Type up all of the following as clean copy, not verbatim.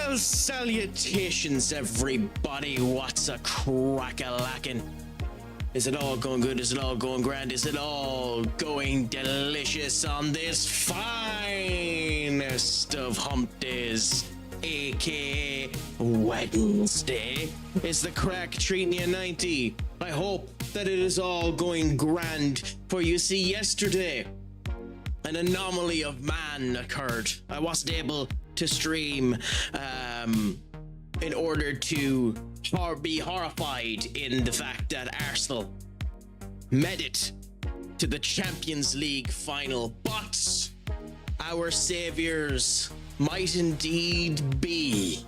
Well, salutations, everybody. What's a crack-a-lackin'? Is it all going good? Is it all going grand? Is it all going delicious on this finest of hump days, aka Wednesday? Is the Craic treating you 90? I hope that it is all going grand, for you see, yesterday an anomaly of man occurred. I wasn't able to stream in order to be horrified in the fact that Arsenal made it to the Champions League final, but our saviours might indeed be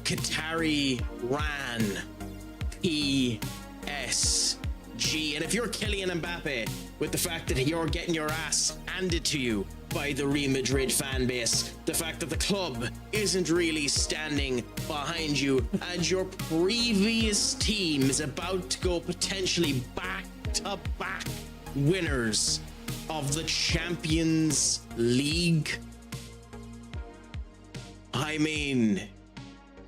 Qatari Ran PSG. And if you're Kylian Mbappe, with the fact that you're getting your ass handed to you by the Real Madrid fan base, the fact that the club isn't really standing behind you, and your previous team is about to go potentially back-to-back winners of the Champions League. I mean,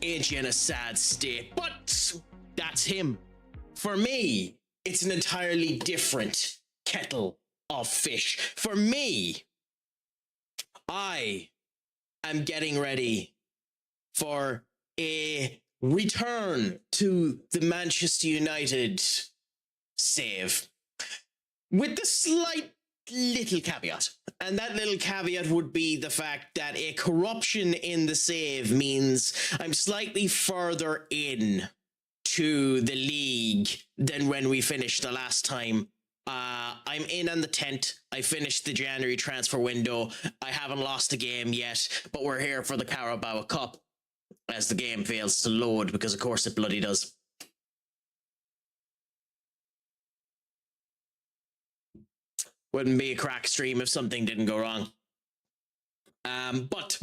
ain't you in a sad state? But that's him. For me, it's an entirely different kettle of fish. For me, I am getting ready for a return to the Manchester United save, with the slight little caveat. And that little caveat would be the fact that a corruption in the save means I'm slightly further in to the league than when we finished the last time. I'm in on the 10th. I finished the January transfer window. I haven't lost a game yet, but we're here for the Carabao Cup as the game fails to load, because of course it bloody does. Wouldn't be a crack stream if something didn't go wrong. But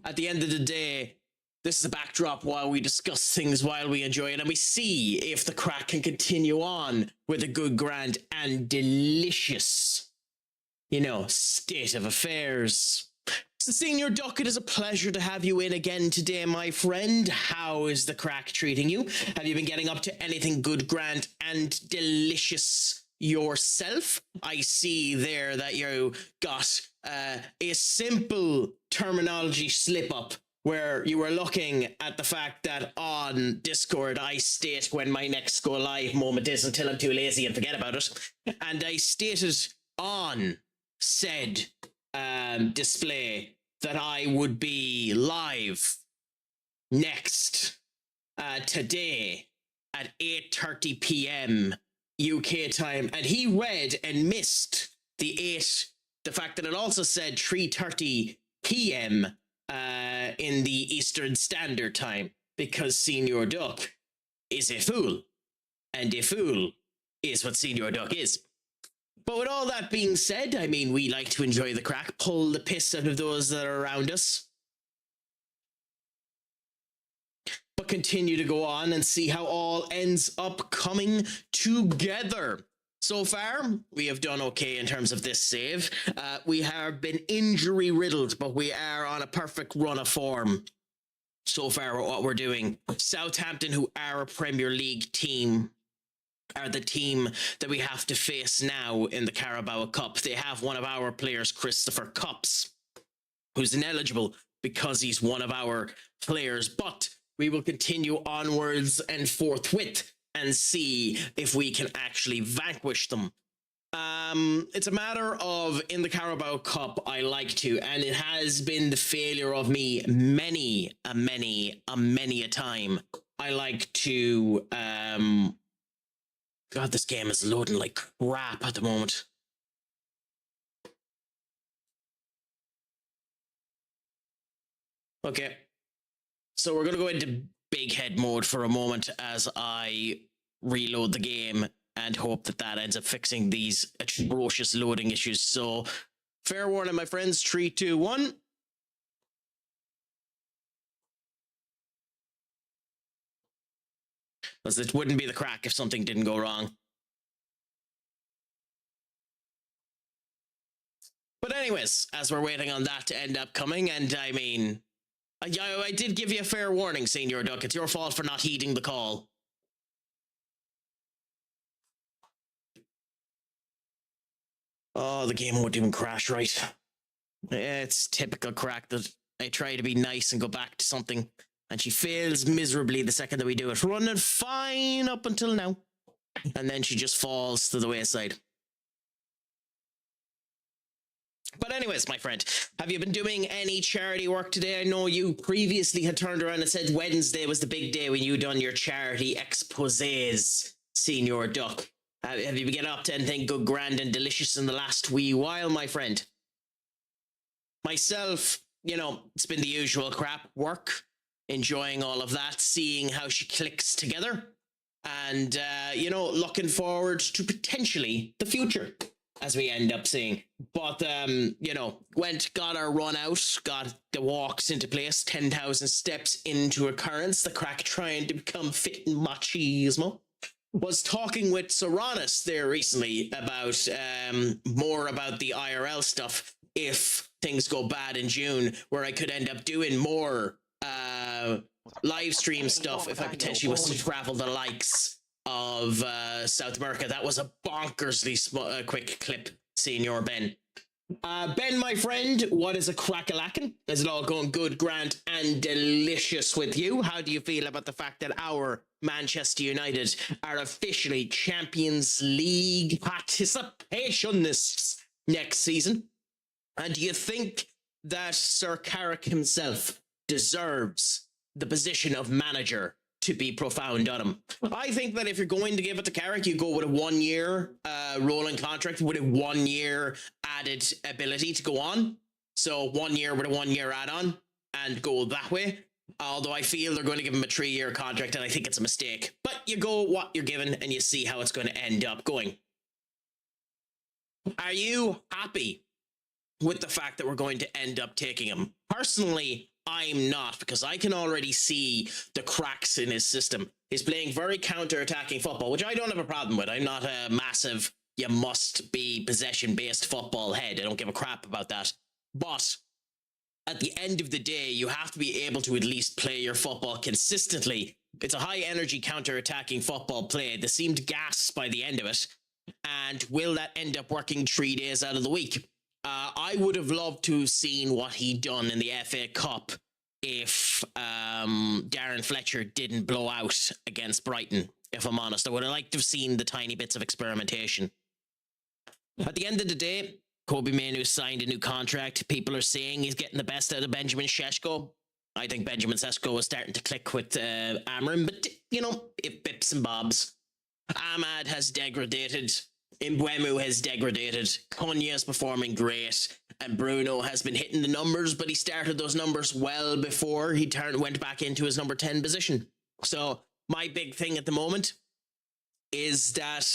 at the end of the day, this is a backdrop while we discuss things, while we enjoy it, and we see if the crack can continue on with a good, grand, and delicious, state of affairs. So, Senior Duck, it is a pleasure to have you in again today, my friend. How is the crack treating you? Have you been getting up to anything good, grand, and delicious yourself? I see there that you got a simple terminology slip-up, where you were looking at the fact that on Discord I state when my next go live moment is until I'm too lazy and forget about it. And I stated on said display that I would be live next today at 8:30 p.m. UK time. And he read and missed the fact that it also said 3:30 p.m. In the Eastern Standard Time, because Senior Duck is a fool, and a fool is what Senior Duck is. But with all that being said, I mean, we like to enjoy the crack, pull the piss out of those that are around us, but continue to go on and see how all ends up coming together. So far, we have done okay in terms of this save. We have been injury riddled, but we are on a perfect run of form so far with what we're doing. Southampton, who are a Premier League team, are the team that we have to face now in the Carabao Cup. They have one of our players, Christopher Cups, who's ineligible because he's one of our players, but we will continue onwards and forthwith and see if we can actually vanquish them. It's a matter of, in the Carabao Cup, I like to, and it has been the failure of me many a time. I like to, God, this game is loading like crap at the moment. Okay, so we're going to go into big head mode for a moment as I reload the game and hope that that ends up fixing these atrocious loading issues. So, fair warning, my friends. 3, 2, 1. Because it wouldn't be the crack if something didn't go wrong. But anyways, as we're waiting on that to end up coming, and I mean, I did give you a fair warning, Senior Duck. It's your fault for not heeding the call. Oh, the game won't even crash right. It's typical Craic that I try to be nice and go back to something, and she fails miserably the second that we do it. Running fine up until now. And then she just falls to the wayside. But anyways, my friend, have you been doing any charity work today? I know you previously had turned around and said Wednesday was the big day when you done your charity exposés, Senior Duck. Have you been getting up to anything good, grand, and delicious in the last wee while, my friend? Myself, you know, it's been the usual crap. Work, enjoying all of that, seeing how she clicks together, and, you know, looking forward to potentially the future, as we end up seeing. But, you know, got our run out, got the walks into place, 10,000 steps into occurrence, the Craic trying to become fit and machismo. Was talking with Soranis there recently about more about the IRL stuff if things go bad in June, where I could end up doing more live stream stuff if I potentially was to travel the likes of South America. That was a bonkersly quick clip, Senior Ben. Ben, my friend, what is a crack-a-lackin'? Is it all going good, grand, and delicious with you? How do you feel about the fact that our Manchester United are officially Champions League participationists next season? And do you think that Sir Craic himself deserves the position of manager to be profound on him? I think that if you're going to give it to Craic, you go with a 1 year rolling contract with a 1 year added ability to go on. So 1 year with a 1 year add-on and go that way. Although I feel they're going to give him a 3 year contract, and I think it's a mistake. But you go what you're given and you see how it's going to end up going. Are you happy with the fact that we're going to end up taking him? Personally, I'm not, because I can already see the cracks in his system. He's playing very counter-attacking football, which I don't have a problem with. I'm not a massive, you must be possession-based football head. I don't give a crap about that. But at the end of the day, you have to be able to at least play your football consistently. It's a high-energy counter-attacking football play. They seemed gassed by the end of it. And will that end up working 3 days out of the week? I would have loved to have seen what he'd done in the FA Cup if Darren Fletcher didn't blow out against Brighton, if I'm honest. I would have liked to have seen the tiny bits of experimentation. At the end of the day, Kobe Mainoo signed a new contract. People are saying he's getting the best out of Benjamin Sesko. I think Benjamin Sesko is starting to click with Amrin, but, you know, it bips and bobs. Ahmad has degraded. Mbeumo has degraded. Cunha is performing great. And Bruno has been hitting the numbers, but he started those numbers well before he went back into his number 10 position. So my big thing at the moment is that,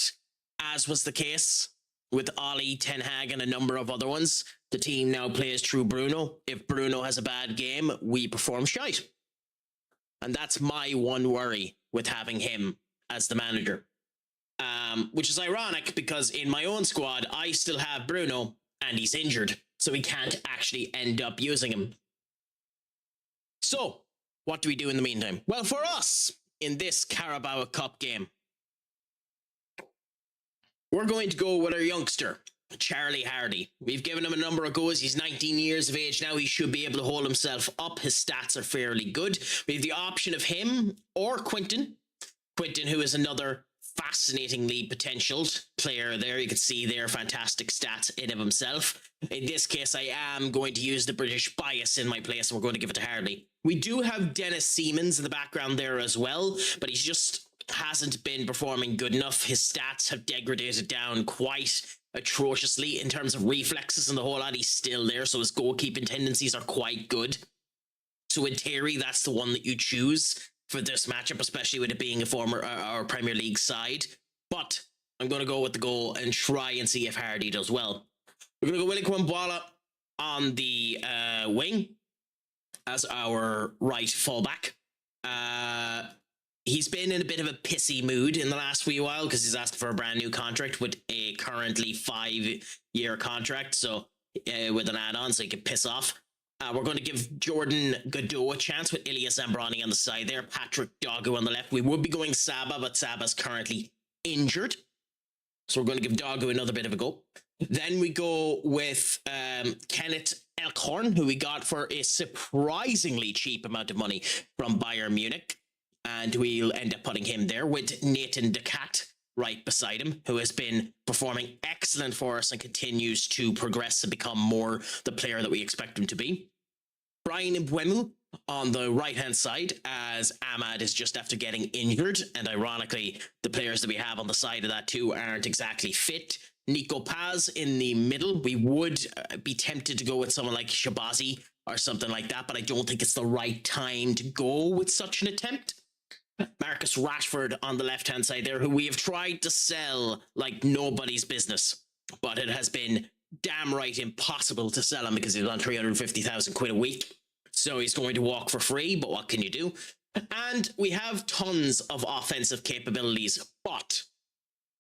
as was the case with Ollie, Ten Hag, and a number of other ones, the team now plays through Bruno. If Bruno has a bad game, we perform shite. And that's my one worry with having him as the manager. Which is ironic, because in my own squad, I still have Bruno, and he's injured, so we can't actually end up using him. So, what do we do in the meantime? Well, for us, in this Carabao Cup game, we're going to go with our youngster, Charlie Hardy. We've given him a number of goes. He's 19 years of age now. He should be able to hold himself up. His stats are fairly good. We have the option of him or Quinton. Quinton, who is another fascinatingly potentialed player there. You can see there fantastic stats in of himself. In this case, I am going to use the British bias in my place, and we're going to give it to Hardy. We do have Dennis Siemens in the background there as well, but he's just hasn't been performing good enough. His stats have degraded down quite atrociously in terms of reflexes and the whole lot. He's still there, so his goalkeeping tendencies are quite good. So in theory, that's the one that you choose for this matchup, especially with it being a former our Premier League side. But I'm going to go with the goal and try and see if Hardy does well. We're going to go Willie Kwambwala on the wing as our right fullback. He's been in a bit of a pissy mood in the last wee while because he's asked for a brand new contract with a currently 5 year contract. So with an add-on, so he can piss off. We're going to give Jordan Godot a chance with Ilya Zambrani on the side there, Patrick Doggo on the left. We would be going Saba, but Saba's currently injured. So we're going to give Doggo another bit of a go. Then we go with Kenneth Elkhorn, who we got for a surprisingly cheap amount of money from Bayern Munich. And we'll end up putting him there with Nathan Decat right beside him, who has been performing excellent for us and continues to progress and become more the player that we expect him to be. Brian Mbeumo on the right-hand side, as Ahmad is just after getting injured, and ironically, the players that we have on the side of that too aren't exactly fit. Nico Paz in the middle. We would be tempted to go with someone like Shabazi or something like that, but I don't think it's the right time to go with such an attempt. Marcus Rashford on the left-hand side there, who we have tried to sell like nobody's business, but it has been damn right impossible to sell him because he's on 350,000 quid a week. So he's going to walk for free, but what can you do? And we have tons of offensive capabilities, but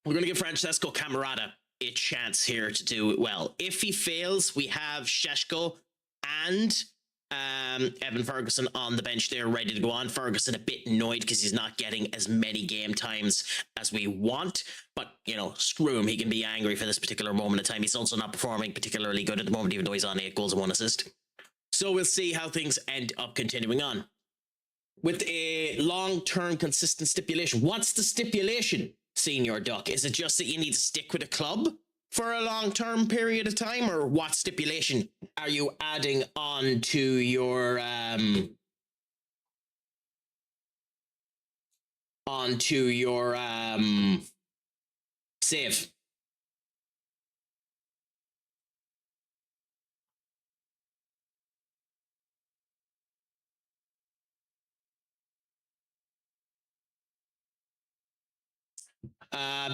we're going to give Francesco Camarada a chance here to do it well. If he fails, we have Sheshko and Evan Ferguson on the bench there, ready to go on. Ferguson a bit annoyed because he's not getting as many game times as we want, but you know, screw him, he can be angry for this particular moment of time. He's also not performing particularly good at the moment, even though he's on 8 goals and 1 assist. So we'll see how things end up continuing on. With a long-term consistent stipulation. What's the stipulation, Senior Duck? Is it just that you need to stick with a club for a long-term period of time, or what stipulation are you adding on to your save?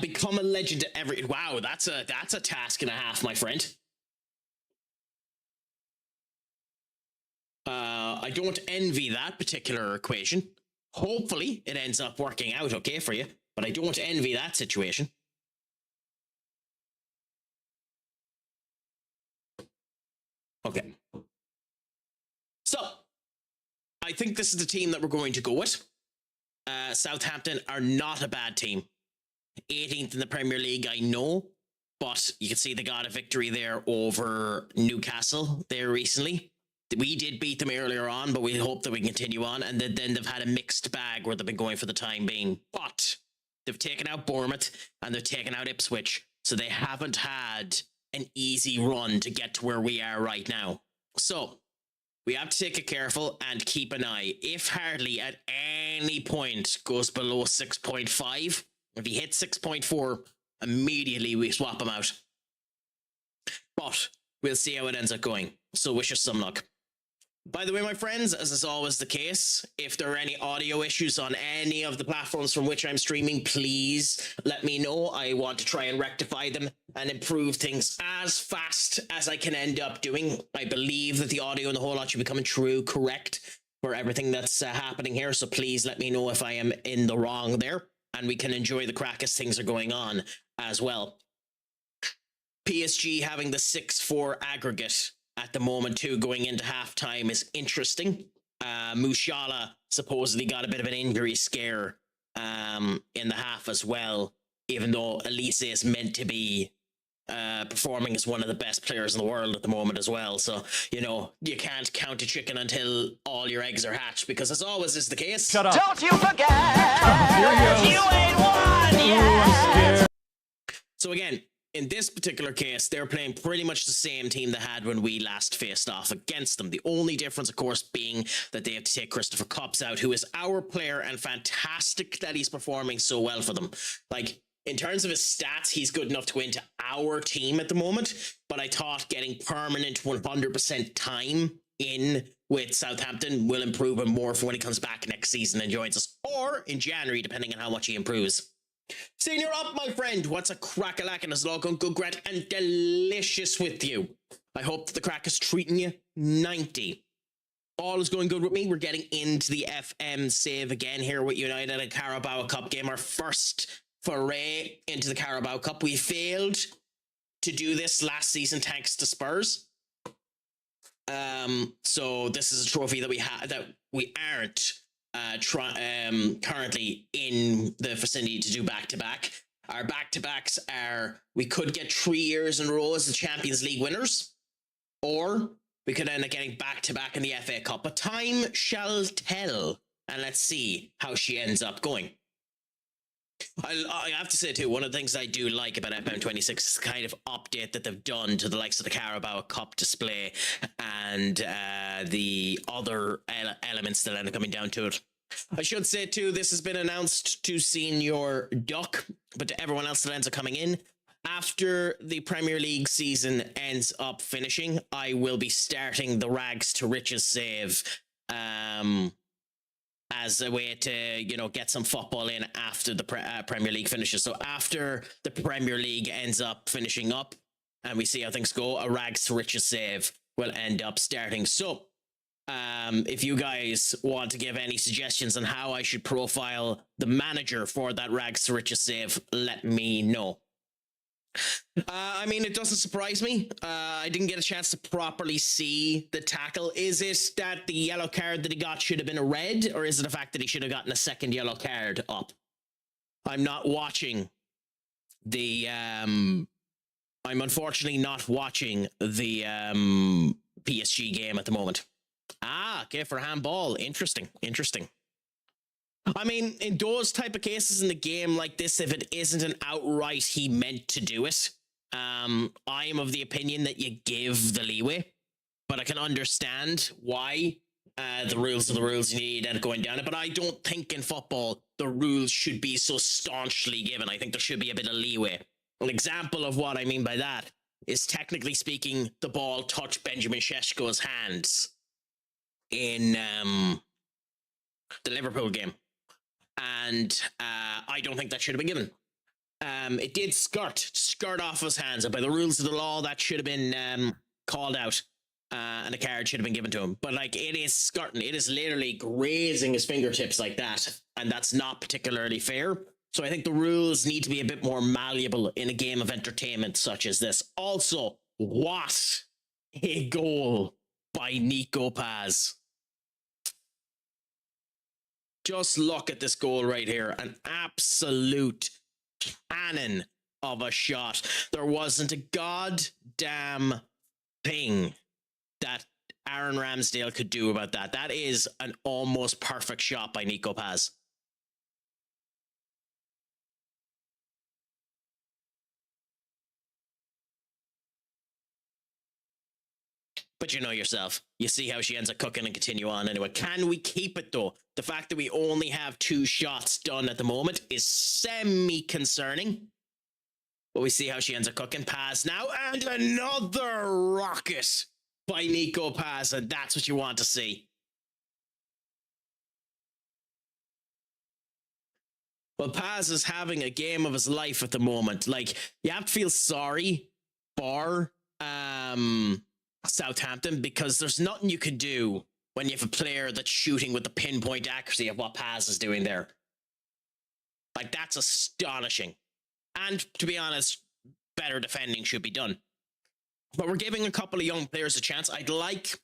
Become a legend at every... Wow, that's a task and a half, my friend. I don't envy that particular equation. Hopefully, it ends up working out okay for you, but I don't envy that situation. Okay. So, I think this is the team that we're going to go with. Southampton are not a bad team. 18th in the Premier League, I know, but you can see they got a victory there over Newcastle there recently. We did beat them earlier on, but we hope that we can continue on. And then they've had a mixed bag where they've been going for the time being. But they've taken out Bournemouth and they've taken out Ipswich. So they haven't had an easy run to get to where we are right now. So we have to take it careful and keep an eye. If Hardley at any point goes below 6.5, if he hits 6.4, immediately we swap him out. But we'll see how it ends up going. So wish us some luck. By the way, my friends, as is always the case, if there are any audio issues on any of the platforms from which I'm streaming, please let me know. I want to try and rectify them and improve things as fast as I can end up doing. I believe that the audio and the whole lot should be coming true, correct, for everything that's happening here. So please let me know if I am in the wrong there, and we can enjoy the crack as things are going on as well. PSG having the 6-4 aggregate at the moment too, going into halftime, is interesting. Musiala supposedly got a bit of an injury scare in the half as well, even though Elise is meant to be performing as one of the best players in the world at the moment as well. So, you know, you can't count a chicken until all your eggs are hatched, because as always is the case. Shut up. Don't you forget, you ain't won yet. So again, in this particular case, they're playing pretty much the same team they had when we last faced off against them. The only difference, of course, being that they have to take Christopher Cupps out, who is our player, and fantastic that he's performing so well for them. Like, in terms of his stats, he's good enough to go into our team at the moment, but I thought getting permanent 100% time in with Southampton will improve him more for when he comes back next season and joins us, or in January, depending on how much he improves. Senior up, my friend. What's a crack-a-lack, and is it all going good, great, and delicious with you? I hope that the crack is treating you 90. All is going good with me. We're getting into the FM save again here with United and Carabao Cup game. Our first foray into the Carabao Cup. We failed to do this last season thanks to Spurs. So this is a trophy that we aren't currently in the vicinity to do back-to-back. Our back-to-backs are, we could get 3 years in a row as the Champions League winners, or we could end up getting back-to-back in the FA Cup. But time shall tell, and let's see how she ends up going. I have to say too, one of the things I do like about FM26 is the kind of update that they've done to the likes of the Carabao Cup display and the other elements that end up coming down to it. I should say too, this has been announced to Senior Duck, but to everyone else that ends up coming in, after the Premier League season ends up finishing, I will be starting the Rags to Riches save as a way to, you know, get some football in after the Premier League finishes. So after the Premier League ends up finishing up and we see how things go, a Rags to Riches save will end up starting. So if you guys want to give any suggestions on how I should profile the manager for that Rags to Riches save, let me know. I mean, it doesn't surprise me. I didn't get a chance to properly see the tackle. Is it that the yellow card that he got should have been a red, or is it the fact that he should have gotten a second yellow card up? I'm not watching the I'm unfortunately not watching the PSG game at the moment. Okay, for handball. Interesting. I mean, in those type of cases in the game like this, if it isn't an outright he meant to do it, I am of the opinion that you give the leeway, but I can understand why the rules are the rules, you need and going down it. But I don't think in football the rules should be so staunchly given. I think there should be a bit of leeway. An example of what I mean by that is, technically speaking, the ball touched Benjamin Šeško's hands in the Liverpool game. And I don't think that should have been given. It did skirt off his hands, and by the rules of the law, that should have been called out, and a card should have been given to him. But like, it is skirting, it is literally grazing his fingertips like that, and that's not particularly fair. So I think the rules need to be a bit more malleable in a game of entertainment such as this. Also, what a goal by Nico Paz. Just look at this goal right here. An absolute cannon of a shot. There wasn't a goddamn thing that Aaron Ramsdale could do about that. That is an almost perfect shot by Nico Paz. But you know yourself. You see how she ends up cooking and continue on anyway. Can we keep it though? The fact that we only have 2 shots done at the moment is semi-concerning. But we see how she ends up cooking. Paz now, and another rocket by Nico Paz, and that's what you want to see. Well, Paz is having a game of his life at the moment. Like, you have to feel sorry for Southampton, because there's nothing you can do when you have a player that's shooting with the pinpoint accuracy of what Paz is doing there. Like, that's astonishing. And to be honest, better defending should be done. But we're giving a couple of young players a chance. I'd like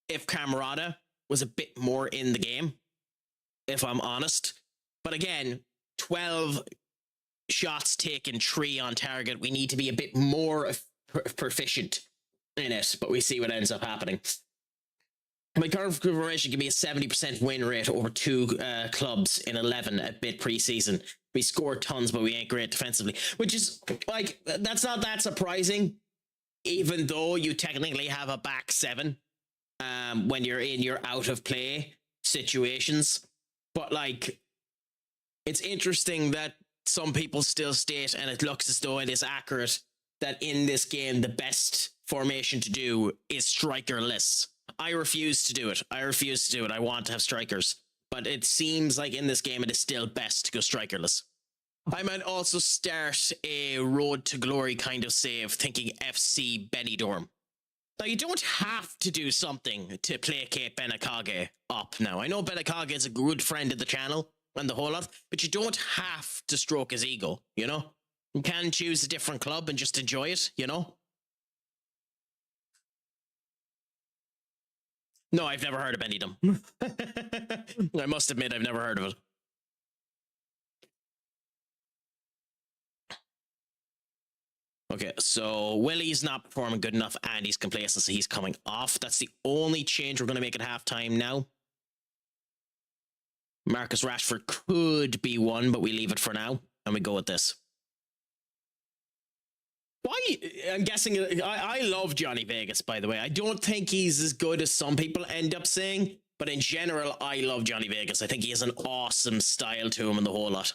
if Camarada was a bit more in the game, if I'm honest. But again, 12 shots taken, 3 on target. We need to be a bit more proficient in it, but we see what ends up happening. My current confirmation can be a 70% win rate over 2 clubs in 11 at bit preseason. We scored tons, but we ain't great defensively, which is like, that's not that surprising, even though you technically have a back 7 when you're in your out of play situations. But like, it's interesting that some people still state, and it looks as though it is accurate, that in this game the best formation to do is strikerless. I refuse to do it. I want to have strikers. But it seems like in this game it is still best to go strikerless. I might also start a road to glory kind of save, thinking FC Benidorm. Now, you don't have to do something to placate Benakage up now. I know Benakage is a good friend of the channel and the whole lot, but you don't have to stroke his ego, you know? You can choose a different club and just enjoy it, you know? No, I've never heard of any of them. I must admit, I've never heard of it. Okay, so Willie's not performing good enough and he's complacent, so he's coming off. That's the only change we're going to make at halftime now. Marcus Rashford could be one, but we leave it for now and we go with this. Why? I'm guessing. I love Johnny Vegas, by the way. I don't think he's as good as some people end up saying, but in general, I love Johnny Vegas. I think he has an awesome style to him and the whole lot.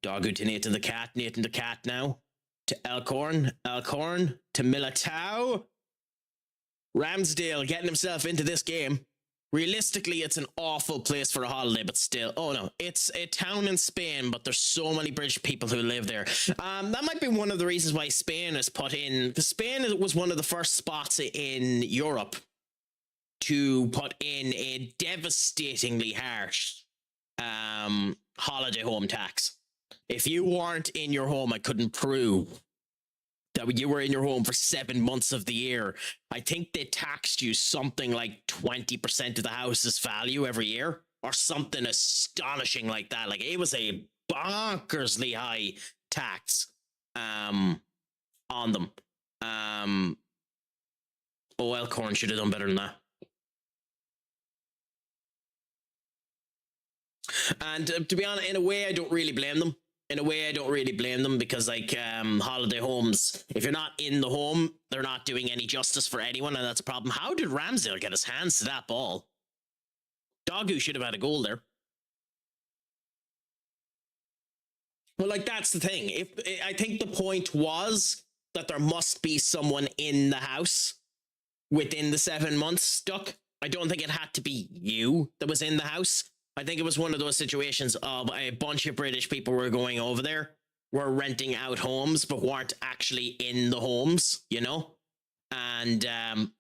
Dogu to Nathan the Cat now. To Elkhorn to Militao. Ramsdale getting himself into this game. Realistically, it's an awful place for a holiday, but still. Oh no, it's a town in Spain, but there's so many British people who live there. That might be one of the reasons why Spain is put in, because Spain was one of the first spots in Europe to put in a devastatingly harsh holiday home tax. If you weren't in your home, I couldn't prove that you were in your home for 7 months of the year. I think they taxed you something like 20% of the house's value every year, or something astonishing like that. Like, it was a bonkersly high tax on them. Elkhorn should have done better than that. And to be honest, in a way, I don't really blame them. Because, like, holiday homes, if you're not in the home, they're not doing any justice for anyone, and that's a problem. How did Ramsdale get his hands to that ball? Dogu should have had a goal there. Well, like, that's the thing. I think the point was that there must be someone in the house within the 7 months stuck. I don't think it had to be you that was in the house. I think it was one of those situations of a bunch of British people were going over there, were renting out homes, but weren't actually in the homes, you know? And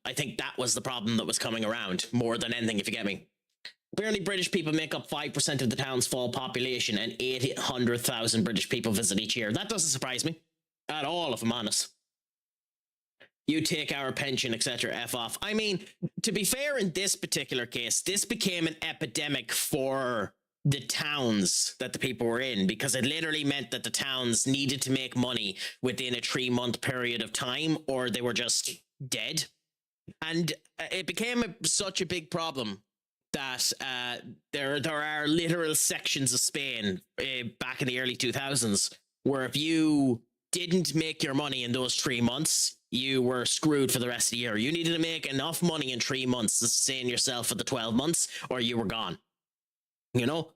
I think that was the problem that was coming around more than anything, if you get me. Apparently, British people make up 5% of the town's full population, and 800,000 British people visit each year. That doesn't surprise me at all, if I'm honest. You take our pension, etc. F off. I mean, to be fair, in this particular case, this became an epidemic for the towns that the people were in, because it literally meant that the towns needed to make money within a 3-month period of time, or they were just dead. And it became such a big problem that there are literal sections of Spain back in the early 2000s where if you didn't make your money in those 3 months, you were screwed for the rest of the year. You needed to make enough money in 3 months to sustain yourself for the 12 months, or you were gone. You know?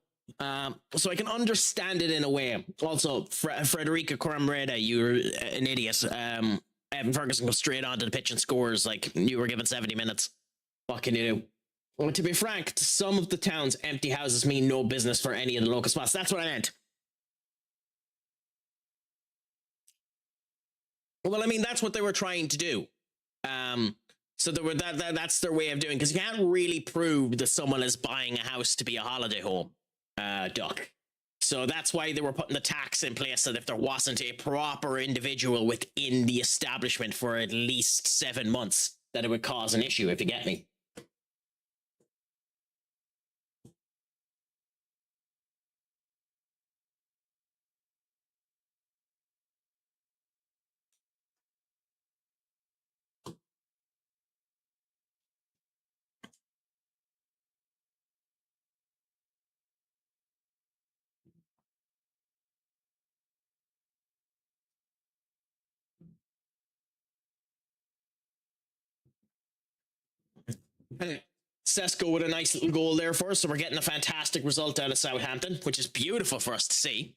So I can understand it in a way. Also, Frederica Cormreda, you're an idiot. Evan Ferguson goes straight onto the pitch and scores like you were given 70 minutes. What can you do? Well, to be frank, to some of the towns, empty houses mean no business for any of the local spots. That's what I meant. Well, I mean, that's what they were trying to do. So that's their way of doing, because you can't really prove that someone is buying a house to be a holiday home, Duck. So that's why they were putting the tax in place, that if there wasn't a proper individual within the establishment for at least 7 months, that it would cause an issue, if you get me. Sesko with a nice little goal there for us, so we're getting a fantastic result out of Southampton, which is beautiful for us to see.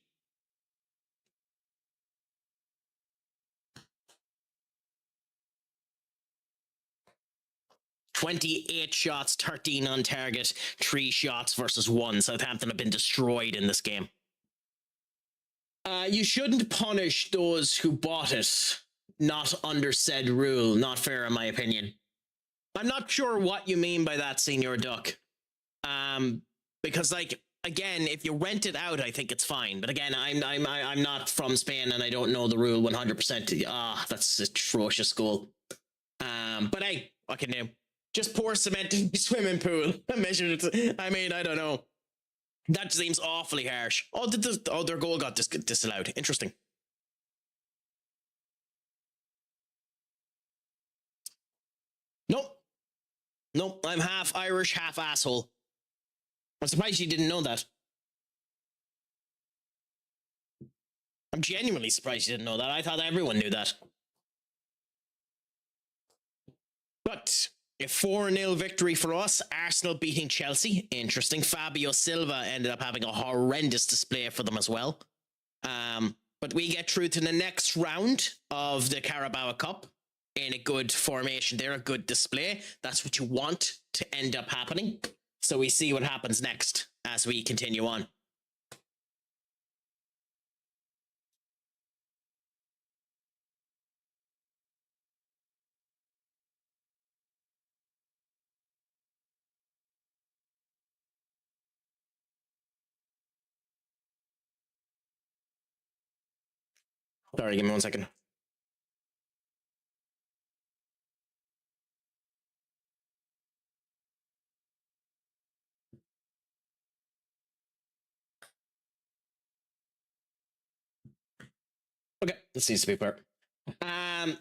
"28 shots, 13 on target, 3 shots versus 1. Southampton have been destroyed in this game. You shouldn't punish those who bought it, not under said rule. Not fair, in my opinion. I'm not sure what you mean by that, Senior Duck. Because, like, again, if you rent it out, I think it's fine. But again, I'm not from Spain and I don't know the rule 100%. That's atrocious goal. But hey, what can do? Just pour cement in the swimming pool and measure it. I mean, I don't know. That seems awfully harsh. Their goal got disallowed. Interesting. Nope, I'm half Irish, half asshole. I'm surprised you didn't know that. I'm genuinely surprised you didn't know that. I thought everyone knew that. But a 4-0 victory for us. Arsenal beating Chelsea. Interesting. Fabio Silva ended up having a horrendous display for them as well. But we get through to the next round of the Carabao Cup in a good formation there, a good display. That's what you want to end up happening. So we see what happens next as we continue on. Sorry, give me 1 second. Okay, this seems to be part.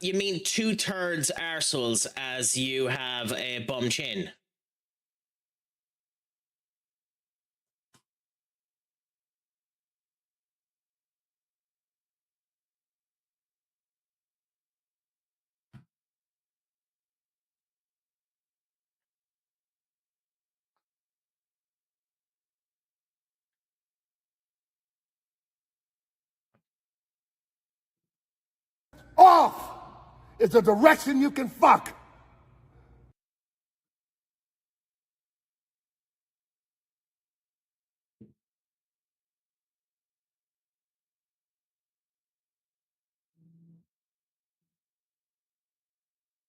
You mean 2/3 arseholes as you have a bum chin? Off is a direction you can fuck.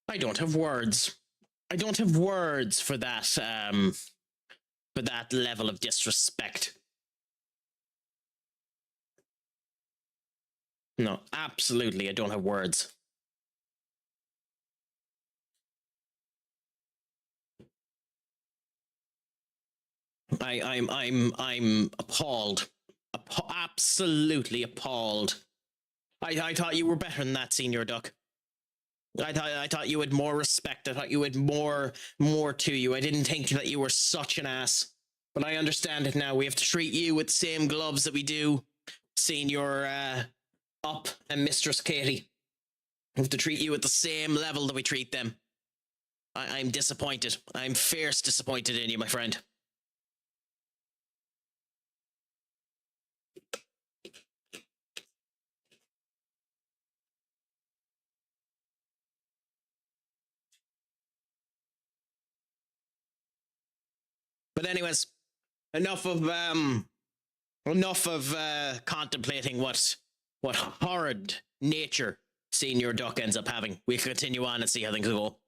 I don't have words. I don't have words for that level of disrespect. No, absolutely, I don't have words. I'm appalled. Absolutely appalled. I thought you were better than that, Senior Duck. I thought you had more respect. I thought you had more to you. I didn't think that you were such an ass. But I understand it now. We have to treat you with the same gloves that we do Senior Up and Mistress Katie. We have to treat you at the same level that we treat them. I'm disappointed. I'm fierce disappointed in you, my friend. But anyways, enough of contemplating what horrid nature Senior Duck ends up having. We continue on and see how things go.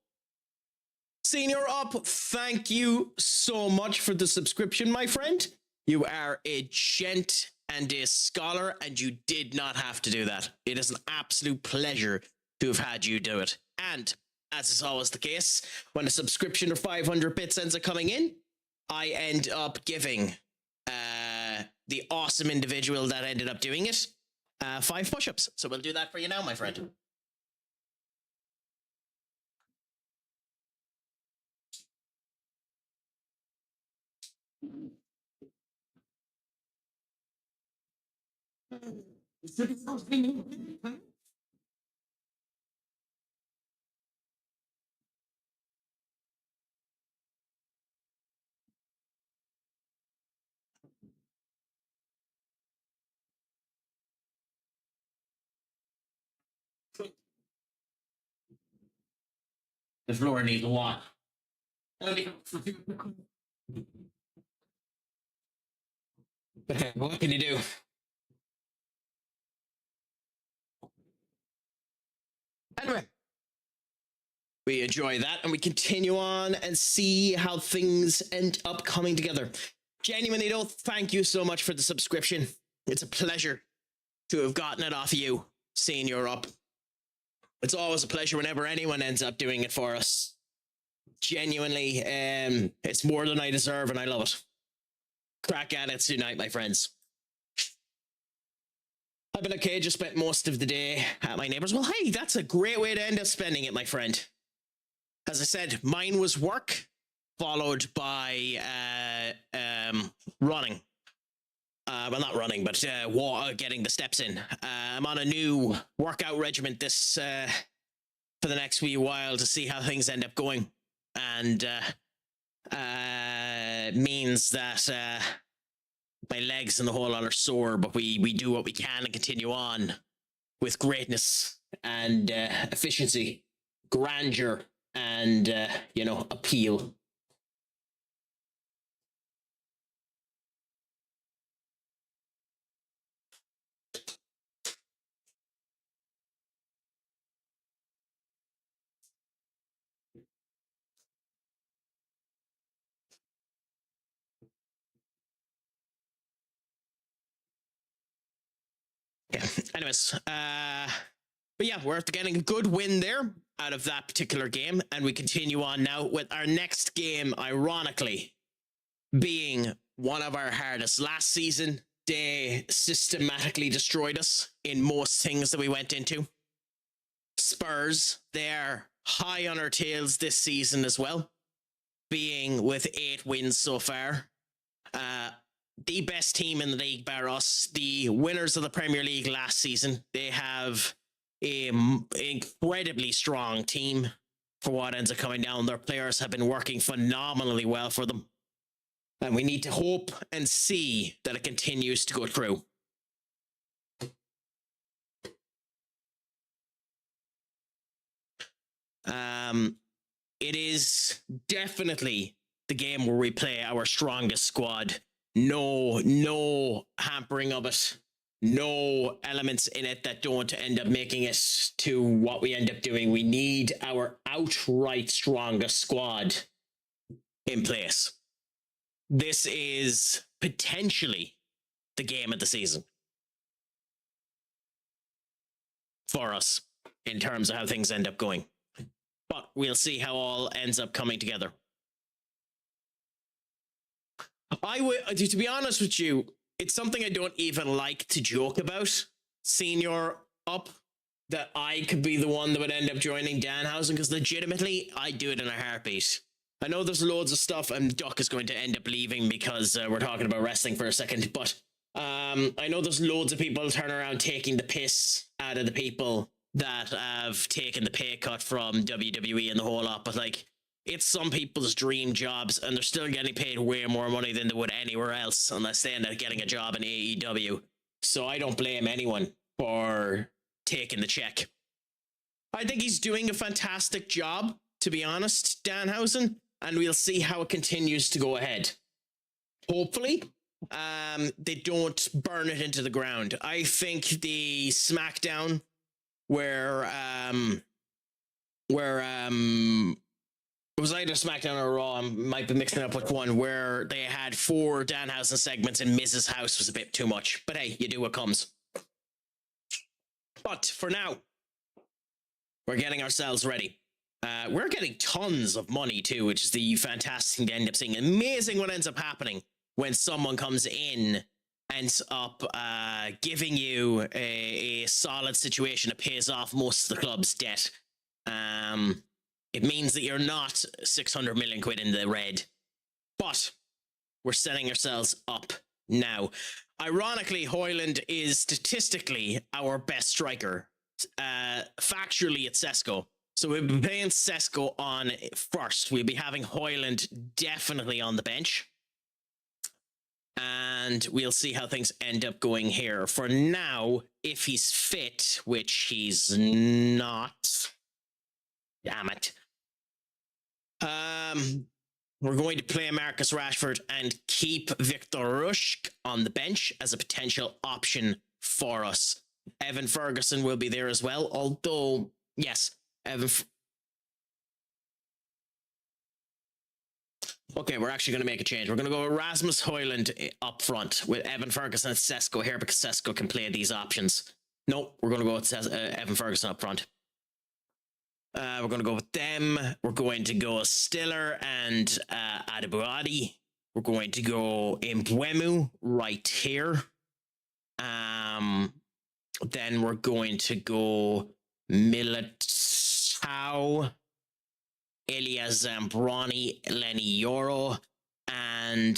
Senior Up, thank you so much for the subscription, my friend. You are a gent and a scholar, and you did not have to do that. It is an absolute pleasure to have had you do it. And, as is always the case, when a subscription of 500 bits ends up coming in, I end up giving the awesome individual that ended up doing it 5 push-ups. So we'll do that for you now, my friend. The floor needs a lot. But what can you do? Anyway, we enjoy that and we continue on and see how things end up coming together. Genuinely though, thank you so much for the subscription. It's a pleasure to have gotten it off you, seeing you're up. It's always a pleasure whenever anyone ends up doing it for us. Genuinely, it's more than I deserve and I love it. Crack at it tonight, my friends. I've been okay, just spent most of the day at my neighbor's. Well, hey, that's a great way to end up spending it, my friend. As I said, mine was work, followed by running. Well, not running, but getting the steps in. I'm on a new workout regimen this for the next wee while to see how things end up going, and means that my legs and the whole lot are sore, but we do what we can and continue on with greatness and efficiency, grandeur, and appeal. Yeah. Anyways, but yeah, we're after getting a good win there out of that particular game, and we continue on now with our next game, ironically, being one of our hardest. Last season, they systematically destroyed us in most things that we went into. Spurs, they're high on our tails this season as well, being with 8 wins so far. The best team in the league, bar us, the winners of the Premier League last season. They have an incredibly strong team for what ends up coming down. Their players have been working phenomenally well for them. And we need to hope and see that it continues to go through. It is definitely the game where we play our strongest squad. No hampering of it. No elements in it that don't end up making it to what we end up doing. We need our outright strongest squad in place. This is potentially the game of the season for us in terms of how things end up going. But we'll see how all ends up coming together. To be honest with you, it's something I don't even like to joke about, senior up, that I could be the one that would end up joining Danhausen, because legitimately, I'd do it in a heartbeat. I know there's loads of stuff, and Duck is going to end up leaving because we're talking about wrestling for a second, but I know there's loads of people turning around taking the piss out of the people that have taken the pay cut from WWE and the whole lot, but like, it's some people's dream jobs, and they're still getting paid way more money than they would anywhere else, unless they end up getting a job in AEW. So I don't blame anyone for taking the check. I think he's doing a fantastic job, to be honest, Danhausen, and we'll see how it continues to go ahead. Hopefully, they don't burn it into the ground. I think the SmackDown where it was either SmackDown or Raw, I might be mixing it up with one, where they had 4 Danhausen segments in Miz's house was a bit too much. But hey, you do what comes. But for now, we're getting ourselves ready. We're getting tons of money too, which is the fantastic thing to end up seeing. Amazing what ends up happening when someone comes in, ends up giving you a solid situation that pays off most of the club's debt. It means that you're not 600 million quid in the red, but we're setting ourselves up now. Ironically, Hoyland is statistically our best striker. Factually, it's Sesko. So we'll be playing Sesko on first. We'll be having Hoyland definitely on the bench. And we'll see how things end up going here. For now, if he's fit, which he's not, damn it. We're going to play Marcus Rashford and keep Victor Rushk on the bench as a potential option for us. Evan Ferguson will be there as well, although, yes, Okay, we're actually going to make a change. We're going to go with Rasmus Hoyland up front with Evan Ferguson and Sesko here because Sesko can play these options. No, we're going to go with Evan Ferguson up front. We're going to go with them. We're going to go Stiller and Adeboadi. We're going to go Mbeumo right here. Then we're going to go Militao, Elias Zambroni, Lenny Yoro, and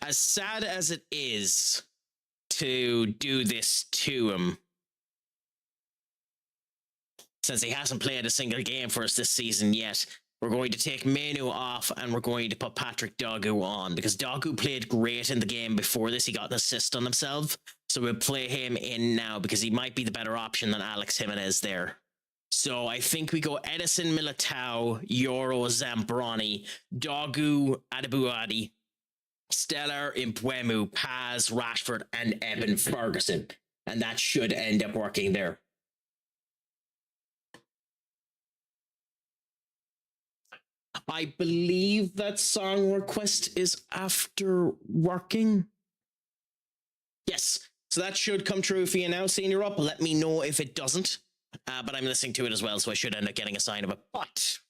as sad as it is to do this to him, since he hasn't played a single game for us this season yet, we're going to take Manu off and we're going to put Patrick Dogu on because Dogu played great in the game before this. He got an assist on himself. So we'll play him in now because he might be the better option than Alex Jimenez there. So I think we go Edison, Militao, Yoro, Zambroni, Dogu, Adeboadi, Stellar, Mbeumo, Paz, Rashford, and Evan Ferguson. And that should end up working there. I believe that song request is after working. Yes. So that should come true for you now, Senior Up. Let me know if it doesn't. But I'm listening to it as well, so I should end up getting a sign of it. But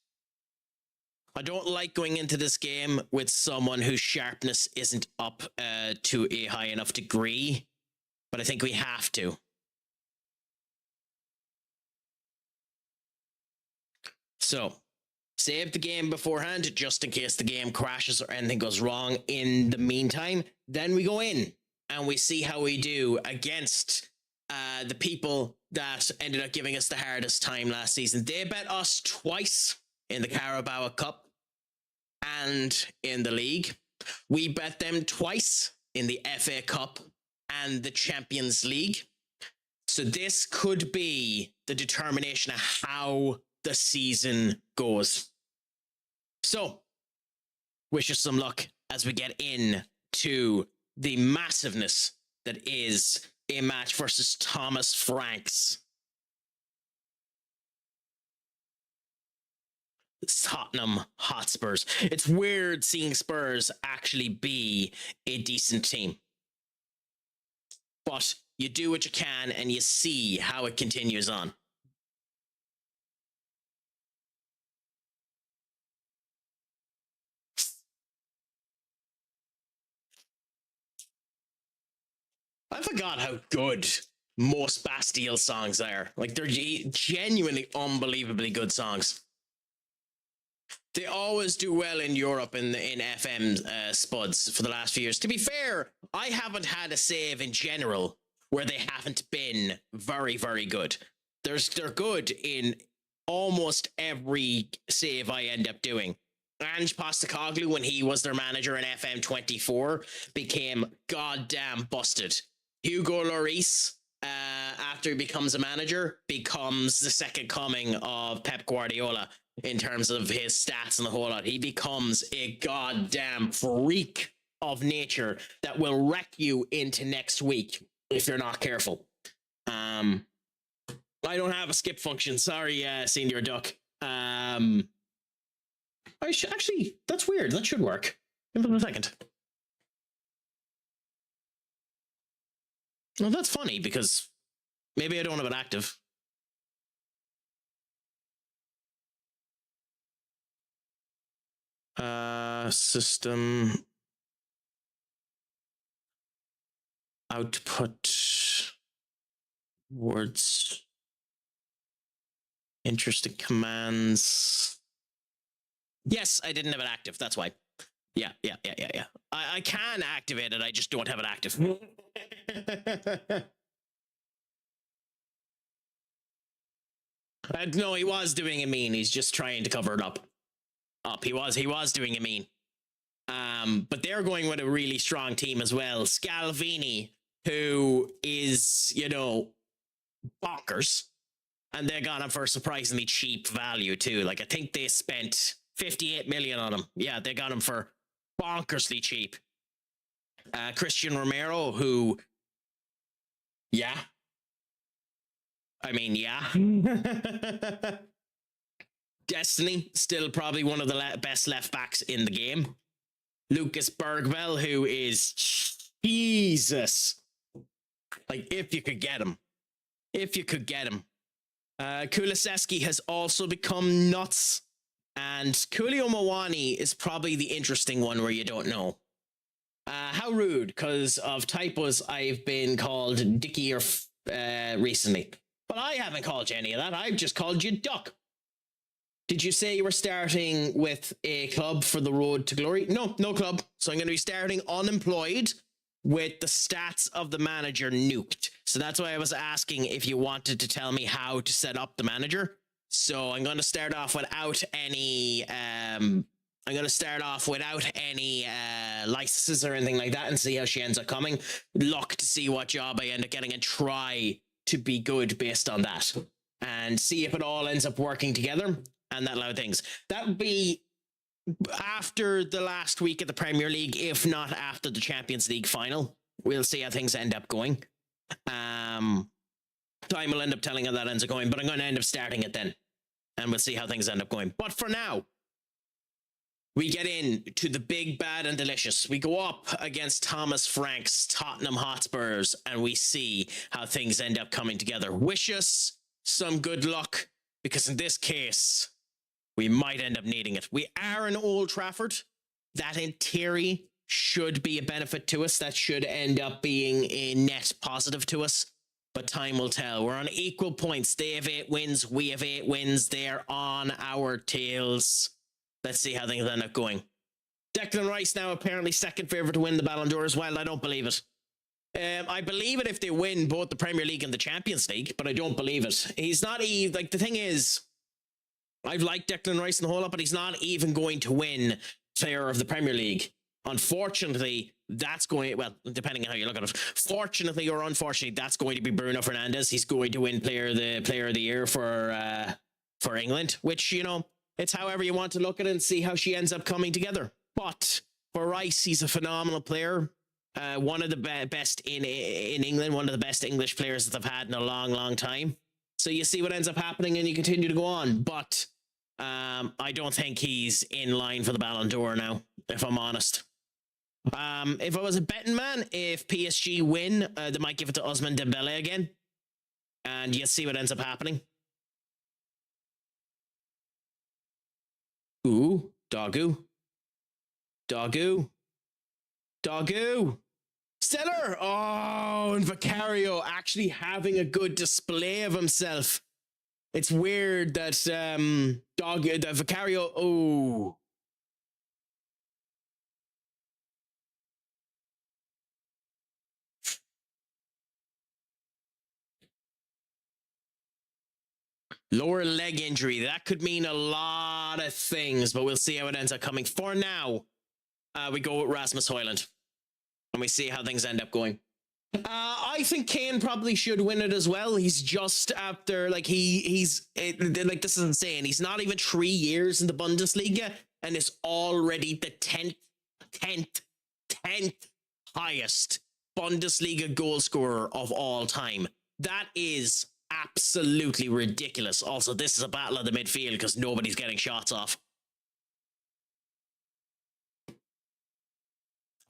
I don't like going into this game with someone whose sharpness isn't up to a high enough degree. But I think we have to. So, save the game beforehand, just in case the game crashes or anything goes wrong in the meantime. Then we go in. And we see how we do against the people that ended up giving us the hardest time last season. They bet us twice in the Carabao Cup and in the league. We bet them twice in the FA Cup and the Champions League. So this could be the determination of how the season goes. So, wish us some luck as we get in to the massiveness that is a match versus Thomas Franks. Tottenham Hotspurs. It's weird seeing Spurs actually be a decent team. But you do what you can and you see how it continues on. I forgot how good most Bastille songs are. Like, they're genuinely unbelievably good songs. They always do well in Europe in FM spuds for the last few years. To be fair, I haven't had a save in general where they haven't been very, very good. They're good in almost every save I end up doing. Ange Postecoglou, when he was their manager in FM24, became goddamn busted. Hugo Lloris, after he becomes a manager, becomes the second coming of Pep Guardiola in terms of his stats and the whole lot. He becomes a goddamn freak of nature that will wreck you into next week if you're not careful. I don't have a skip function. Sorry, Senior Duck. I should actually. That's weird. That should work. Give it a second. Well, that's funny because maybe I don't have it active. System output words, interesting commands. Yes, I didn't have it active. That's why. Yeah. I can activate it. I just don't have it active. No, he was doing a mean. He's just trying to cover it up. He was doing a mean. But they're going with a really strong team as well. Scalvini, who is, bonkers. And they got him for a surprisingly cheap value too. Like, I think they spent 58 million on him. Yeah, they got him for bonkersly cheap. Christian Romero, who, yeah. I mean, yeah. Destiny, still probably one of the best left backs in the game. Lucas Bergvall, who is Jesus. Like, if you could get him. If you could get him. Kulisevsky has also become nuts. And Kulio Mawani is probably the interesting one where you don't know. How rude, because of typos I've been called Dickie or recently. But I haven't called you any of that. I've just called you Duck. Did you say you were starting with a club for the road to glory? No, no club. So I'm going to be starting unemployed with the stats of the manager nuked. So that's why I was asking if you wanted to tell me how to set up the manager. So I'm going to start off without any licenses or anything like that and see how she ends up coming. Look to see what job I end up getting and try to be good based on that. And see if it all ends up working together and that lot of things. That would be after the last week of the Premier League, if not after the Champions League final. We'll see how things end up going. Time will end up telling how that ends up going, but I'm going to end up starting it then. And we'll see how things end up going. But for now, we get into the big, bad, and delicious. We go up against Thomas Frank's Tottenham Hotspurs, and we see how things end up coming together. Wish us some good luck, because in this case, we might end up needing it. We are in Old Trafford. That, in theory, should be a benefit to us. That should end up being a net positive to us. But time will tell. We're on equal points. They have 8 wins. We have 8 wins. They're on our tails. Let's see how things end up going. Declan Rice now apparently second favourite to win the Ballon d'Or as well. I don't believe it. I believe it if they win both the Premier League and the Champions League, but I don't believe it. He's not even... Like, the thing is, I've liked Declan Rice and the whole lot, but he's not even going to win Player of the Premier League. Unfortunately, that's going... Well, depending on how you look at it. Fortunately or unfortunately, that's going to be Bruno Fernandes. He's going to win Player of the Year for England, which, you know, it's however you want to look at it and see how she ends up coming together. But for Rice, he's a phenomenal player. One of the best in England, one of the best English players that they've had in a long, long time. So you see what ends up happening and you continue to go on. But I don't think he's in line for the Ballon d'Or now, if I'm honest. If I was a betting man, if PSG win, they might give it to Ousmane Dembele again. And you see what ends up happening. Ooh, Doggo. Doggo. Doggo. Stellar. Oh, and Vicario actually having a good display of himself. It's weird that that Vicario. Oh. Lower leg injury. That could mean a lot of things, but we'll see how it ends up coming. For now, we go with Rasmus Højlund. And we see how things end up going. I think Kane probably should win it as well. He's just after, like, he's like, this is insane. He's not even 3 years in the Bundesliga and is already the 10th highest Bundesliga goal scorer of all time. That is absolutely ridiculous. Also, this is a battle of the midfield because nobody's getting shots off.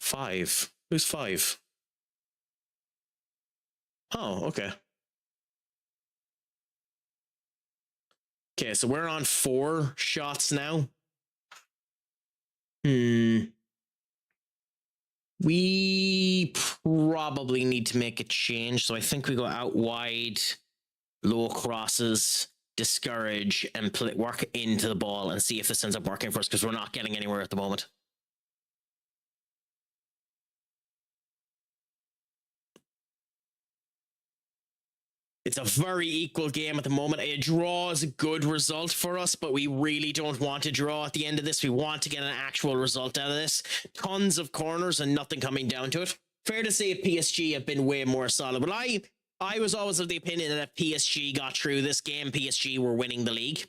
5. Who's 5? Oh, okay. Okay, so we're on 4 shots now. We probably need to make a change. So I think we go out wide, low crosses, discourage, and work into the ball and see if this ends up working for us because we're not getting anywhere at the moment. It's a very equal game at the moment. A draw is a good result for us, but we really don't want to draw at the end of this. We want to get an actual result out of this. Tons of corners and nothing coming down to it. Fair to say PSG have been way more solid, but I was always of the opinion that if PSG got through this game, PSG were winning the league.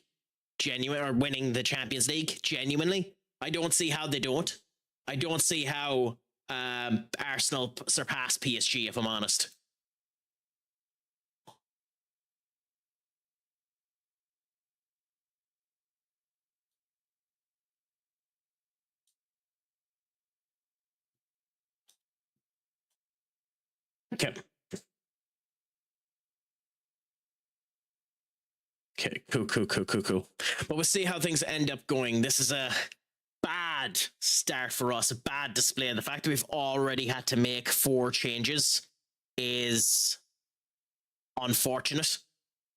Winning the Champions League, genuinely. I don't see how they don't. I don't see how Arsenal surpass PSG, if I'm honest. Okay. Okay, cool. But we'll see how things end up going. This is a bad start for us, a bad display. The fact that we've already had to make 4 changes is unfortunate.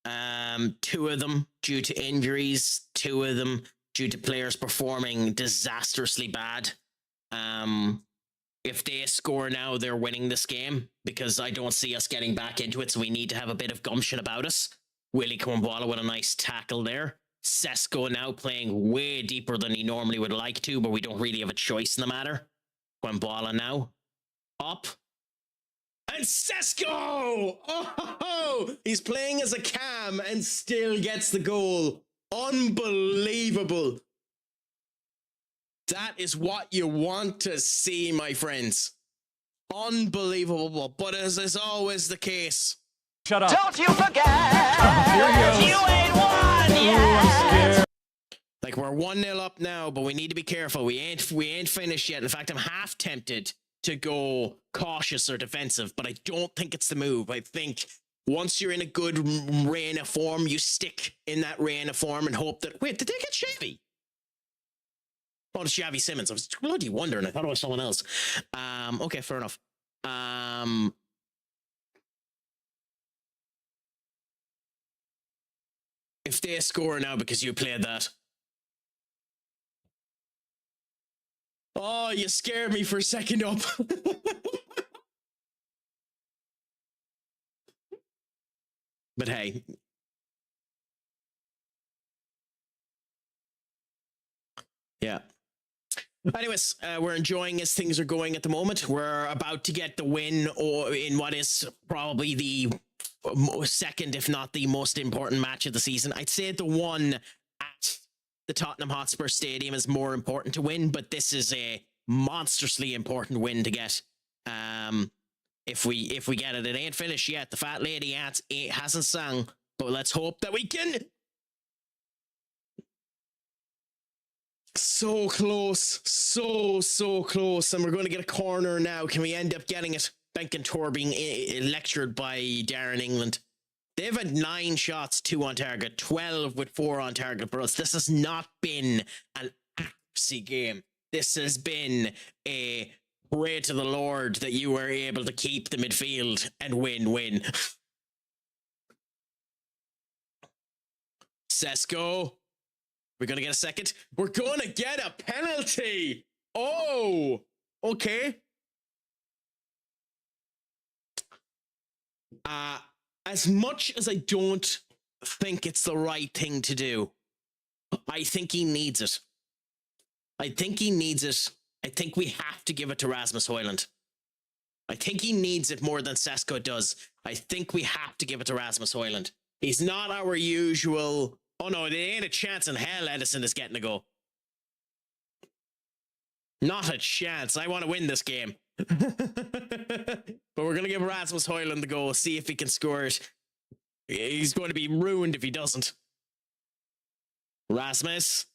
2 of them due to injuries, 2 of them due to players performing disastrously bad. If they score now, they're winning this game because I don't see us getting back into it, so we need to have a bit of gumption about us. Willie Kwambala with a nice tackle there. Sesko now playing way deeper than he normally would like to, but we don't really have a choice in the matter. Kwambala now up. And Sesko! Oh, he's playing as a cam and still gets the goal. Unbelievable. That is what you want to see, my friends. Unbelievable. But as is always the case, Shut up. Don't you forget, Here he goes. you ain't won yet. like we're 1-0 up now, but we need to be careful. We ain't finished yet. In fact, I'm half tempted to go cautious or defensive, but I don't think it's the move. I think once you're in a good reign of form, you stick in that reign of form and hope that... Wait, did they get Xavi? Oh, it's Xavi Simmons. I was bloody wondering. I thought it was someone else. Okay, fair enough. If they score now because you played that. Oh, you scared me for a second up. But hey. Yeah. Anyways, we're enjoying as things are going at the moment. We're about to get the win in what is probably the second, if not the most important match of the season. I'd say the one at the Tottenham Hotspur Stadium is more important to win, but this is a monstrously important win to get. If we get it, it ain't finished yet. The fat lady hasn't sung, but let's hope that we can. So close, so close, and we're going to get a corner now. Can we end up getting it? Benkentor being lectured by Darren England. They've had 9 shots, 2 on target, 12 with 4 on target for us. This has not been an accuracy game. This has been a pray to the Lord that you were able to keep the midfield and win. Sesko. We're going to get a second. We're going to get a penalty. Oh, okay. As much as I don't think it's the right thing to do, I think he needs it. I think we have to give it to Rasmus Højlund. I think he needs it more than Sesko does. I think we have to give it to Rasmus Højlund. He's not our usual... Oh no, there ain't a chance in hell Edison is getting a goal. Not a chance. I want to win this game. But we're going to give Rasmus Højlund the goal, see if he can score it. He's going to be ruined if he doesn't. Rasmus.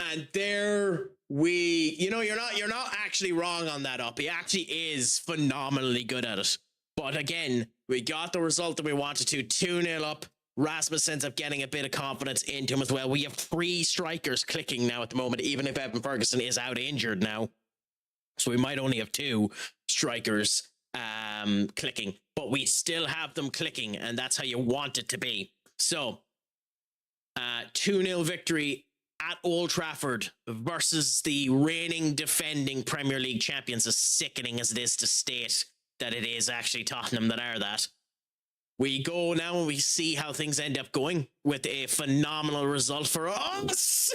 And there we... You know, you're not actually wrong on that up. He actually is phenomenally good at it. But again, we got the result that we wanted to. 2-0 up. Rasmus ends up getting a bit of confidence into him as well. We have 3 strikers clicking now at the moment, even if Evan Ferguson is out injured now. So we might only have 2 strikers clicking, but we still have them clicking, and that's how you want it to be. So, 2-0 victory at Old Trafford versus the reigning defending Premier League champions, as sickening as it is to state that it is actually Tottenham that are that. We go now and we see how things end up going with a phenomenal result for us.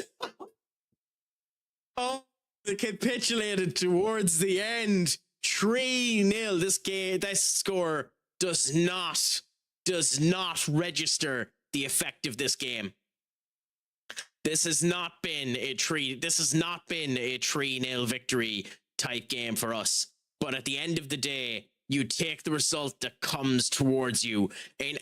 Oh, they capitulated towards the end. 3-0. This score does not register the effect of this game. This has not been a 3-0 victory type game for us. But at the end of the day, you take the result that comes towards you. An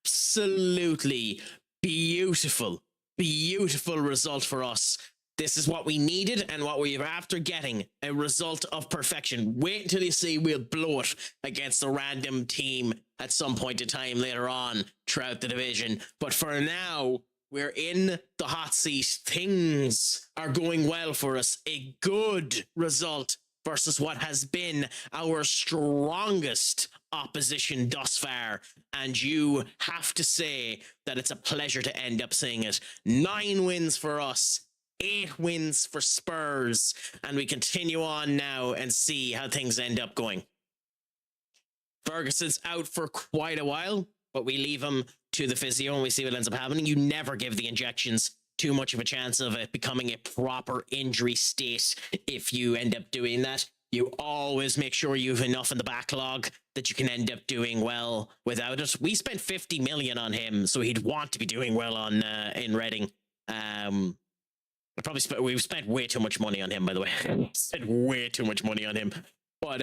absolutely beautiful result for us. This is what we needed and what we are after getting, a result of perfection. Wait until you see we'll blow it against a random team at some point in time later on throughout the division. But for now, we're in the hot seat. Things are going well for us. A good result versus what has been our strongest opposition thus far. And you have to say that it's a pleasure to end up seeing it. 9 wins for us. 8 wins for Spurs, and we continue on now and see how things end up going. Ferguson's out for quite a while, but we leave him to the physio and we see what ends up happening. You never give the injections too much of a chance of it becoming a proper injury state if you end up doing that. You always make sure you have enough in the backlog that you can end up doing well without it. We spent 50 million on him, so he'd want to be doing well on in Reading. We've spent way too much money on him, by the way. Spent way too much money on him. But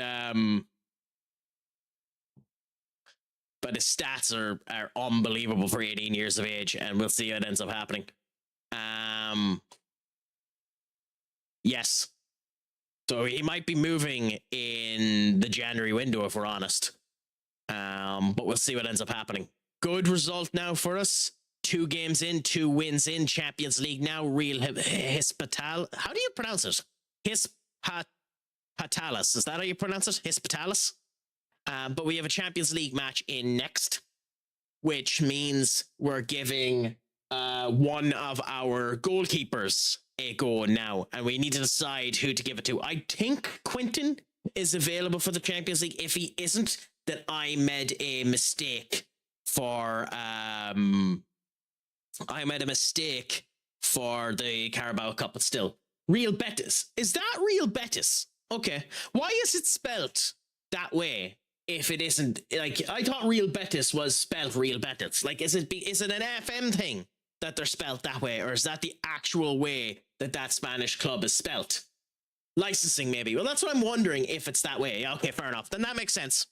his stats are unbelievable for 18 years of age, and we'll see what ends up happening. Yes. So he might be moving in the January window, if we're honest. But we'll see what ends up happening. Good result now for us. 2 games in, 2 wins in, Champions League now. Real Hispatalis. How do you pronounce it? Hispatalis. Is that how you pronounce it? Hispatalis? But we have a Champions League match in next, which means we're giving one of our goalkeepers a go now, and we need to decide who to give it to. I think Quinton is available for the Champions League. If he isn't, then I made a mistake for the Carabao Cup, but still. Real Betis. Is that Real Betis? Okay. Why is it spelt that way if it isn't? Like, I thought Real Betis was spelt Real Betis. Like, is it an FM thing that they're spelt that way, or is that the actual way that Spanish club is spelt? Licensing, maybe. Well, that's what I'm wondering, if it's that way. Okay, fair enough. Then that makes sense.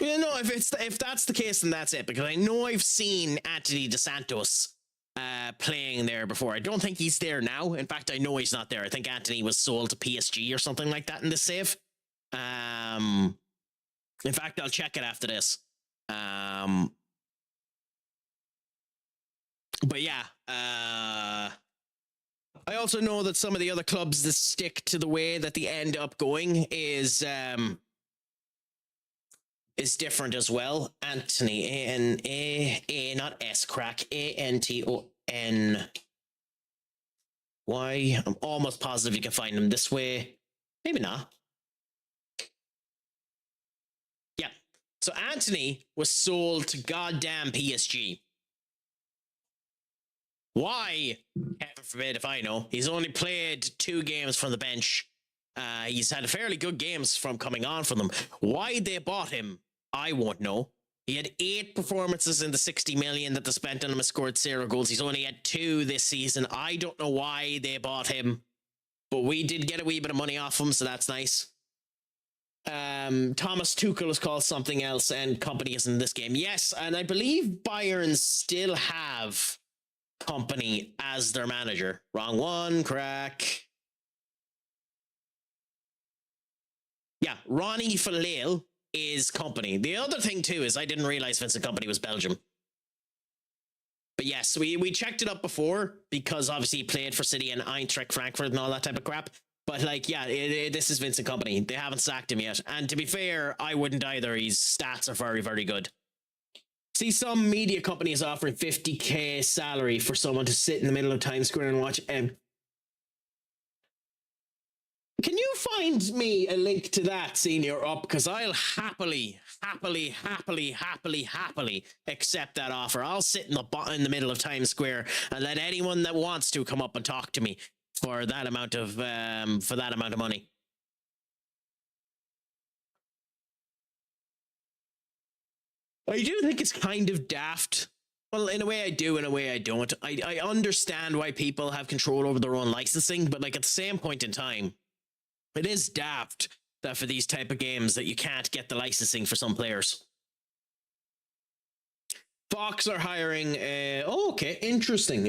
You know, if that's the case, then that's it. Because I know I've seen Anthony DeSantos playing there before. I don't think he's there now. In fact, I know he's not there. I think Anthony was sold to PSG or something like that in this save. In fact, I'll check it after this. But yeah, I also know that some of the other clubs that stick to the way that they end up going is different as well. Anthony, A-N-A, not S, Craic, A-N-T-O-N. Why? I'm almost positive you can find him this way. Maybe not. Yeah. So Anthony was sold to goddamn PSG. Why? Heaven forbid if I know. He's only played 2 games from the bench. He's had fairly good games from coming on from them. Why they bought him, I won't know. He had 8 performances in the 60 million that they spent on him and scored 0 goals. He's only had 2 this season. I don't know why they bought him, but we did get a wee bit of money off him, so that's nice. Thomas Tuchel is called something else, and company is in this game. Yes, and I believe Bayern still have company as their manager. Wrong one, Craic. Yeah, Ronnie Falale is company. The other thing too is I didn't realize Vincent Kompany was Belgium. But yes, we checked it up before because obviously he played for City and Eintracht Frankfurt and all that type of crap. But like, yeah, this is Vincent Kompany. They haven't sacked him yet. And to be fair, I wouldn't either. His stats are very, very good. See, some media companies offering 50k salary for someone to sit in the middle of Times Square and watch. Can you find me a link to that, Senior, up? Because I'll happily accept that offer. I'll sit in the middle of Times Square and let anyone that wants to come up and talk to me for that amount of money. I do think it's kind of daft. Well, in a way I do, in a way I don't. I understand why people have control over their own licensing, but like at the same point in time, it is daft that for these type of games that you can't get the licensing for some players. Fox are hiring. Oh, okay, interesting.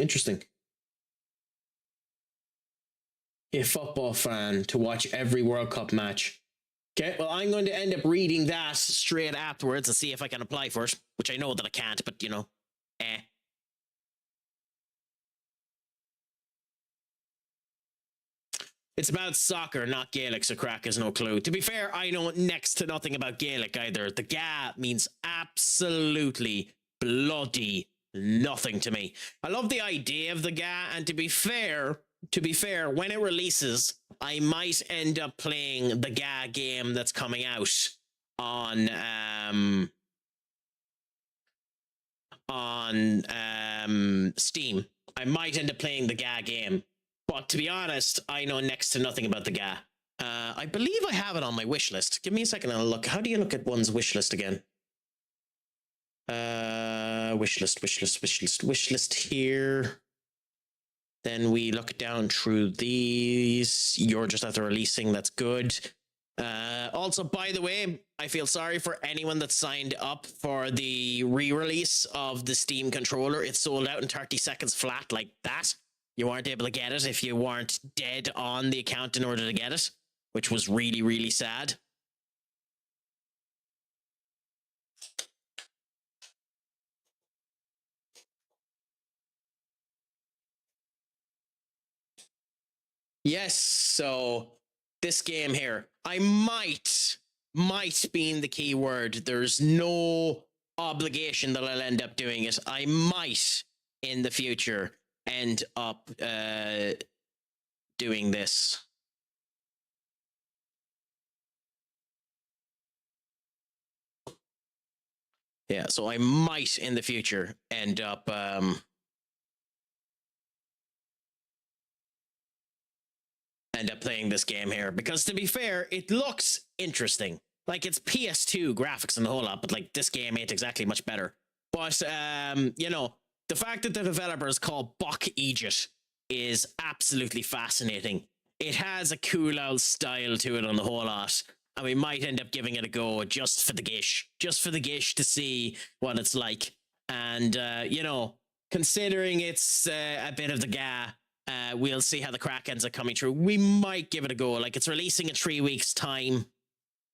A football fan to watch every World Cup match. Okay, well, I'm going to end up reading that straight afterwards and see if I can apply for it, which I know that I can't, but you know, It's about soccer, not Gaelic, so Craic has no clue. To be fair, I know next to nothing about Gaelic either. The Ga means absolutely bloody nothing to me. I love the idea of the Ga, and to be fair, when it releases, I might end up playing the Ga game that's coming out on Steam. I might end up playing the Ga game. But to be honest, I know next to nothing about the Ga. I believe I have it on my wish list. Give me a second and I'll look. How do you look at one's wish list again? Wish list here. Then we look down through these. You're just after releasing. That's good. Also, by the way, I feel sorry for anyone that signed up for the re-release of the Steam controller. It sold out in 30 seconds flat like that. You weren't able to get it if you weren't dead on the account in order to get it, which was really, really sad. Yes, so this game here, I might being the key word. There's no obligation that I'll end up doing it. I might in the future end up doing this. Yeah, so I might in the future end up playing this game here, because to be fair, it looks interesting. Like, it's PS2 graphics and the whole lot, but like this game ain't exactly much better. But you know, the fact that the developer is called Bok Egypt is absolutely fascinating. It has a cool old style to it on the whole lot, and we might end up giving it a go just for the gish to see what it's like. And you know, considering it's a bit of the Ga, we'll see how the Craic ends up coming through. We might give it a go. Like, it's releasing in 3 weeks' time.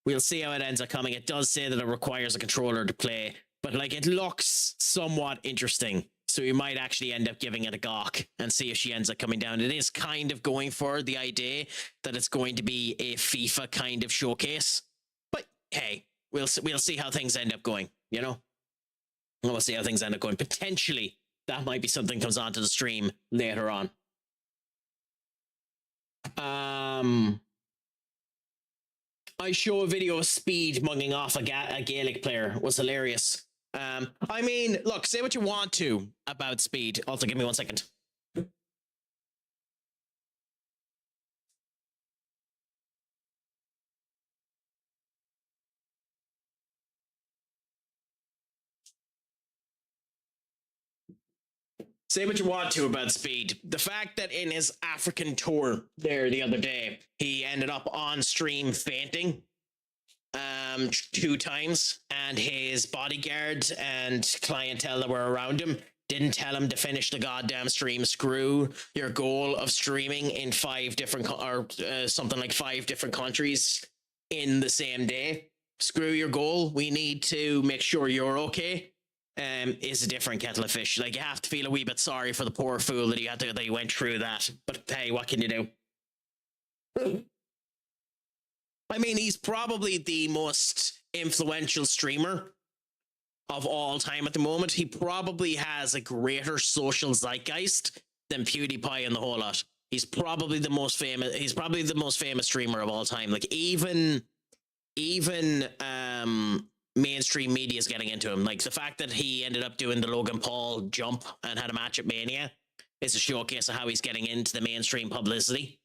We'll see how it ends up coming. It does say that it requires a controller to play, but like, it looks somewhat interesting. So we might actually end up giving it a gawk and see if she ends up coming down. It is kind of going for the idea that it's going to be a FIFA kind of showcase. But hey, we'll see how things end up going, you know? We'll see how things end up going. Potentially, that might be something comes onto the stream later on. I show a video of Speed mugging off a Gaelic player. It was hilarious. I mean, look, say what you want to about Speed. Also, give me 1 second. Say what you want to about Speed. The fact that in his African tour there the other day, he ended up on stream fainting 2 times, and his bodyguard and clientele that were around him didn't tell him to finish the goddamn stream. Screw your goal of streaming in 5 different something like 5 different countries in the same day. Screw your goal. We need to make sure you're okay. Is a different kettle of fish. Like, you have to feel a wee bit sorry for the poor fool that he went through that. But hey, what can you do? I mean, he's probably the most influential streamer of all time at the moment. He probably has a greater social zeitgeist than PewDiePie and the whole lot. He's probably the most famous. He's probably the most famous streamer of all time. Like, even mainstream media is getting into him. Like, the fact that he ended up doing the Logan Paul jump and had a match at Mania is a showcase of how he's getting into the mainstream publicity.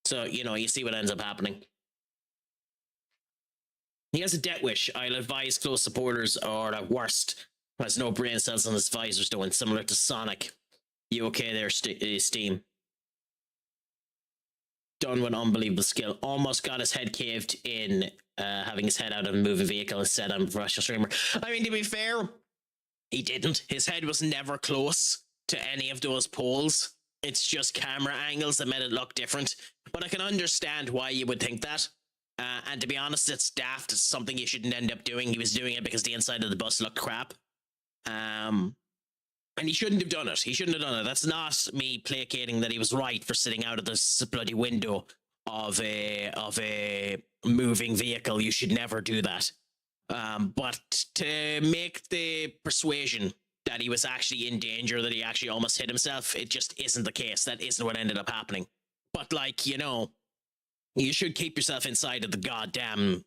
So, you know, you see what ends up happening. He has a death wish. I'll advise close supporters, or at worst, has no brain cells on his visors doing, similar to Sonic. You okay there, Steam? Done with unbelievable skill. Almost got his head caved in, having his head out of a moving vehicle and said, I'm a professional streamer. I mean, to be fair, He didn't. His head was never close to any of those poles. It's just camera angles that made it look different. But I can understand why you would think that. And to be honest, it's daft. It's something you shouldn't end up doing. He was doing it because the inside of the bus looked crap. And he shouldn't have done it. He shouldn't have done it. That's not me placating that he was right for sitting out of this bloody window of a moving vehicle. You should never do that. But to make the persuasion that he was actually in danger, that he actually almost hit himself, it just isn't the case. That isn't what ended up happening. But like, you know, you should keep yourself inside of the goddamn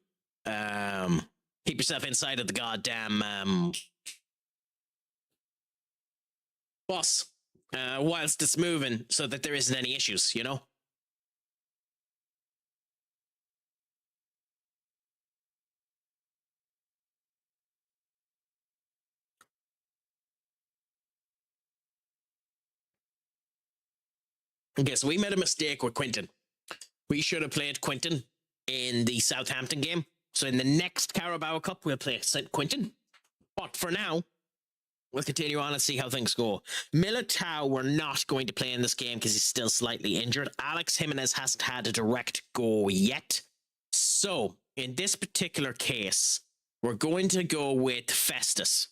bus whilst it's moving, so that there isn't any issues, you know. Okay, so we made a mistake with Quinton. We should have played Quinton in the Southampton game. So in the next Carabao Cup, we'll play Quinton. But for now, we'll continue on and see how things go. Militao, we're not going to play in this game because he's still slightly injured. Alex Jimenez hasn't had a direct go yet. So in this particular case, we're going to go with Festus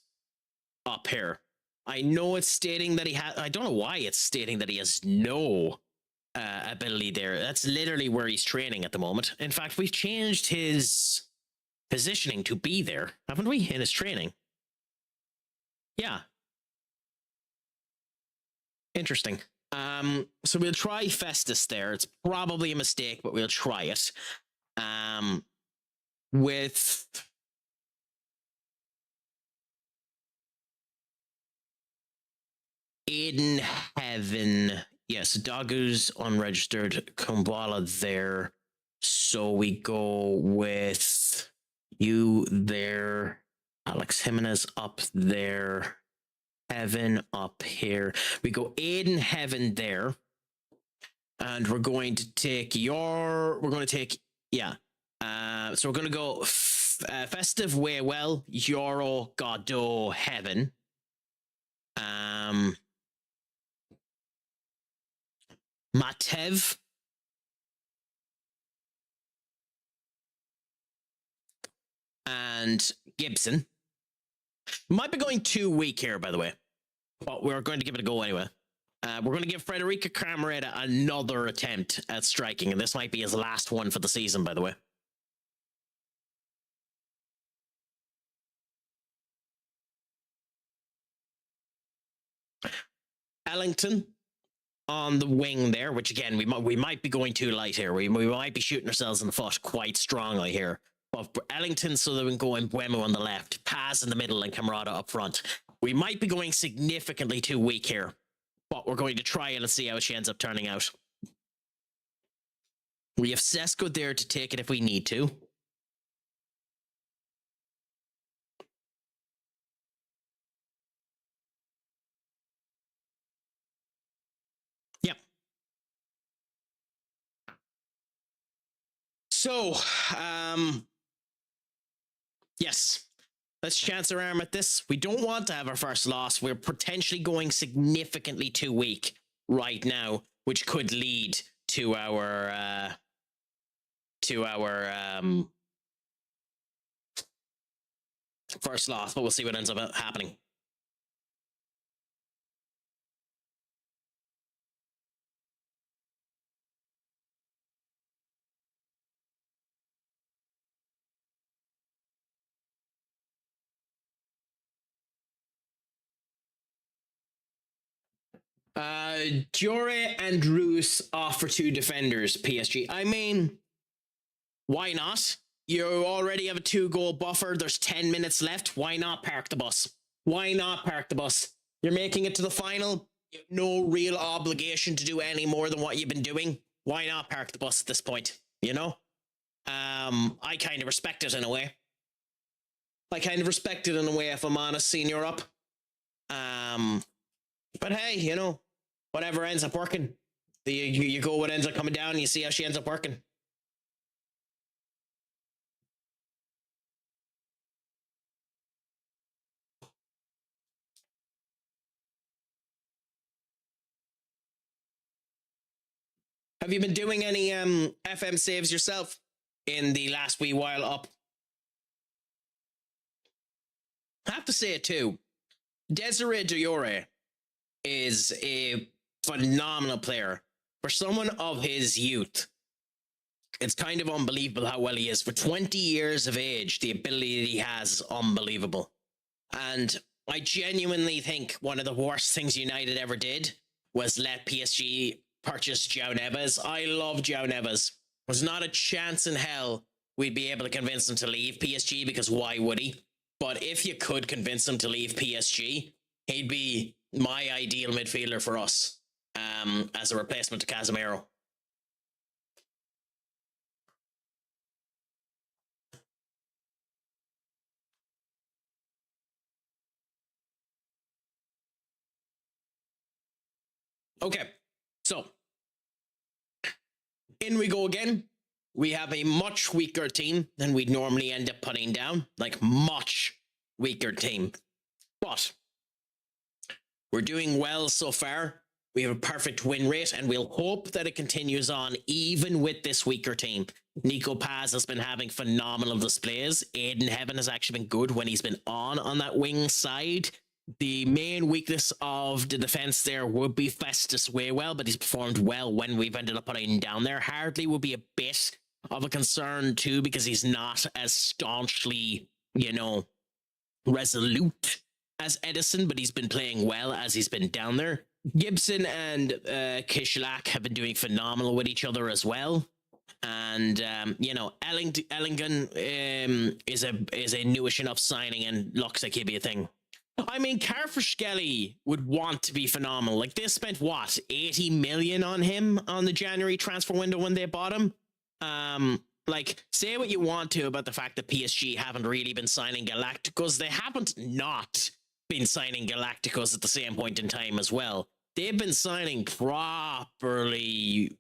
up here. I know it's stating that he has... I don't know why it's stating that he has no ability there. That's literally where he's training at the moment. In fact, we've changed his positioning to be there, haven't we, in his training? Yeah. Interesting. So we'll try Festus there. It's probably a mistake, but we'll try it. With... Aiden Heaven. Yes, Dagu's unregistered. Kumbwala there. So we go with you there. Alex Jimenez up there. Heaven up here. We go Aiden Heaven there. And we're going to take your... We're going to take... Yeah. So we're going to go Festive Waywell, Euro, Godot, Heaven. Matev. And Gibson. Might be going too weak here, by the way. But we're going to give it a go anyway. We're going to give Frederica Camareda another attempt at striking. And this might be his last one for the season, by the way. Ellington on the wing there, which again, we might be going too light here. We might be shooting ourselves in the foot quite strongly here. But Ellington, so that we can go in Buemo on the left, Paz in the middle, and Camarada up front. We might be going significantly too weak here, but we're going to try it and see how she ends up turning out. We have Sesko there to take it if we need to. Yep. So, yes, let's chance our arm at this. We don't want to have our first loss. We're potentially going significantly too weak right now, which could lead to our first loss, but we'll see what ends up happening. Jure and Roos offer 2 defenders, PSG. I mean, why not? You already have a 2-goal buffer. There's 10 minutes left. Why not park the bus? Why not park the bus? You're making it to the final. You have no real obligation to do any more than what you've been doing. Why not park the bus at this point? You know? I kind of respect it in a way. If I'm honest, seeing Europe. But hey, you know, whatever ends up working. You go what ends up coming down and you see how she ends up working. Have you been doing any FM saves yourself in the last wee while up? I have to say it too. Desiree Doucouré is a phenomenal player. For someone of his youth, it's kind of unbelievable how well he is. For 20 years of age, the ability that he has is unbelievable. And I genuinely think one of the worst things United ever did was let PSG purchase João Neves. I love João Neves. There's not a chance in hell we'd be able to convince him to leave PSG, because why would he? But if you could convince him to leave PSG, he'd be my ideal midfielder for us as a replacement to Casemiro. Okay, so in we go again. We have a much weaker team than we'd normally end up putting down. Like, much weaker team. But we're doing well so far. We have a perfect win rate, and we'll hope that it continues on even with this weaker team. Nico Paz has been having phenomenal displays. Aiden Heaven has actually been good when he's been on that wing side. The main weakness of the defense there would be Festus Waywell, but he's performed well when we've ended up putting him down there. Hardly would be a bit of a concern too, because he's not as staunchly, resolute as Edison, but he's been playing well as he's been down there. Gibson and Kishlak have been doing phenomenal with each other as well. And Ellington is a newish enough signing and looks like he'll be a thing. I mean, Karfashkeli would want to be phenomenal. Like, they spent, 80 million on him on the January transfer window when they bought him? Like, say what you want to about the fact that PSG haven't really been signing Galacticos. They haven't not been signing Galacticos at the same point in time as well. They've been signing properly,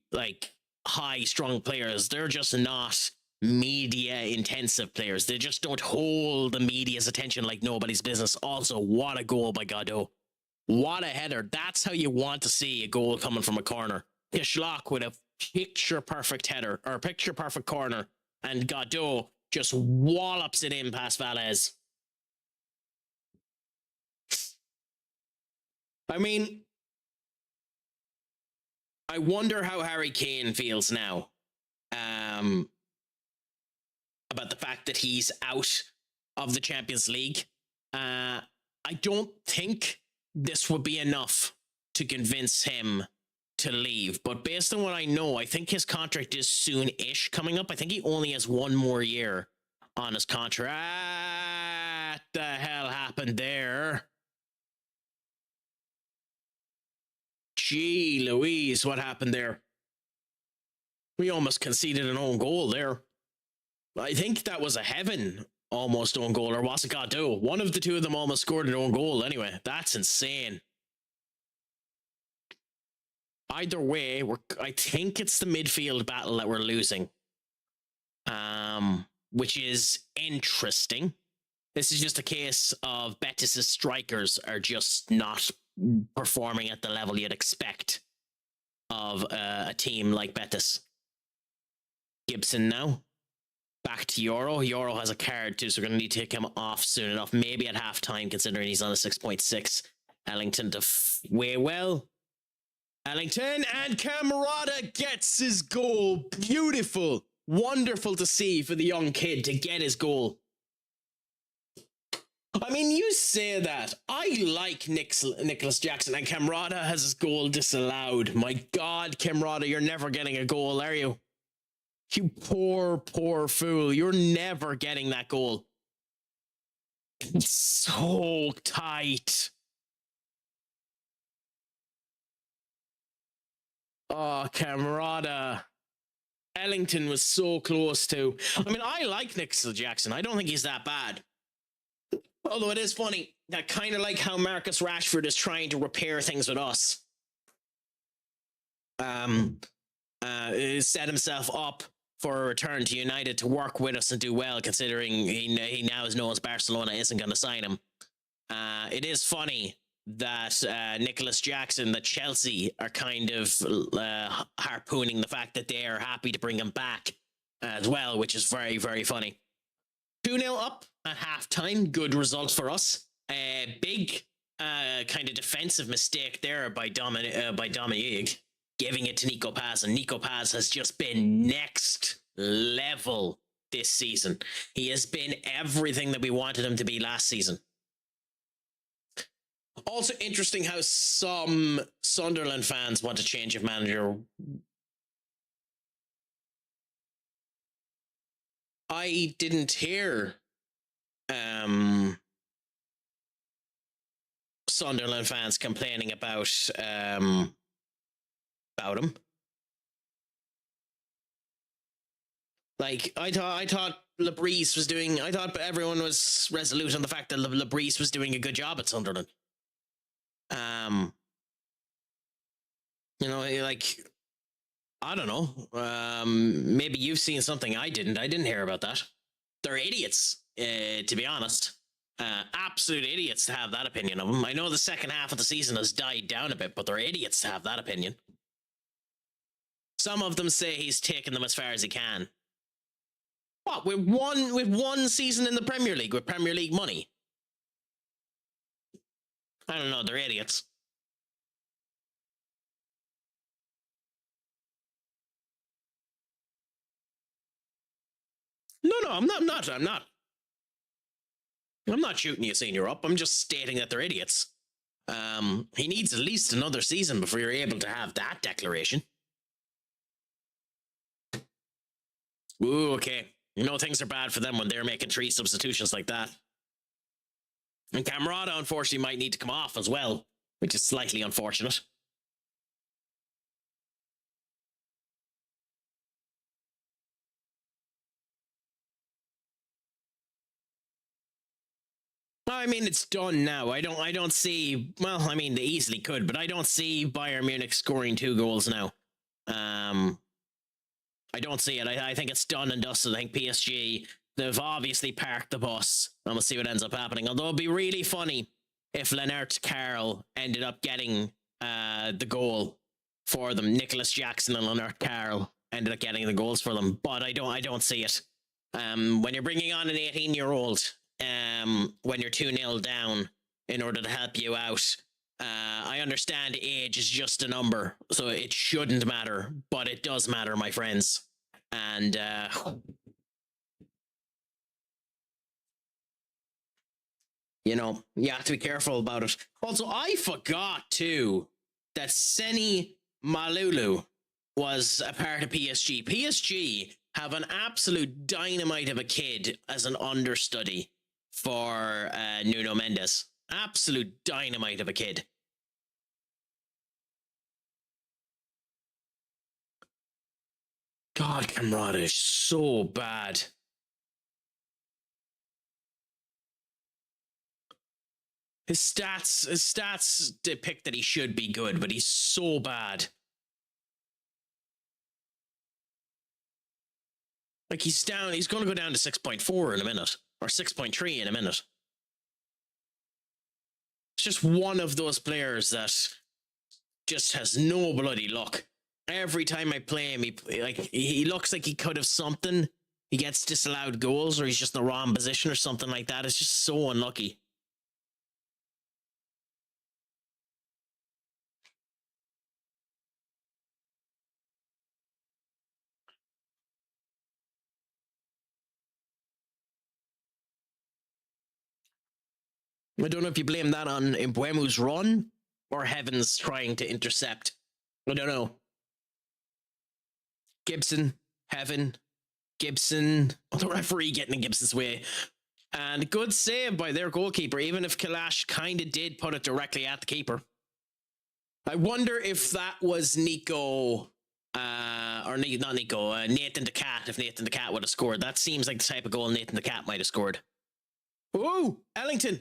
high-strung players. They're just not media-intensive players. They just don't hold the media's attention like nobody's business. Also, what a goal by Godot. What a header. That's how you want to see a goal coming from a corner. Kishlock with a picture-perfect header, or picture-perfect corner, and Godot just wallops it in past Valles. I mean, I wonder how Harry Kane feels now about the fact that he's out of the Champions League. I don't think this would be enough to convince him to leave, but based on what I know, I think his contract is soon-ish coming up. I think he only has one more year on his contract. What the hell happened there? Gee Louise, what happened there? We almost conceded an own goal there. I think that was a Heaven almost own goal, or was it Godot? One of the two of them almost scored an own goal anyway. That's insane. Either way, I think it's the midfield battle that we're losing. Which is interesting. This is just a case of Betis' strikers are just not performing at the level you'd expect of a team like Betis. Gibson now. Back to Euro. Euro has a card too, so we're going to need to take him off soon enough. Maybe at half-time, considering he's on a 6.6. Ellington to Waywell. Ellington, and Camarada gets his goal. Beautiful. Wonderful to see for the young kid to get his goal. I mean, you say that. I like Nicholas Jackson, and Camarada has his goal disallowed. My God, Camarada, you're never getting a goal, are you? You poor, poor fool. You're never getting that goal. It's so tight. Oh, Camarada. Ellington was so close to. I mean, I like Nicholas Jackson. I don't think he's that bad. Although it is funny, that kind of like how Marcus Rashford is trying to repair things with us. Set himself up for a return to United to work with us and do well, considering he now knows Barcelona isn't going to sign him. It is funny that Nicholas Jackson, that Chelsea are kind of harpooning the fact that they are happy to bring him back as well, which is very, very funny. 2-0 up at halftime. Good result for us. Big kind of defensive mistake there by Dominique, giving it to Nico Paz, and Nico Paz has just been next level this season. He has been everything that we wanted him to be last season. Also interesting how some Sunderland fans want a change of manager. I didn't hear Sunderland fans complaining about him. Like, I thought Labrise was doing. I thought everyone was resolute on the fact that Labrise was doing a good job at Sunderland. You know, like, I don't know. Maybe you've seen something I didn't. I didn't hear about that. They're idiots, to be honest. Absolute idiots to have that opinion of him. I know the second half of the season has died down a bit, but they're idiots to have that opinion. Some of them say he's taken them as far as he can. What, with one season in the Premier League with Premier League money? I don't know, they're idiots. No, I'm not. I'm not shooting you saying you're up. I'm just stating that they're idiots. He needs at least another season before you're able to have that declaration. Ooh, okay. You know things are bad for them when they're making 3 substitutions like that. And Camarada, unfortunately, might need to come off as well, which is slightly unfortunate. I mean, it's done now. I don't see. Well, I mean, they easily could, but I don't see Bayern Munich scoring 2 goals now. I don't see it. I think it's done and dusted. I think PSG, they've obviously parked the bus, and we'll see what ends up happening. Although it'd be really funny if Lennart Carl ended up getting the goal for them. Nicholas Jackson and Lennart Carl ended up getting the goals for them, but I don't see it. When you're bringing on an 18-year-old, when you're 2-0 down, in order to help you out, I understand age is just a number, so it shouldn't matter, but it does matter, my friends. And you know, you have to be careful about it. Also, I forgot too that Seni Malulu was a part of PSG. PSG have an absolute dynamite of a kid as an understudy for Nuno Mendes. Absolute dynamite of a kid. God, Camarada is so bad. His stats depict that he should be good, but he's so bad. Like, he's going to go down to 6.4 in a minute, or 6.3 in a minute. It's just one of those players that just has no bloody luck. Every time I play him, he looks like he could have something. He gets disallowed goals, or he's just in the wrong position or something like that. It's just so unlucky. I don't know if you blame that on Mbuemu's run or Heavens trying to intercept. I don't know. Gibson, Heaven, Gibson, the referee getting in Gibson's way. And good save by their goalkeeper, even if Kalash kind of did put it directly at the keeper. I wonder if that was Nico, not Nico, Nathan the Cat, if Nathan the Cat would have scored. That seems like the type of goal Nathan the Cat might have scored. Ooh, Ellington.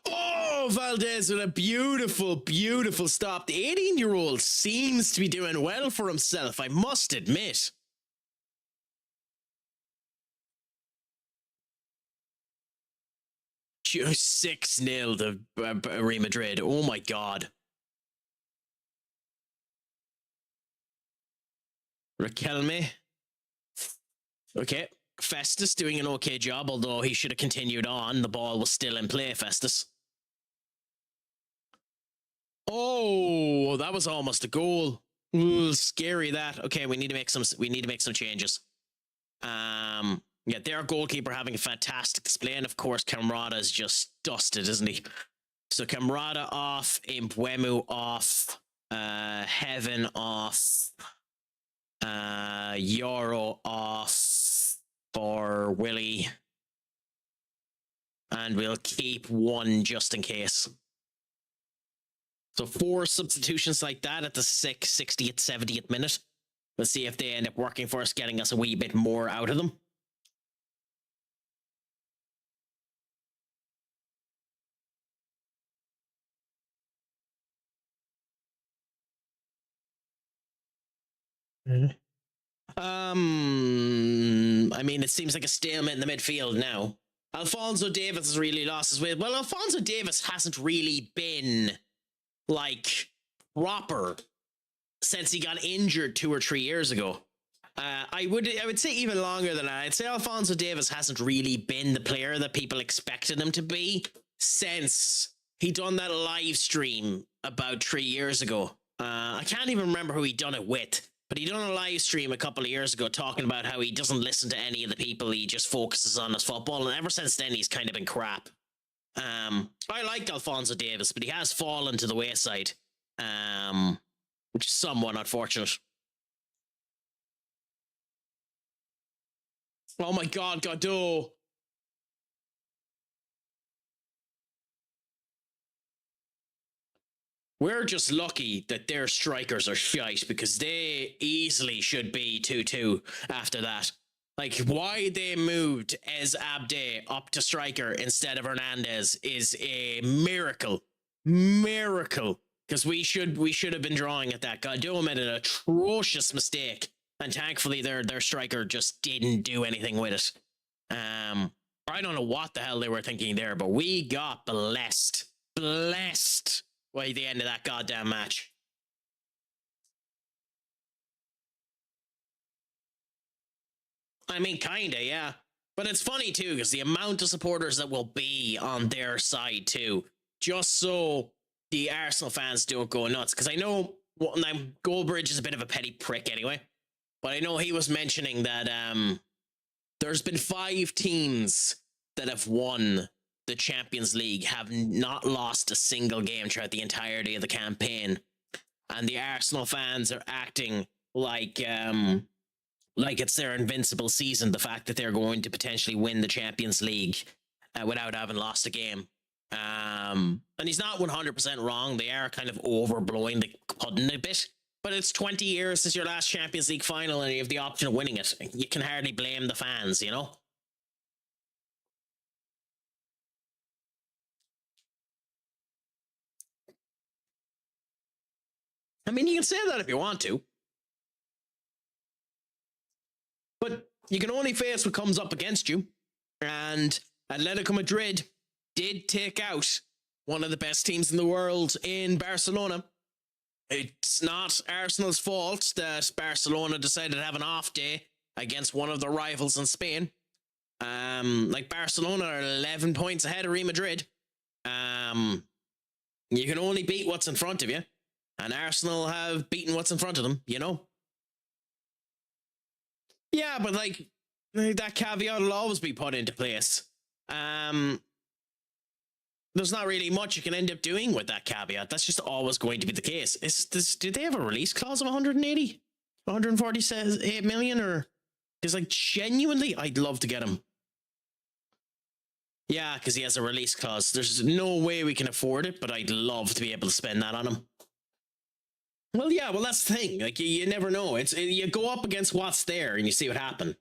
Oh, Valdez with a beautiful, beautiful stop. The 18-year-old seems to be doing well for himself, I must admit. 6-0 to Real Madrid. Oh my god. Raquelme. Okay. Festus doing an okay job, although he should have continued on. The ball was still in play, Festus. Oh, that was almost a goal. Ooh, scary that. Okay, we need to make some changes. Yeah, their goalkeeper having a fantastic display, and of course Camrada is just dusted, isn't he? So Camrada off, Imbuemu off, Heaven off, Yoro off for Willie, and we'll keep one just in case. So 4 substitutions like that at the 60th, 70th minute. Let's see if they end up working for us, getting us a wee bit more out of them. I mean, it seems like a stalemate in the midfield now. Alphonso Davies has really lost his way. Well, Alphonso Davies hasn't really been, like, proper since he got injured 2 or 3 years ago. I would say even longer than that. I'd say Alphonso Davies hasn't really been the player that people expected him to be since he done that live stream about 3 years ago. I can't even remember who he done it with. But he done a live stream a couple of years ago talking about how he doesn't listen to any of the people. He just focuses on his football. And ever since then, he's kind of been crap. I like Alphonso Davies, but he has fallen to the wayside. Which is somewhat unfortunate. Oh my god, Godot. We're just lucky that their strikers are shite, because they easily should be 2-2 after that. Like, why they moved Ez Abde up to striker instead of Hernandez is a miracle. Miracle. Because we should have been drawing at that. Godot made an atrocious mistake, and thankfully their striker just didn't do anything with it. I don't know what the hell they were thinking there, but we got blessed. Blessed. By the end of that goddamn match. I mean, kinda, yeah. But it's funny, too, because the amount of supporters that will be on their side, too, just so the Arsenal fans don't go nuts. Because I know, well, now, Goldbridge is a bit of a petty prick anyway, but I know he was mentioning that there's been 5 teams that have won the Champions League, have not lost a single game throughout the entirety of the campaign, and the Arsenal fans are acting like it's their invincible season. The fact that they're going to potentially win the Champions League without having lost a game, and he's not 100% wrong. They are kind of overblowing the pudding a bit, but it's 20 years since your last Champions League final, and you have the option of winning it. You can hardly blame the fans, you know. I mean, you can say that if you want to. But you can only face what comes up against you. And Atletico Madrid did take out one of the best teams in the world in Barcelona. It's not Arsenal's fault that Barcelona decided to have an off day against one of their rivals in Spain. Like, Barcelona are 11 points ahead of Real Madrid. You can only beat what's in front of you. And Arsenal have beaten what's in front of them, you know? Yeah, but like, that caveat will always be put into place. There's not really much you can end up doing with that caveat. That's just always going to be the case. Did they have a release clause of 180? 148 million? Or, because like, genuinely, I'd love to get him. Yeah, because he has a release clause. There's no way we can afford it, but I'd love to be able to spend that on him. Well, yeah, well, that's the thing. Like, you never know. You go up against what's there and you see what happens.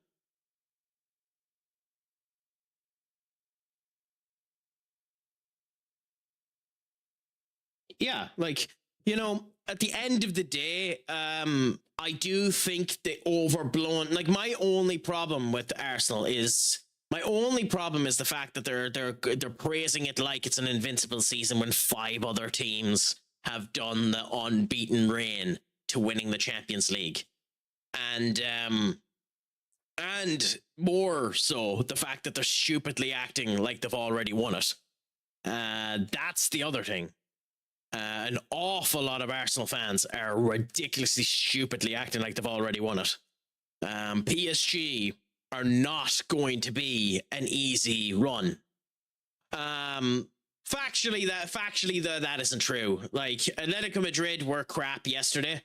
Yeah, like, you know, at the end of the day, I do think the overblown, like, my only problem with Arsenal is My only problem is the fact that they're praising it like it's an invincible season when 5 other teams have done the unbeaten reign to winning the Champions League, and more so the fact that they're stupidly acting like they've already won it. That's the other thing. An awful lot of Arsenal fans are ridiculously stupidly acting like they've already won it. PSG are not going to be an easy run. Factually, that isn't true. Like, Atletico Madrid were crap yesterday.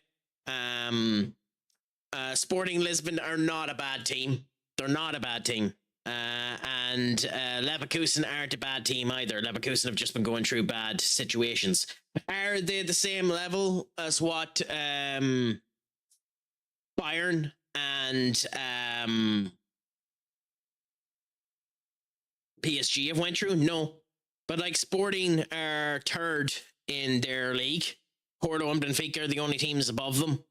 Sporting Lisbon are not a bad team. They're not a bad team. And Leverkusen aren't a bad team either. Leverkusen have just been going through bad situations. Are they the same level as what Bayern and PSG have went through? No. But like, Sporting are third in their league. Porto and Benfica are the only teams above them.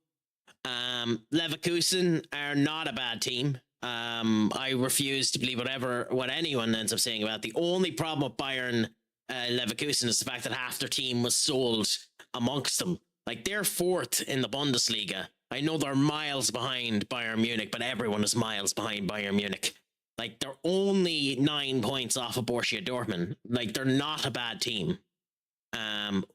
Leverkusen are not a bad team. I refuse to believe what anyone ends up saying about it. The only problem with Bayern Leverkusen is the fact that half their team was sold amongst them. Like, they're 4th in the Bundesliga. I know they're miles behind Bayern Munich, but everyone is miles behind Bayern Munich. Like, they're only 9 points off of Borussia Dortmund. Like, they're not a bad team.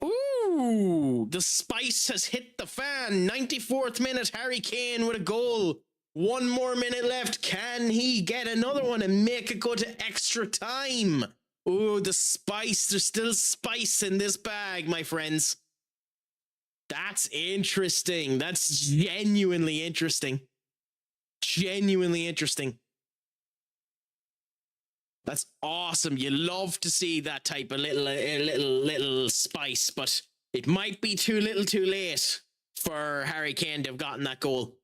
Ooh, the spice has hit the fan. 94th minute, Harry Kane with a goal. 1 more minute left. Can he get another one and make it go to extra time? Ooh, the spice. There's still spice in this bag, my friends. That's interesting. That's genuinely interesting. Genuinely interesting. That's awesome. You love to see that type of little spice, but it might be too little too late for Harry Kane to have gotten that goal.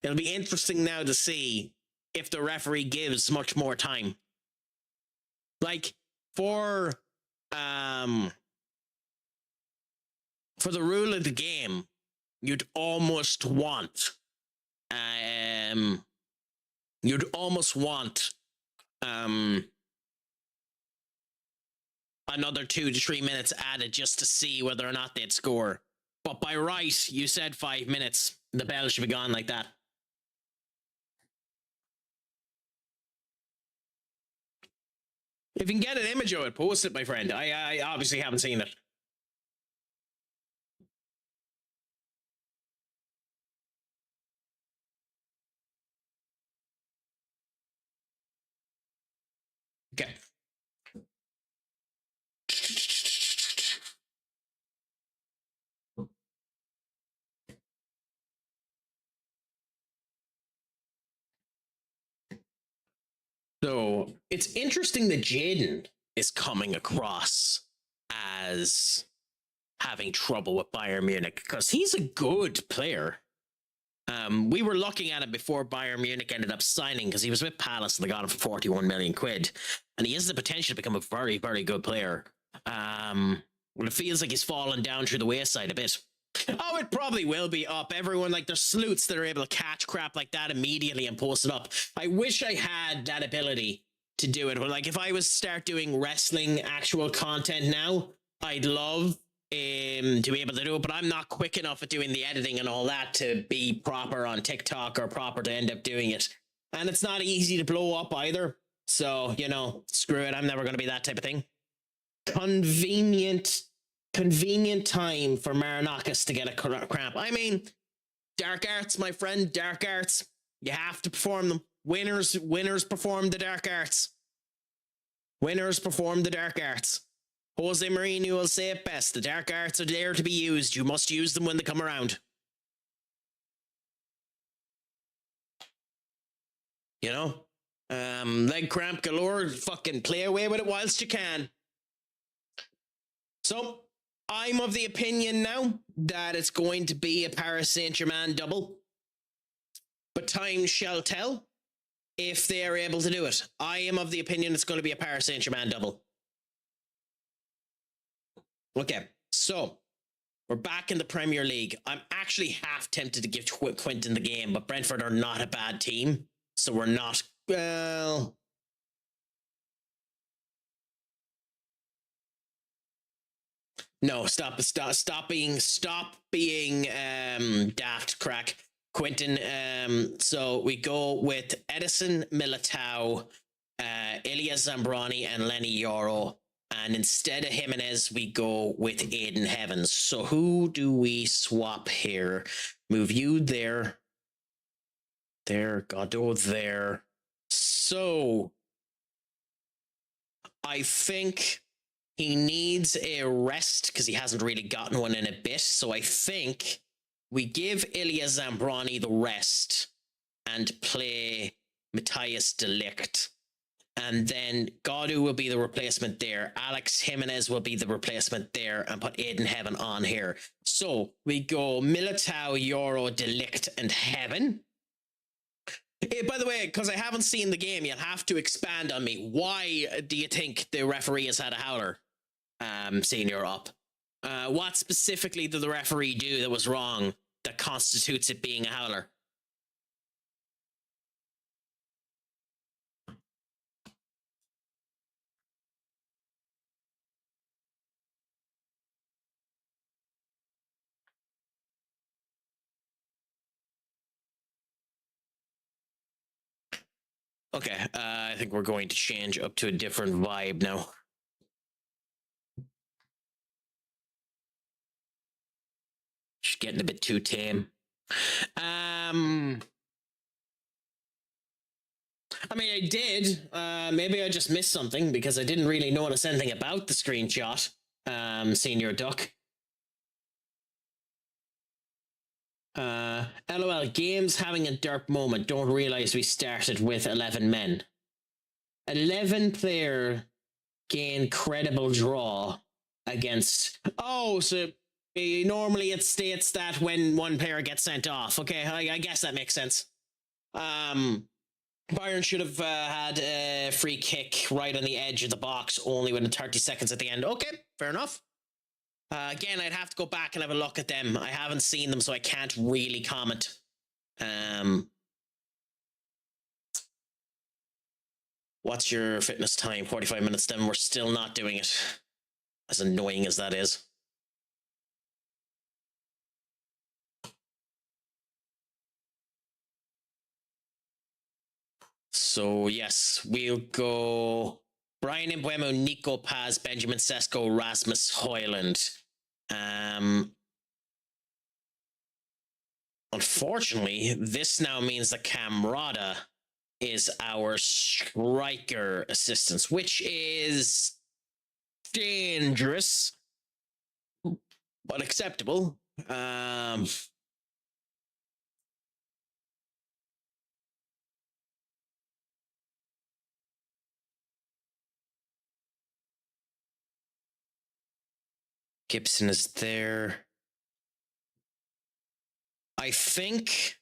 It'll be interesting now to see if the referee gives much more time. Like, for the rule of the game, you'd almost want another 2 to 3 minutes added just to see whether or not they'd score. But by right, you said 5 minutes. The bell should be gone like that. If you can get an image of it, post it, my friend. I obviously haven't seen it. Okay. So it's interesting that Jaden is coming across as having trouble with Bayern Munich, because he's a good player. We were looking at him before Bayern Munich ended up signing, because he was with Palace and they got him for 41 million quid. And he has the potential to become a very, very good player. Well, it feels like he's fallen down through the wayside a bit. Oh, it probably will be up. Everyone, like, there's sleuths that are able to catch crap like that immediately and post it up. I wish I had that ability to do it. But like, if I was to start doing wrestling actual content now, I'd love to be able to do it, but I'm not quick enough at doing the editing and all that to be proper on TikTok or proper to end up doing it. And it's not easy to blow up either. So, you know, screw it. I'm never going to be that type of thing. Convenient time for Marinakis to get a cramp. I mean, dark arts, my friend, dark arts. You have to perform them. Winners perform the dark arts. Winners perform the dark arts. Jose Mourinho will say it best. The dark arts are there to be used. You must use them when they come around. You know? Leg cramp galore. Fucking play away with it whilst you can. So, I'm of the opinion now that it's going to be a Paris Saint-Germain double. But time shall tell if they are able to do it. I am of the opinion it's going to be a Paris Saint-Germain double. Okay, so we're back in the Premier League. I'm actually half tempted to give Quinton the game, but Brentford are not a bad team, so we're not Well, no, stop being daft, Craic. Quentin. So we go with Edison, Militao, Ilya Zambrani, and Lenny Yoro. And instead of Jimenez, we go with Aiden Heavens. So who do we swap here? Move you there. There, Godot there. So I think he needs a rest because he hasn't really gotten one in a bit. So I think we give Ilya Zambrani the rest and play Matthias de Ligt. And then Godot will be the replacement there. Alex Jimenez will be the replacement there and put Aiden Heaven on here. So we go Militao, Yoro, de Ligt, and Heaven. By the way, because I haven't seen the game, you'll have to expand on me. Why do you think the referee has had a howler? Senior up. What specifically did the referee do that was wrong that constitutes it being a howler? Okay, I think we're going to change up to a different vibe now. Just getting a bit too tame. I mean, I did. Maybe I just missed something because I didn't really notice anything about the screenshot. Senior Duck. LOL, games having a derp moment. Don't realize we started with 11 men. 11 player gain credible draw against. Oh, so normally it states that when one player gets sent off. Okay, I guess that makes sense. Bayern should have had a free kick right on the edge of the box, only within 30 seconds at the end. Okay, fair enough. Again, I'd have to go back and have a look at them. I haven't seen them, so I can't really comment. What's your fitness time? 45 minutes, then we're still not doing it. As annoying as that is. So, yes, we'll go Brian Mbuemo, Nico Paz, Benjamin Sesko, Rasmus Hoyland. Unfortunately, this now means that Camrada is our striker assistance, which is dangerous, but acceptable. Gibson is there. I think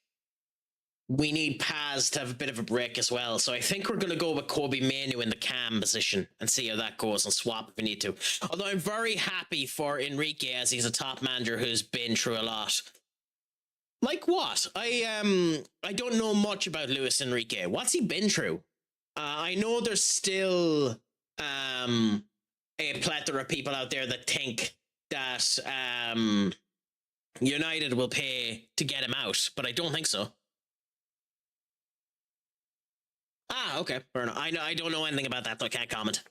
we need Paz to have a bit of a break as well. So I think we're going to go with Kobe Manu in the cam position and see how that goes and swap if we need to. Although I'm very happy for Enrique as he's a top manager who's been through a lot. Like what? I don't know much about Luis Enrique. What's he been through? I know there's still a plethora of people out there that think that United will pay to get him out, but I don't think so. Ah, okay, fair enough. I don't know anything about that, so I can't comment.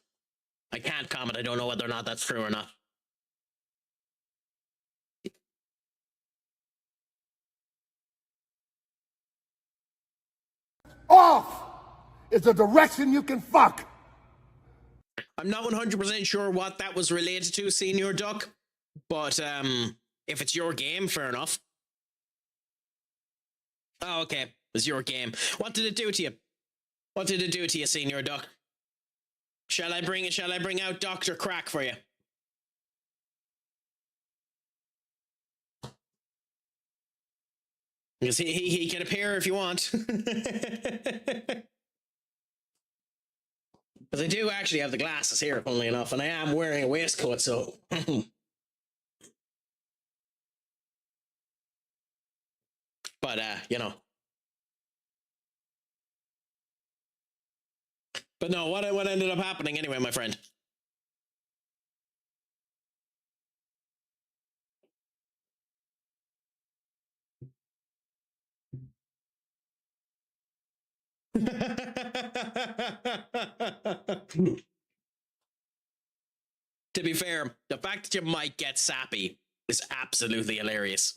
I can't comment. I don't know whether or not that's true or not. Off is a direction you can fuck. I'm not 100% sure what that was related to, Senior Duck, but if it's your game, fair enough. Oh, okay, it's your game. What did it do to you? What did it do to you, Senior Duck? Shall I bring out Dr. Craic for you? Because he can appear if you want. Because I do actually have the glasses here, funnily enough, and I am wearing a waistcoat, so. But, you know. But no, what ended up happening anyway, my friend? To be fair, the fact that you might get sappy is absolutely hilarious.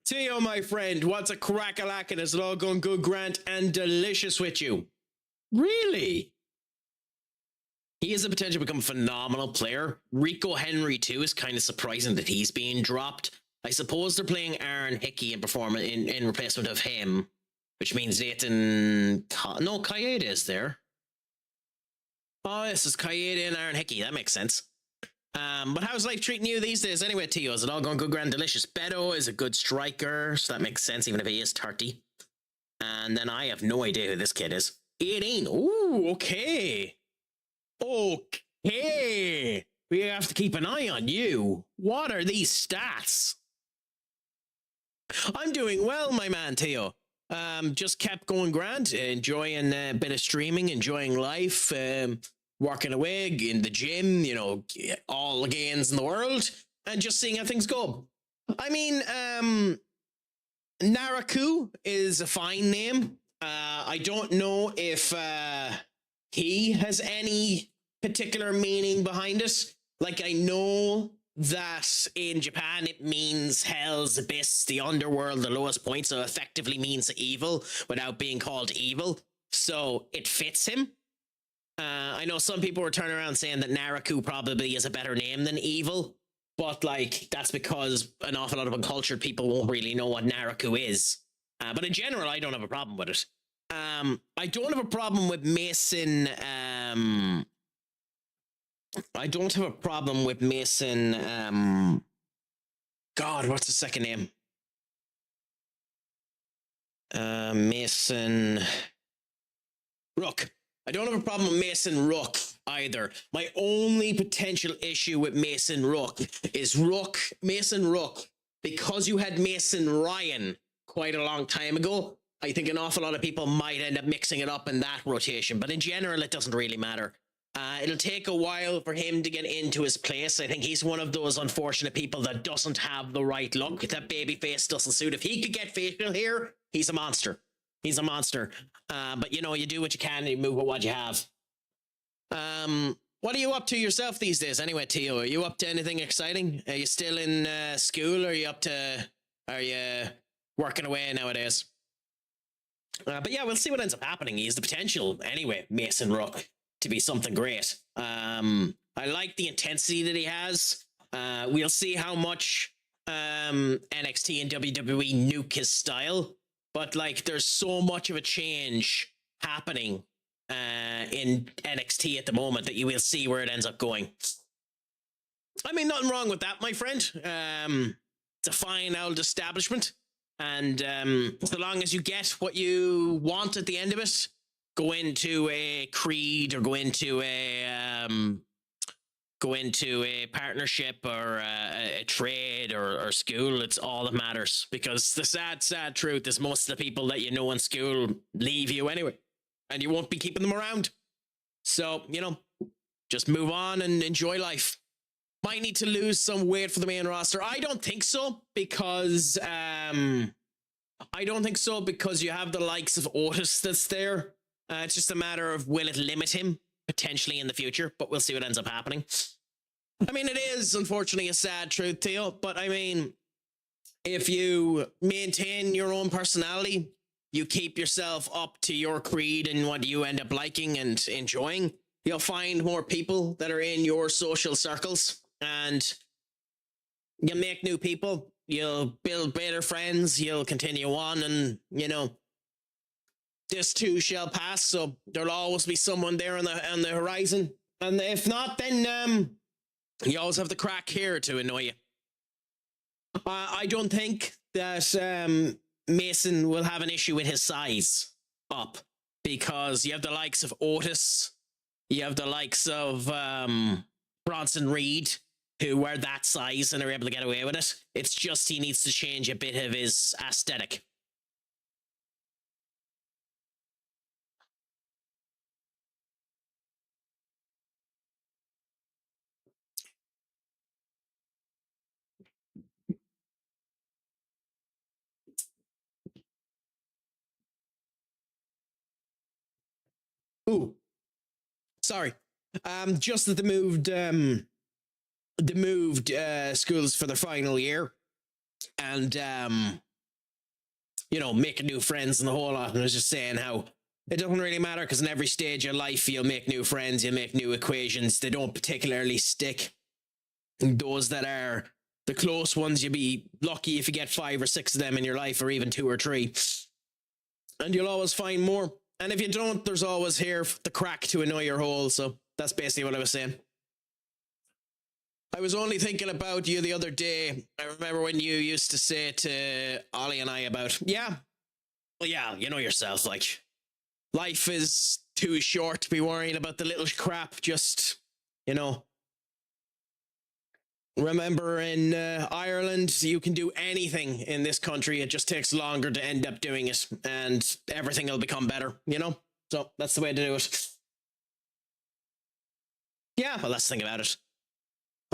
Theo, my friend, what's a crack-a-lack, and is it all going good, Grant, and delicious with you? Really? He has the potential to become a phenomenal player. Rico Henry, too, is kind of surprising that he's being dropped. I suppose they're playing Aaron Hickey in replacement of him, which means Nathan... No, Kaede is there. Oh, this is Kaede and Aaron Hickey. That makes sense. But how's life treating you these days anyway, Tio? Is it all going good, grand, delicious? Beto is a good striker, so that makes sense, even if he is 30. And then I have no idea who this kid is. 18. Ooh, okay. Okay. We have to keep an eye on you. What are these stats? I'm doing well, my man, Tio. Just kept going grand, enjoying a bit of streaming, enjoying life, working away in the gym, you know, all the gains in the world, and just seeing how things go. I mean, Naraku is a fine name. I don't know if he has any particular meaning behind it. Like, I know that in Japan it means Hell's Abyss, the underworld, the lowest point, so effectively means evil without being called evil. So it fits him. I know some people were turning around saying that Naraku probably is a better name than evil, but like that's because an awful lot of uncultured people won't really know what Naraku is. But in general, I don't have a problem with it. I don't have a problem with Mason. I don't have a problem with Mason. God, what's the second name? Mason Rook. I don't have a problem with Mason Rook either. My only potential issue with Mason Rook is Mason Rook, because you had Mason Ryan quite a long time ago. I think an awful lot of people might end up mixing it up in that rotation, but in general, it doesn't really matter. It'll take a while for him to get into his place. I think he's one of those unfortunate people that doesn't have the right look. That baby face doesn't suit. If he could get facial hair, he's a monster. He's a monster. But, you know, you do what you can and you move with what you have. What are you up to yourself these days anyway, Tio? Are you up to anything exciting? Are you still in school? Are you working away nowadays? But yeah, we'll see what ends up happening. He has the potential anyway, Mason Rook, to be something great. I like the intensity that he has. We'll see how much NXT and WWE nuke his style. But like, there's so much of a change happening in NXT at the moment that you will see where it ends up going. I mean, nothing wrong with that, my friend. It's a fine old establishment. And so long as you get what you want at the end of it, go into a creed or go into a partnership or a trade or school, it's all that matters. Because the sad truth is most of the people that you know in school leave you anyway, and you won't be keeping them around. So, you know, just move on and enjoy life. Might need to lose some weight for the main roster. I don't think so, because you have the likes of Otis that's there. It's just a matter of will it limit him potentially in the future, but we'll see what ends up happening. I mean, it is unfortunately a sad truth, Theo, but I mean, if you maintain your own personality, you keep yourself up to your creed and what you end up liking and enjoying, you'll find more people that are in your social circles, and you'll make new people, you'll build better friends, you'll continue on, and, you know, this too shall pass, so there'll always be someone there on the horizon. And if not, then you always have the crack here to annoy you. I don't think that Mason will have an issue with his size up, because you have the likes of Otis, you have the likes of Bronson Reed, who are that size and are able to get away with it. It's just he needs to change a bit of his aesthetic. Ooh, sorry. Just that they moved schools for their final year, and you know, making new friends and the whole lot. And I was just saying how it doesn't really matter, because in every stage of life you'll make new friends, you'll make new equations. They don't particularly stick. And those that are the close ones, you'll be lucky if you get 5 or 6 of them in your life, or even 2 or 3. And you'll always find more. And if you don't, there's always here the crack to annoy your hole. So that's basically what I was saying. I was only thinking about you the other day. I remember when you used to say to Ollie and I about, yeah, well, yeah, you know yourself, like, life is too short to be worrying about the little crap. Just, you know, remember in Ireland, you can do anything in this country. It just takes longer to end up doing it, and everything will become better, you know? So that's the way to do it. Yeah, well, let's think about it.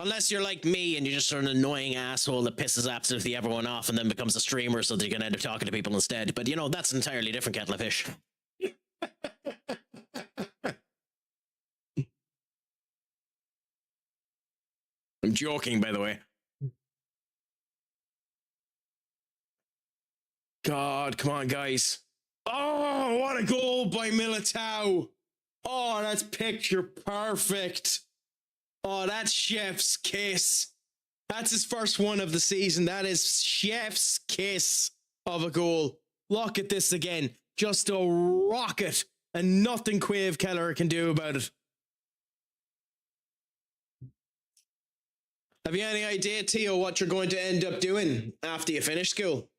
Unless you're like me and you're just an annoying asshole that pisses absolutely everyone off and then becomes a streamer so that you can end up talking to people instead. But, you know, that's an entirely different kettle of fish. I'm joking, by the way. God, come on, guys. Oh, what a goal by Militao. Oh, that's picture perfect. Oh, that's chef's kiss. That's his first one of the season. That is chef's kiss of a goal. Look at this again. Just a rocket, and nothing Quave Keller can do about it. Have you any idea, Tio, what you're going to end up doing after you finish school?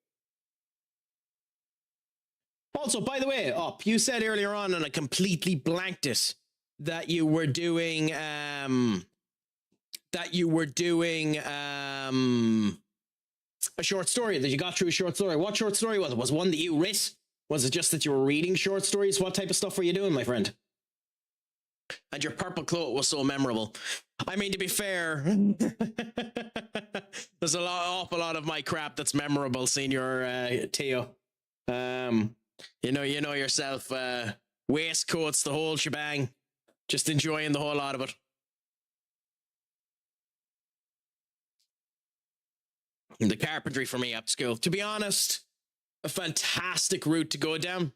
Also, by the way, you said earlier on, and I completely blanked it, that you were doing a short story, that you got through a short story. What short story was it? Was it one that you writ? Was it just that you were reading short stories? What type of stuff were you doing, my friend? And your purple cloak was so memorable. I mean, to be fair, there's awful lot of my crap that's memorable, Senior Teo. You know yourself, waistcoats, the whole shebang. Just enjoying the whole lot of it. The carpentry for me after school, to be honest, a fantastic route to go down.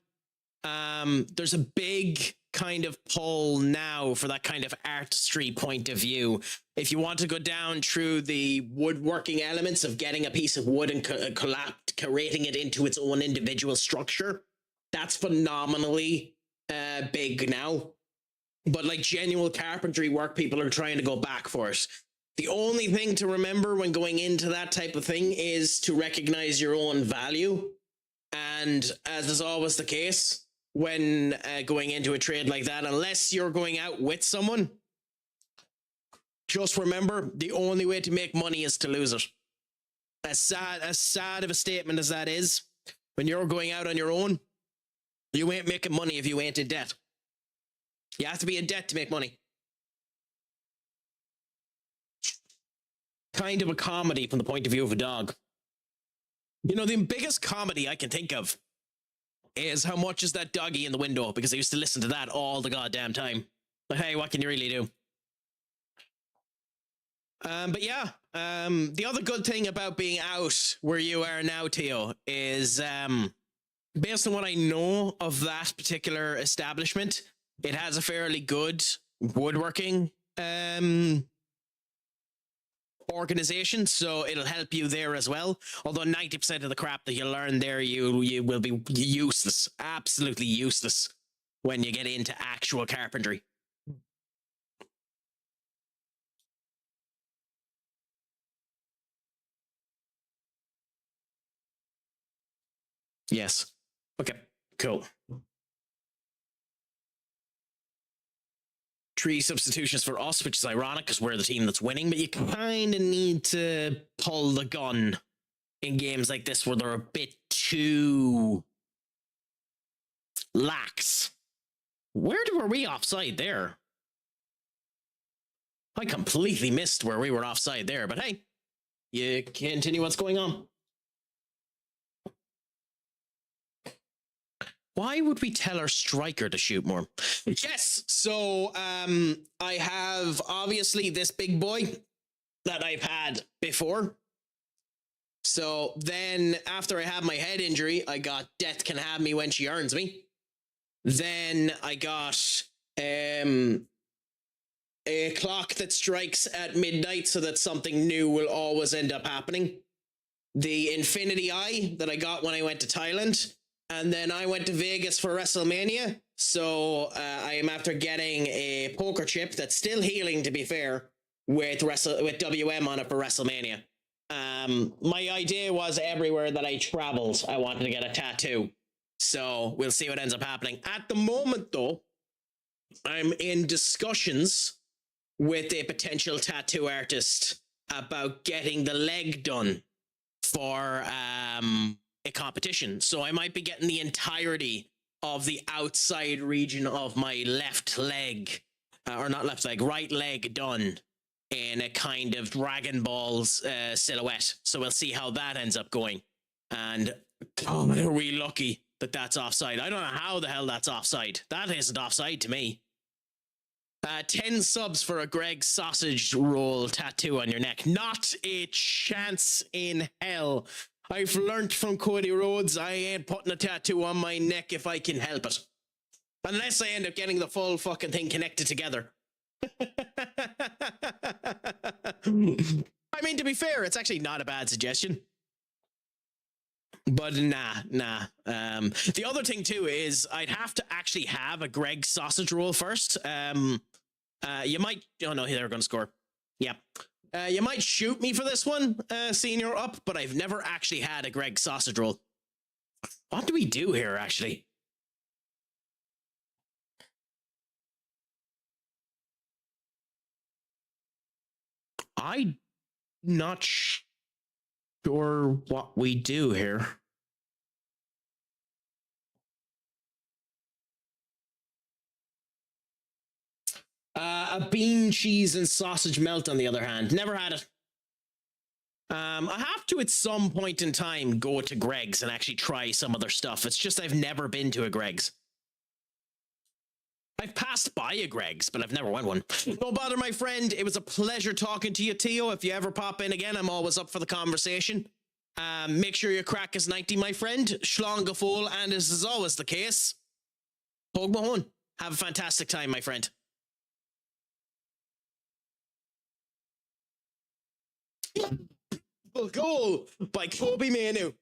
There's a big kind of pull now for that kind of artistry point of view. If you want to go down through the woodworking elements of getting a piece of wood and creating it into its own individual structure, that's phenomenally big now. But like genuine carpentry work, people are trying to go back for it. The only thing to remember when going into that type of thing is to recognize your own value. And as is always the case, when going into a trade like that, unless you're going out with someone, just remember the only way to make money is to lose it. As sad of a statement as that is, when you're going out on your own, you ain't making money if you ain't in debt. You have to be in debt to make money. Kind of a comedy from the point of view of a dog. You know, the biggest comedy I can think of is how much is that doggy in the window, because I used to listen to that all the goddamn time. But hey, what can you really do? But yeah, the other good thing about being out where you are now, Teo, is based on what I know of that particular establishment, it has a fairly good woodworking organization, so it'll help you there as well. Although 90% of the crap that you learn there, you will be useless, absolutely useless when you get into actual carpentry. Yes. Okay, cool. 3 substitutions for us, which is ironic because we're the team that's winning, but you kind of need to pull the gun in games like this where they're a bit too lax. Where were we offside there? I completely missed where we were offside there, but hey, you continue what's going on. Why would we tell our striker to shoot more? Yes, so I have obviously this big boy that I've had before. So then after I had my head injury, I got Death Can Have Me When She Earns Me. Then I got a clock that strikes at midnight so that something new will always end up happening. The Infinity Eye that I got when I went to Thailand. And then I went to Vegas for WrestleMania. So I am after getting a poker chip that's still healing, to be fair, with WM on it for WrestleMania. My idea was everywhere that I traveled, I wanted to get a tattoo. So we'll see what ends up happening. At the moment, though, I'm in discussions with a potential tattoo artist about getting the leg done for a competition. So I might be getting the entirety of the outside region of my left leg, or not left leg, right leg done in a kind of Dragon Ball's silhouette. So we'll see how that ends up going. And oh, are we lucky that that's offside? I don't know how the hell that's offside. That isn't offside to me. 10 subs for a Greg sausage roll tattoo on your neck. Not a chance in hell. I've learnt from Cody Rhodes, I ain't putting a tattoo on my neck if I can help it. Unless I end up getting the full fucking thing connected together. I mean, to be fair, it's actually not a bad suggestion. But nah. The other thing too is I'd have to actually have a Greg sausage roll first. You might, oh no, they're going to score. Yep. You might shoot me for this one, seeing you're up, but I've never actually had a Greg sausage roll. What do we do here, actually? I'm not sure what we do here. A bean, cheese, and sausage melt, on the other hand. Never had it. I have to, at some point in time, go to Greg's and actually try some other stuff. It's just I've never been to a Greg's. I've passed by a Greg's, but I've never went one. No bother, my friend. It was a pleasure talking to you, Tio. If you ever pop in again, I'm always up for the conversation. Make sure your crack is 90, my friend. Schlongafol, and as is always the case, Pog Mahon. Have a fantastic time, my friend. Goal by Kobe Manu.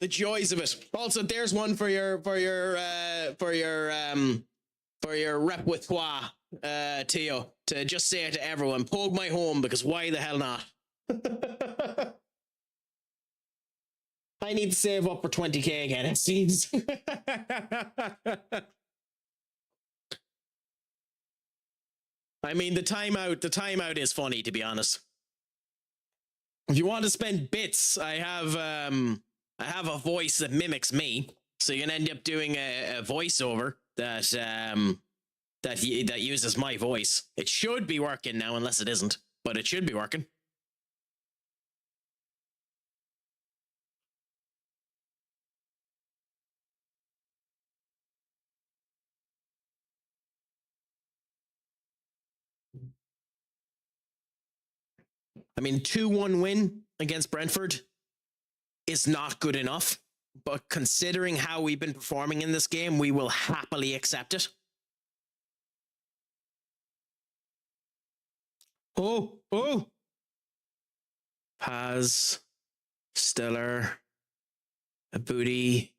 The joys of it. Also, there's one for your repertoire, Tio, to just say it to everyone. Pogue my home, because why the hell not? I need to save up for 20k again, it seems. I mean, the timeout is funny, to be honest. If you want to spend bits, I have a voice that mimics me, so you can end up doing a voiceover that uses my voice. It should be working now, unless it isn't, but it should be working. I mean, 2-1 win against Brentford is not good enough, but considering how we've been performing in this game, we will happily accept it. Oh. Paz, Stellar, a booty.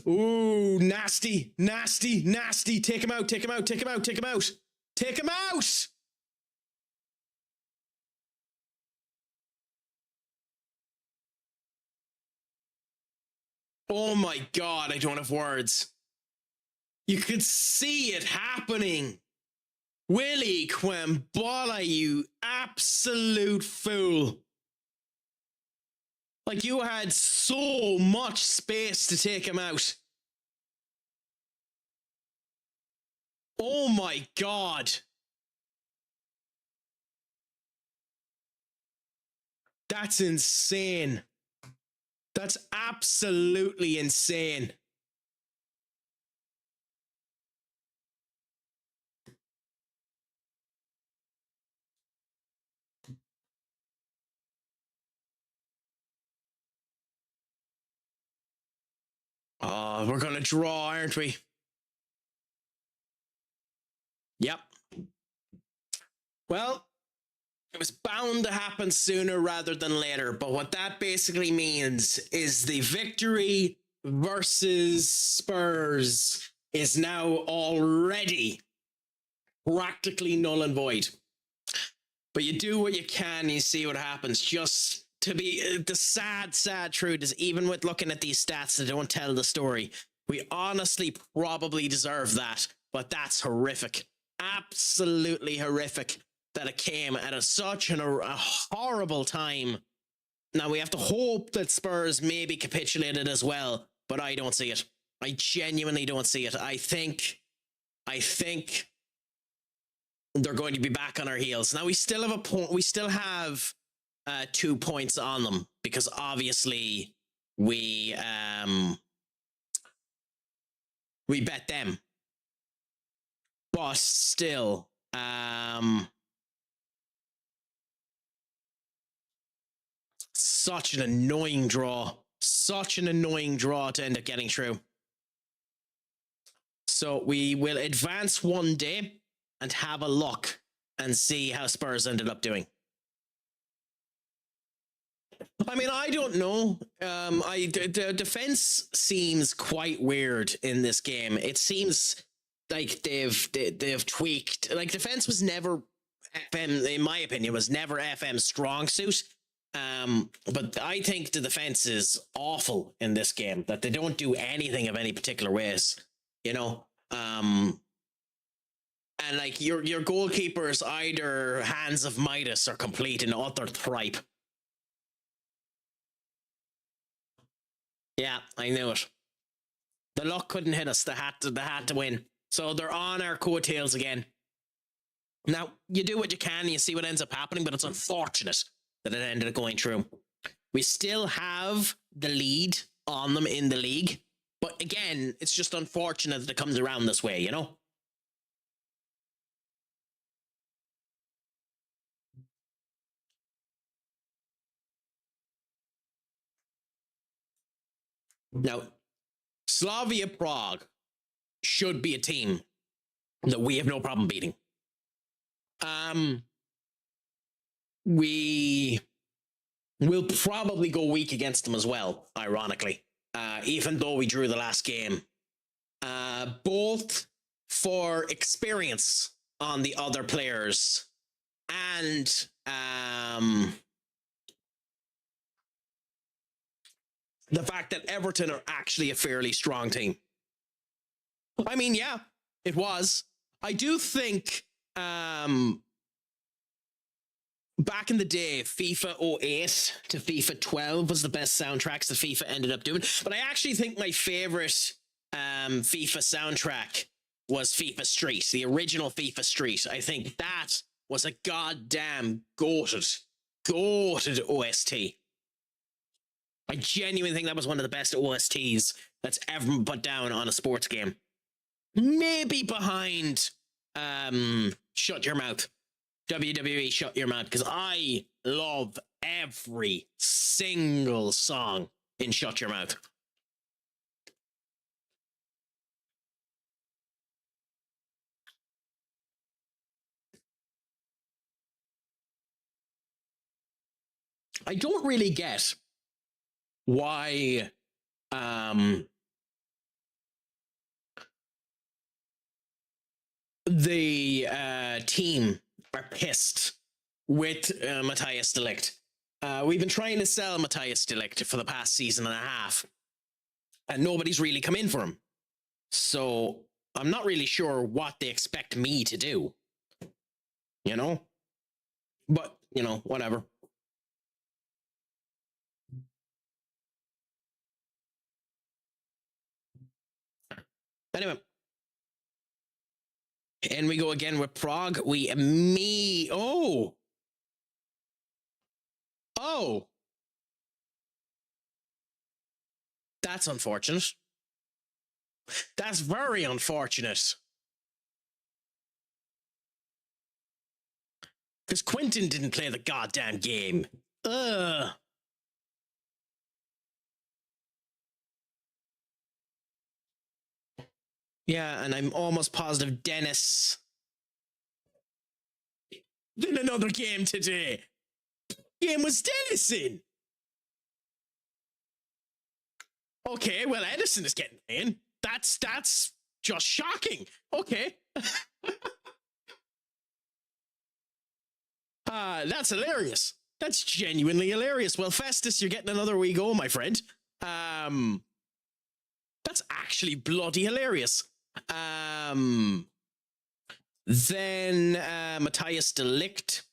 Ooh, nasty. Take him out. Oh my God, I don't have words. You could see it happening. Willie Quembala, you absolute fool. Like, you had so much space to take him out. Oh my God. That's insane. That's absolutely insane. Oh, we're going to draw, aren't we? Yep. Well, it was bound to happen sooner rather than later. But what that basically means is the victory versus Spurs is now already practically null and void. But you do what you can, you see what happens. Just to be the sad truth is, even with looking at these stats that don't tell the story, we honestly probably deserve that. But that's horrific. Absolutely horrific that it came at such a horrible time. Now we have to hope that Spurs maybe capitulated as well, but I don't see it. I genuinely don't see it. I think they're going to be back on our heels. Now we still have a point. We still have 2 points on them because obviously we bet them, but still, such an annoying draw. Such an annoying draw to end up getting through. So we will advance one day and have a look and see how Spurs ended up doing. I mean, I don't know. The defense seems quite weird in this game. It seems like they've tweaked. Like, defense was never FM, in my opinion, was never FM's strong suit. But I think the defense is awful in this game, that they don't do anything of any particular ways, you know? And like your goalkeepers, either hands of Midas or complete and utter tripe. Yeah, I knew it. The luck couldn't hit us. They had to win. So they're on our coattails again. Now, you do what you can, you see what ends up happening, but it's unfortunate that it ended up going through. We still have the lead on them in the league, but again, it's just unfortunate that it comes around this way, you know? Now, Slavia Prague should be a team that we have no problem beating. We will probably go weak against them as well, ironically, even though we drew the last game. Both for experience on the other players and the fact that Everton are actually a fairly strong team. I mean, yeah, it was. I do think back in the day, FIFA 08 to FIFA 12 was the best soundtracks that FIFA ended up doing. But I actually think my favorite FIFA soundtrack was FIFA Street, the original FIFA Street. I think that was a goddamn goated OST. I genuinely think that was one of the best OSTs that's ever been put down on a sports game. Maybe behind Shut Your Mouth. WWE Shut Your Mouth, because I love every single song in Shut Your Mouth. I don't really get why the team are pissed with Matthias de Ligt. We've been trying to sell Matthias de Ligt for the past season and a half, and nobody's really come in for him. So I'm not really sure what they expect me to do, you know? But, you know, whatever. Anyway. And we go again with Prague. Oh. That's unfortunate. That's very unfortunate. Because Quinton didn't play the goddamn game. Ugh. Yeah, and I'm almost positive Dennis in another game today. Game was Dennis in. Okay, well, Edison is getting in. That's just shocking. Okay. That's hilarious. That's genuinely hilarious. Well, Festus, you're getting another wee go, my friend. That's actually bloody hilarious. Then Matthias Delict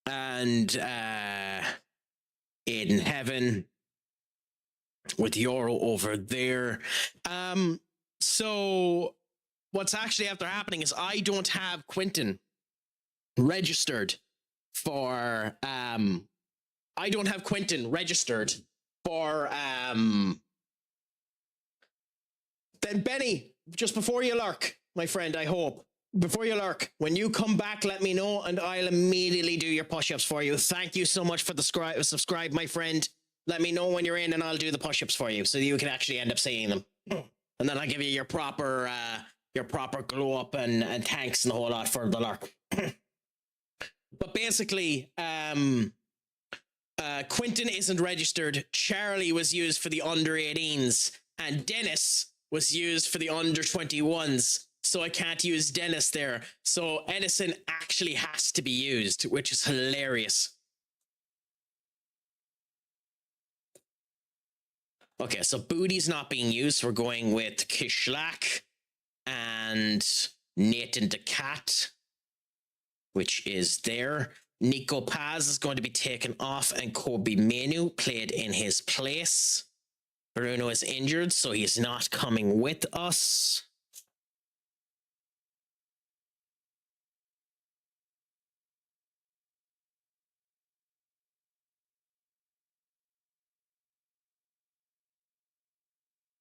and in heaven with Euro over there. So what's actually after happening is I don't have Quentin registered for then Benny, just before you lurk, my friend, I hope. Before you lurk, when you come back, let me know and I'll immediately do your push-ups for you. Thank you so much for the subscribe, my friend. Let me know when you're in and I'll do the push-ups for you so you can actually end up seeing them. And then I'll give you your proper glow up and thanks and the whole lot for the lurk. But basically, Quentin isn't registered. Charlie was used for the under 18s and Dennis was used for the under 21s. So I can't use Dennis there. So Edison actually has to be used, which is hilarious. Okay, so Booty's not being used. We're going with Kishlak and Nathan DeCat, which is there. Nico Paz is going to be taken off and Kobe Menu played in his place. Bruno is injured, so he's not coming with us.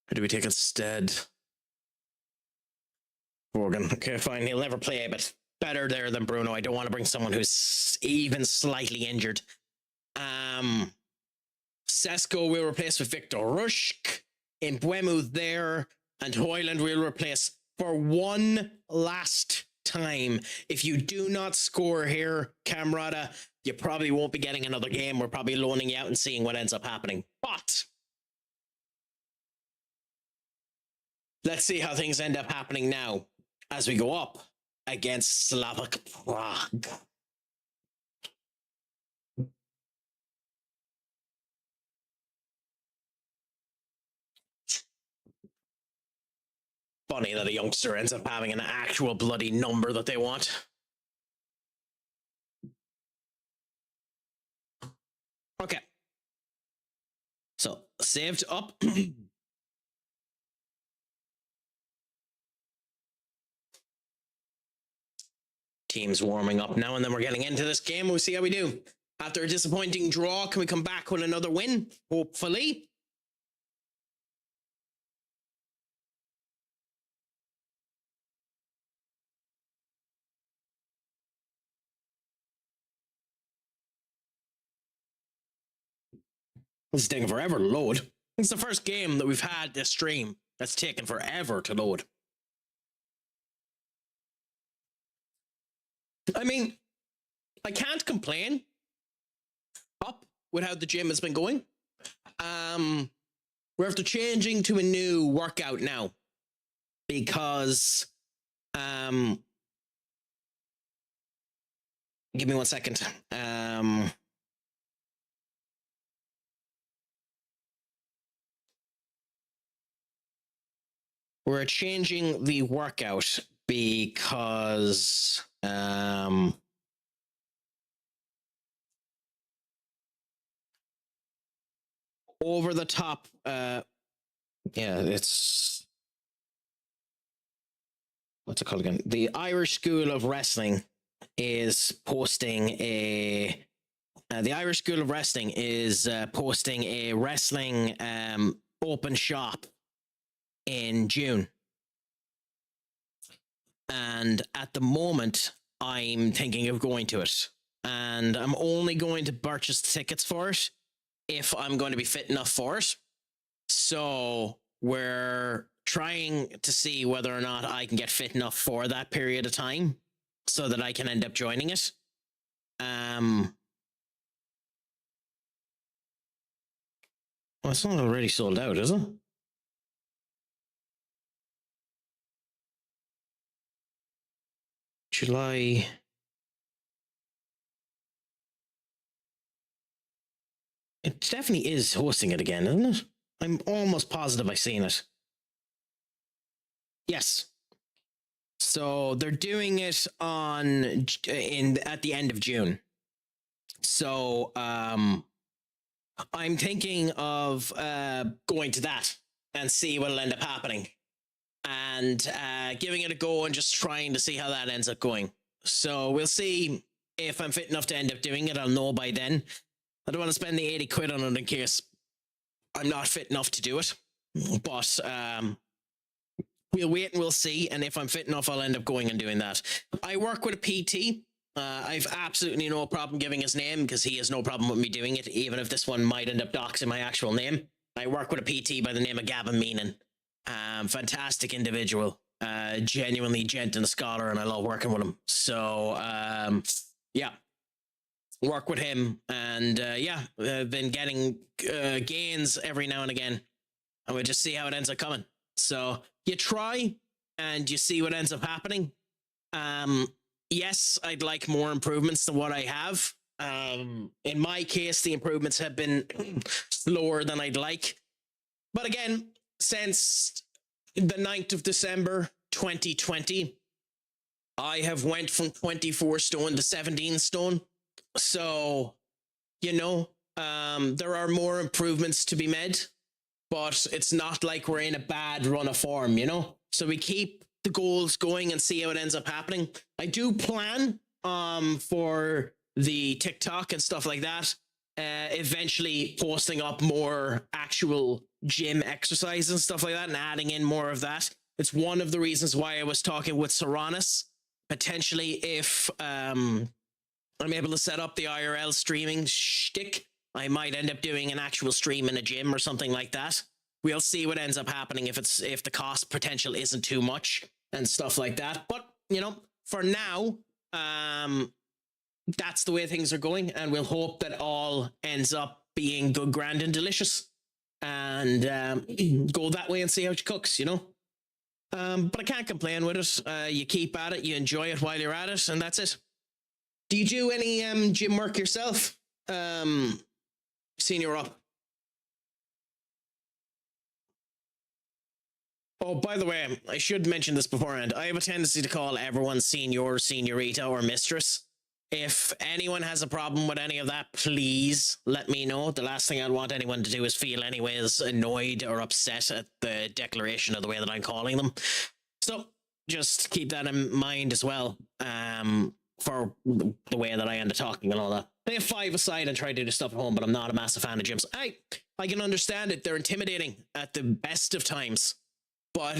Who do we take instead? Morgan. Okay, fine. He'll never play, but better there than Bruno. I don't want to bring someone who's even slightly injured. Sesko will replace with Victor Rushk. Mbuemu there. And Hoyland will replace for one last time. If you do not score here, Camarada, you probably won't be getting another game. We're probably loaning you out and seeing what ends up happening. But let's see how things end up happening now as we go up against Slavic Prague. Funny that a youngster ends up having an actual bloody number that they want. Okay. So, saved up. Team's warming up now, and then we're getting into this game. We'll see how we do. After a disappointing draw, can we come back with another win? Hopefully. This is taking forever to load. It's the first game that we've had this stream that's taken forever to load. I mean, I can't complain up with how the gym has been going. We're after changing to a new workout now because give me 1 second. We're changing the workout because over the top it's what's it called again? The Irish School of Wrestling is posting a posting a wrestling open shop in June. And at the moment, I'm thinking of going to it. And I'm only going to purchase tickets for it if I'm going to be fit enough for it. So we're trying to see whether or not I can get fit enough for that period of time so that I can end up joining it. Well, it's not already sold out, is it? July. It definitely is hosting it again, isn't it? I'm almost positive I've seen it. Yes. So they're doing it at the end of June. So I'm thinking of going to that and see what'll end up happening, and giving it a go and just trying to see how that ends up going. So we'll see if I'm fit enough to end up doing it. I'll know by then. I don't want to spend the 80 quid on it in case I'm not fit enough to do it. But we'll wait and we'll see. And if I'm fit enough, I'll end up going and doing that. I work with a PT. I've absolutely no problem giving his name because he has no problem with me doing it, even if this one might end up doxing my actual name. I work with a PT by the name of Gavin Meenan. Fantastic individual. Genuinely gent and a scholar, and I love working with him. So, yeah. Work with him, and I've been getting gains every now and again, and we'll just see how it ends up coming. So you try and you see what ends up happening. Yes, I'd like more improvements than what I have. In my case, the improvements have been slower than I'd like. But again, since the 9th of December 2020, I have went from 24 stone to 17 stone. So, there are more improvements to be made, but it's not like we're in a bad run of form, So we keep the goals going and see how it ends up happening. I do plan for the TikTok and stuff like that, eventually posting up more actual gym exercise and stuff like that and adding in more of that. It's one of the reasons why I was talking with Soranis, potentially if I'm able to set up the IRL streaming shtick, I might end up doing an actual stream in a gym or something like that. We'll see what ends up happening if the cost potential isn't too much and stuff like that. But, for now, that's the way things are going, and we'll hope that all ends up being good, grand, and delicious, and go that way and see how it cooks, But I can't complain with it. You keep at it, you enjoy it while you're at it, and that's it. Do you do any gym work yourself, Senior Up? Oh, by the way, I should mention this beforehand. I have a tendency to call everyone senior, senorita, or mistress. If anyone has a problem with any of that, please let me know. The last thing I'd want anyone to do is feel anyways annoyed or upset at the declaration of the way that I'm calling them. So just keep that in mind as well. For the way that I end up talking and all that. I have 5 aside and try to do stuff at home, but I'm not a massive fan of gyms. I can understand it. They're intimidating at the best of times. But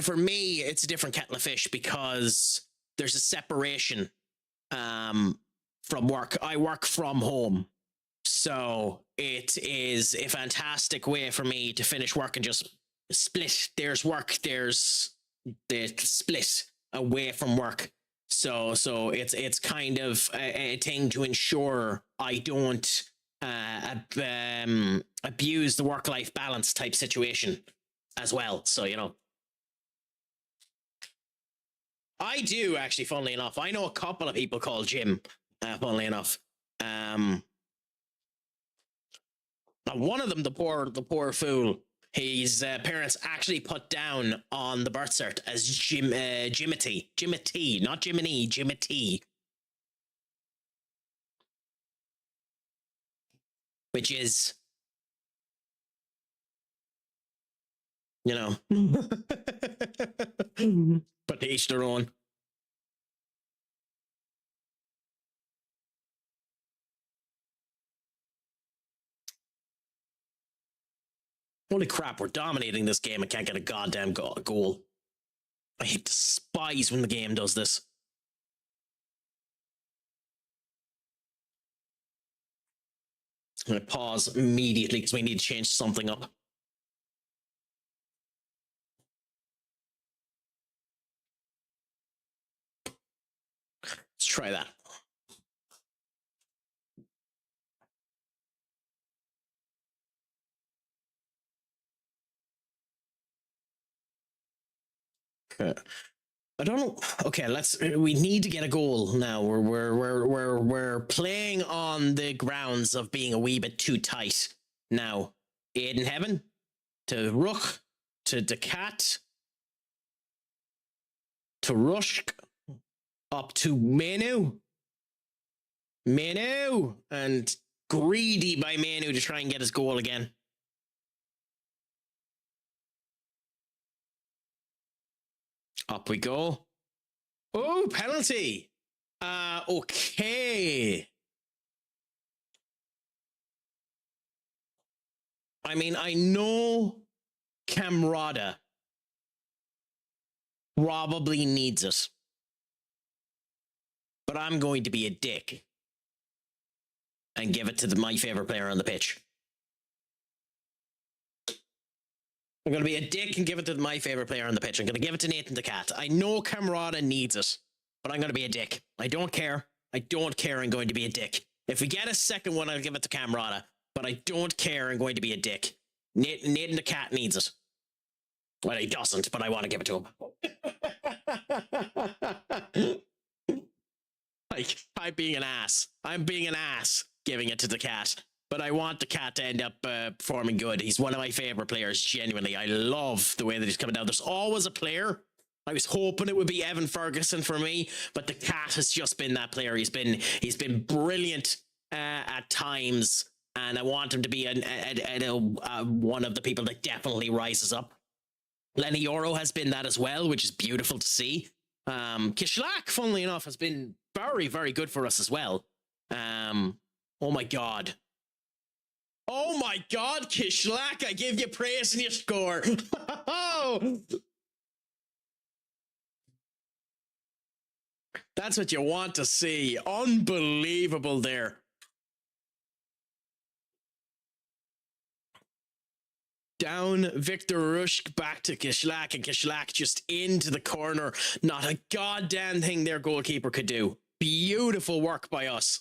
for me, it's a different kettle of fish because there's a separation from work. I work from home. So it is a fantastic way for me to finish work and just split. There's work, there's the split away from work. So it's kind of a thing to ensure I don't abuse the work-life balance type situation as well. So, I do actually, funnily enough. I know a couple of people called Jim, funnily enough. One of them, the poor fool, his parents actually put down on the birth cert as Jimothy, not Jiminy, Jimothy. Which is, but to each their own. Holy crap, we're dominating this game. I can't get a goddamn goal. I despise when the game does this. I'm going to pause immediately because we need to change something up. Let's try that. Okay. I don't know. Okay, we need to get a goal now. We're playing on the grounds of being a wee bit too tight now. Aiden Heaven to Rook to Decat to Rushk up to Manu and greedy by Manu to try and get his goal again. Up we go. Oh, penalty. Okay. I mean, I know Camrada probably needs it, but I'm going to be a dick and give it to my favorite player on the pitch. I'm going to be a dick and give it to my favorite player on the pitch. I'm going to give it to Nathan Decat. I know Camrada needs it, but I'm going to be a dick. I don't care. I don't care. I'm going to be a dick. If we get a second one, I'll give it to Camrada, but I don't care. I'm going to be a dick. Nathan Decat needs it. Well, he doesn't, but I want to give it to him. Like, I'm being an ass. I'm being an ass giving it to the cat. But I want the cat to end up performing good. He's one of my favorite players, genuinely. I love the way that he's coming down. There's always a player. I was hoping it would be Evan Ferguson for me, but the cat has just been that player. He's been brilliant at times, and I want him to be one of the people that definitely rises up. Lenny Yoro has been that as well, which is beautiful to see. Kishlak, funnily enough, has been very, very good for us as well. Oh my God. Oh my God, Kishlak, I give you praise and you score. That's what you want to see. Unbelievable there. Down, Victor Rushk back to Kishlak, and Kishlak just into the corner. Not a goddamn thing their goalkeeper could do. Beautiful work by us.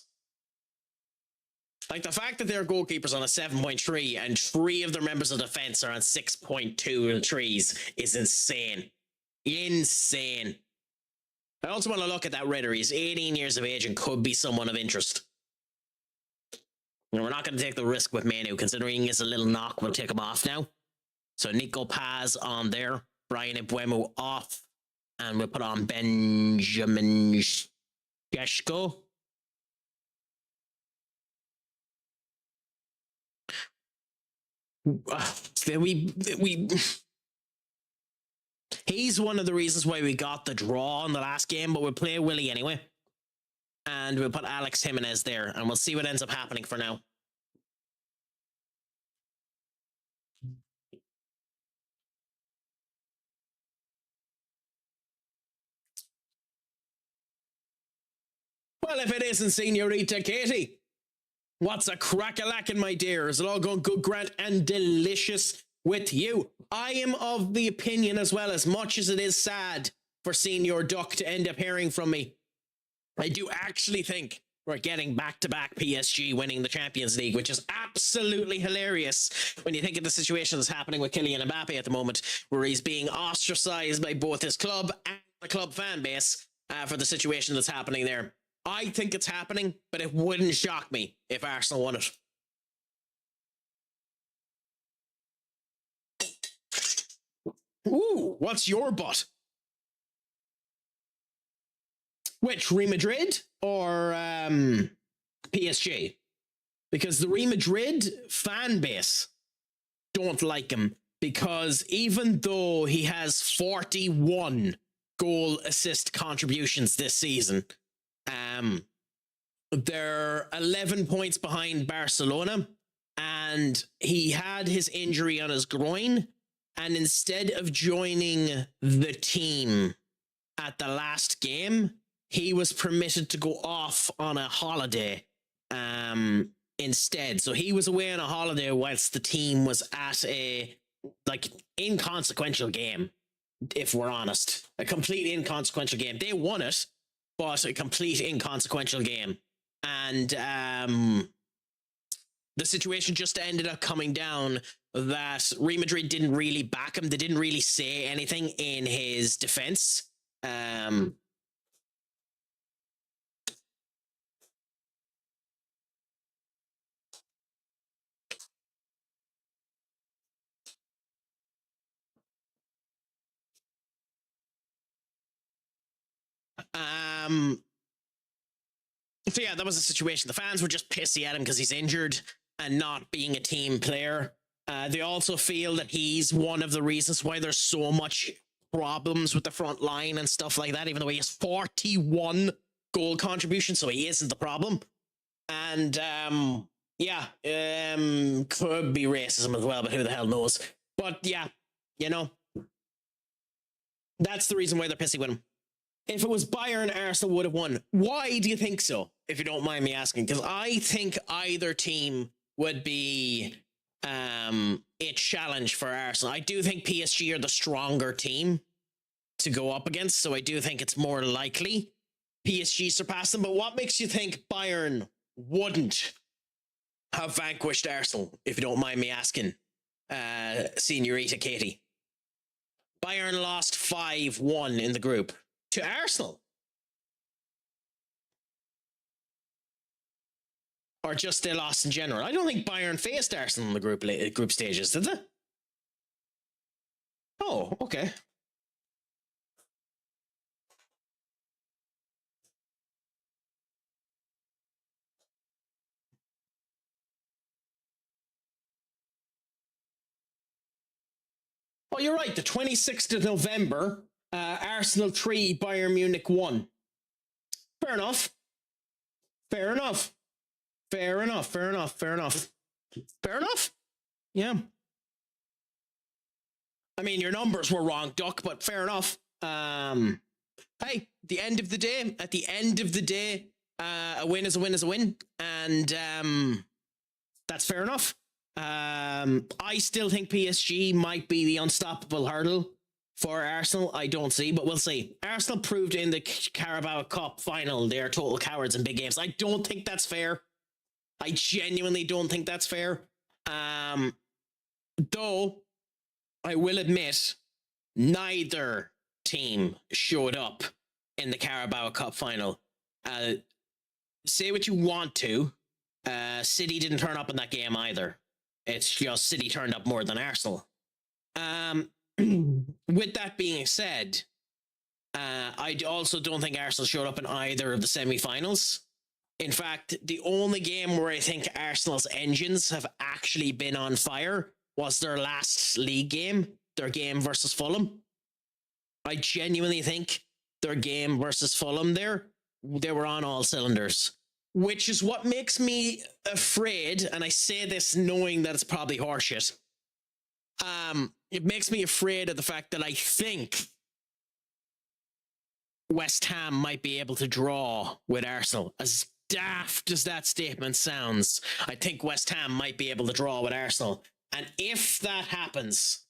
Like, the fact that their goalkeeper's on a 7.3 and 3 of their members of defense are on 6.2 trees is insane. Insane. I also want to look at that Ritter. He's 18 years of age and could be someone of interest. And we're not going to take the risk with Manu, considering he's a little knock. We'll take him off now. So Nico Paz on there. Brian Ibuemu off. And we'll put on Benjamin Geshko. He's one of the reasons why we got the draw in the last game, but we'll play Willie anyway. And we'll put Alex Jimenez there, and we'll see what ends up happening for now. Well, if it isn't Senorita Katie, what's a crack-a-lackin', my dear? Is it all going good, Grant, and delicious with you? I am of the opinion, as well, as much as it is sad for Senior Duck to end up hearing from me, I do actually think we're getting back-to-back PSG winning the Champions League, which is absolutely hilarious when you think of the situation that's happening with Kylian Mbappe at the moment, where he's being ostracized by both his club and the club fan base for the situation that's happening there. I think it's happening, but it wouldn't shock me if Arsenal won it. Ooh, what's your butt? Which, Real Madrid or PSG? Because the Real Madrid fan base don't like him, because even though he has 41 goal assist contributions this season, they're 11 points behind Barcelona, and he had his injury on his groin, and instead of joining the team at the last game, he was permitted to go off on a holiday instead. So he was away on a holiday whilst the team was at a inconsequential game, if we're honest. A completely inconsequential game. They won it, but a complete inconsequential game. And the situation just ended up coming down that Real Madrid didn't really back him. They didn't really say anything in his defense. So yeah, that was the situation. The fans were just pissy at him because he's injured and not being a team player. They also feel that he's one of the reasons why there's so much problems with the front line and stuff like that, even though he has 41 goal contributions, so he isn't the problem. And yeah, could be racism as well, but who the hell knows? But yeah, you know, that's the reason why they're pissy with him. If it was Bayern, Arsenal would have won. Why do you think so, if you don't mind me asking? Because I think either team would be a challenge for Arsenal. I do think PSG are the stronger team to go up against, so I do think it's more likely PSG surpass them. But what makes you think Bayern wouldn't have vanquished Arsenal, if you don't mind me asking, Senorita Katie? Bayern lost 5-1 in the group to Arsenal. Or just they lost in general. I don't think Bayern faced Arsenal in the group stages, did they? Oh, okay. Oh, you're right. The 26th of November, Arsenal 3, Bayern Munich 1. Fair enough. Fair enough. Fair enough. Fair enough. Fair enough. Fair enough. Yeah. I mean, your numbers were wrong, Duck, but fair enough. Hey, at the end of the day, a win is a win is a win. And that's fair enough. I still think PSG might be the unstoppable hurdle for Arsenal. I don't see, but we'll see. Arsenal proved in the Carabao Cup final they're total cowards in big games. I don't think that's fair. I genuinely don't think that's fair. Though, I will admit, neither team showed up in the Carabao Cup final. Say what you want to. City didn't turn up in that game either. It's just City turned up more than Arsenal. With that being said, I also don't think Arsenal showed up in either of the semi-finals. In fact, the only game where I think Arsenal's engines have actually been on fire was their last league game, their game versus Fulham. I genuinely think their game versus Fulham there, they were on all cylinders. Which is what makes me afraid, and I say this knowing that it's probably horseshit. It makes me afraid of the fact that I think West Ham might be able to draw with Arsenal. As daft as that statement sounds, I think West Ham might be able to draw with Arsenal. And if that happens,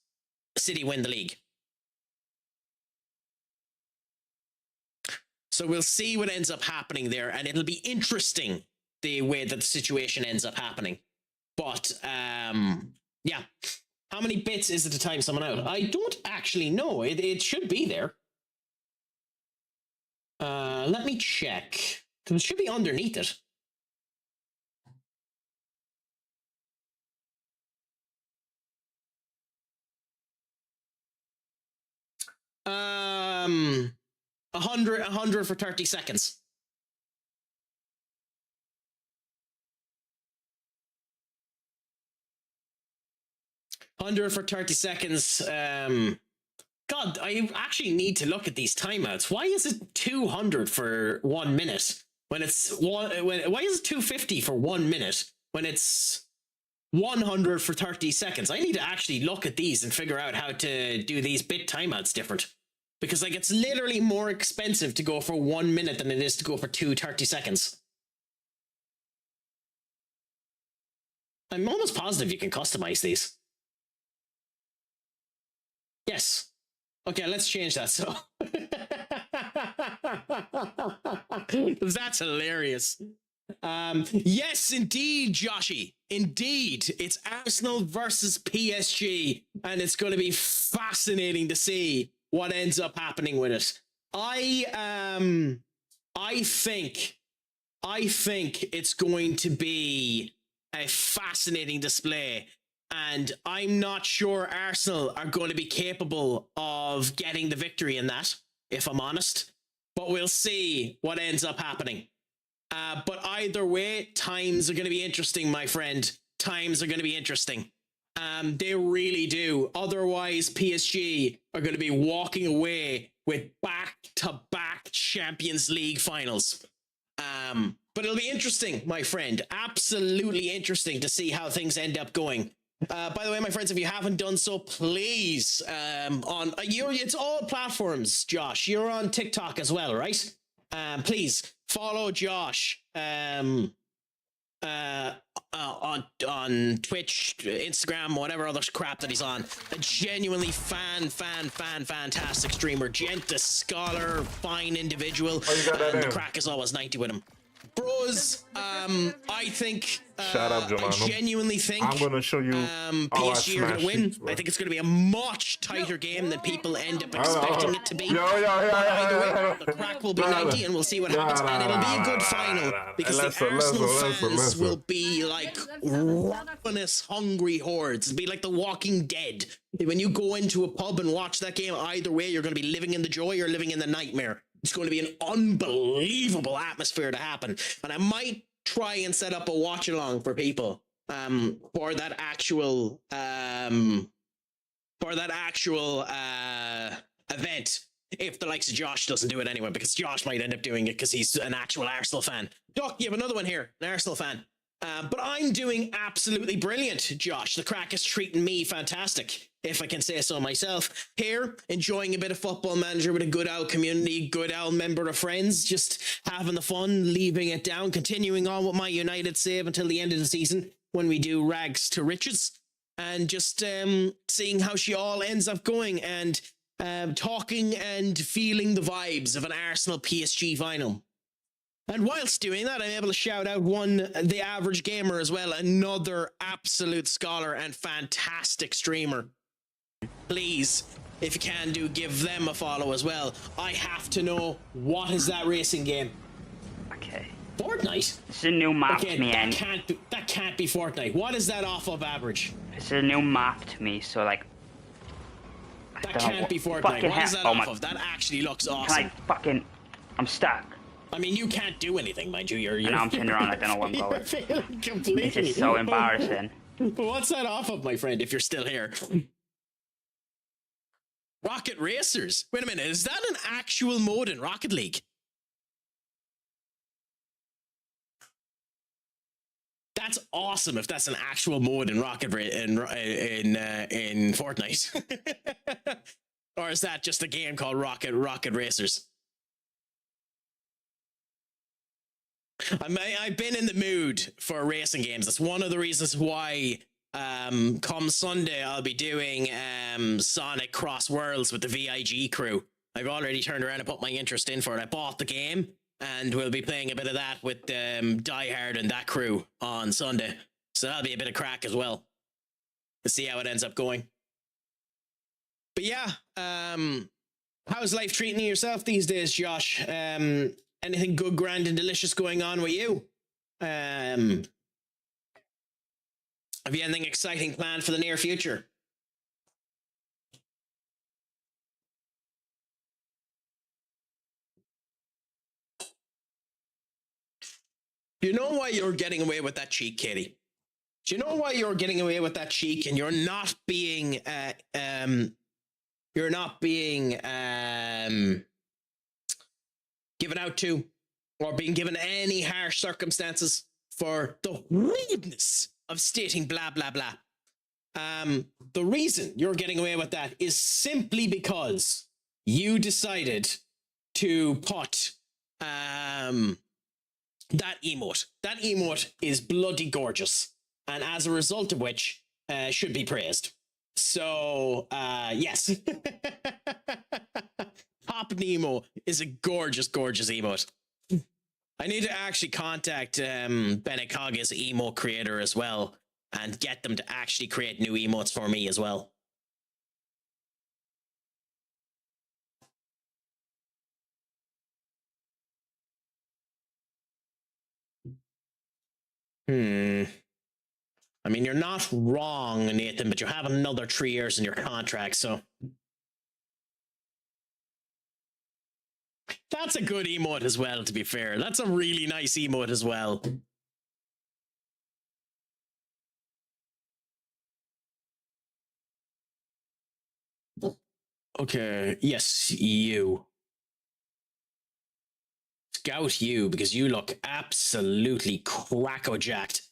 City win the league. So we'll see what ends up happening there, and it'll be interesting the way that the situation ends up happening. But, yeah. How many bits is it to time someone out? I don't actually know. It should be there. Let me check. It should be underneath it. $100 for 30 seconds. $100 for 30 seconds. God, I actually need to look at these timeouts. Why is it 200 for 1 minute when it's why is it 250 for 1 minute when it's 100 for 30 seconds? I need to actually look at these and figure out how to do these bit timeouts different. Because, like, it's literally more expensive to go for 1 minute than it is to go for 30 seconds. I'm almost positive you can customize these. Yes. Okay, let's change that, so. That's hilarious. Yes, indeed, Joshy. Indeed, it's Arsenal versus PSG, and it's going to be fascinating to see what ends up happening with it. I think it's going to be a fascinating display, and I'm not sure Arsenal are going to be capable of getting the victory in that, if I'm honest. But we'll see what ends up happening. But either way, times are going to be interesting, my friend. Times are going to be interesting. They really do. Otherwise, PSG are going to be walking away with back-to-back Champions League finals. But it'll be interesting, my friend. Absolutely interesting to see how things end up going. By the way, my friends, if you haven't done so, please, it's all platforms, Josh. You're on TikTok as well, right? Please follow Josh on Twitch, Instagram, whatever other crap that he's on. A genuinely fantastic streamer, gentle scholar, fine individual. And the crack is always 90 with him. Bros, I think Shout out, I genuinely think I'm gonna show you PSG are gonna win. I think it's gonna be a much tighter game than people end up expecting it to be. Either way, the crack will be 90 and we'll see what happens. And it'll be a good final because the Arsenal fans will be like ravenous, hungry hordes. It'll be like The Walking Dead. When you go into a pub and watch that game, either way, you're gonna be living in the joy or living in the nightmare. It's going to be an unbelievable atmosphere to happen. And I might try and set up a watch along for people for that actual event, if the likes of Josh doesn't do it anyway, because Josh might end up doing it because he's an actual Arsenal fan. Doc, you have another one here, an Arsenal fan. But I'm doing absolutely brilliant, Josh. The crack is treating me fantastic, if I can say so myself. Here, enjoying a bit of Football Manager with a good old community, good old member of friends, just having the fun, leaving it down, continuing on with my United save until the end of the season when we do Rags to Riches, and just seeing how she all ends up going, and talking and feeling the vibes of an Arsenal PSG final. And whilst doing that, I'm able to shout out the average gamer as well, another absolute scholar and fantastic streamer. Please, if you can give them a follow as well. I have to know, what is that racing game? Okay. Fortnite? It's a new map Okay, to me, that can't be Fortnite. What is that off of average? It's a new map to me, so like... That can't be Fortnite. What is that off of? That actually looks awesome. I'm stuck. I mean, you can't do anything, mind you. You're now I'm turning around, I don't know where I'm going. Completely. This is so embarrassing. What's that off of, my friend, if you're still here? Rocket Racers? Wait a minute, is that an actual mode in Rocket League? That's awesome if that's an actual mode in in Fortnite. Or is that just a game called Rocket Racers? I've been in the mood for racing games. That's one of the reasons why come Sunday I'll be doing Sonic Cross Worlds with the VIG crew. I've already turned around and put my interest in for it. I bought the game and we'll be playing a bit of that with Die Hard and that crew on Sunday. So that'll be a bit of crack as well. To see how it ends up going. But yeah, how's life treating you yourself these days, Josh? Anything good, grand, and delicious going on with you? Have you anything exciting planned for the near future? Do you know why you're getting away with that cheek, Katie? Do you know why you're getting away with that cheek and you're not being given out to or being given any harsh circumstances for the rudeness of stating blah blah blah? The reason you're getting away with that is simply because you decided to put that emote. That emote is bloody gorgeous, and as a result of which should be praised. So yes. Pop Nemo is a gorgeous emote. I need to actually contact Benekaga's emote creator as well and get them to actually create new emotes for me as well. I mean, you're not wrong, Nathan, but you have another 3 years in your contract, so... That's a good emote as well, to be fair. That's a really nice emote as well. Okay, yes, you. Scout you, because you look absolutely cracko-jacked.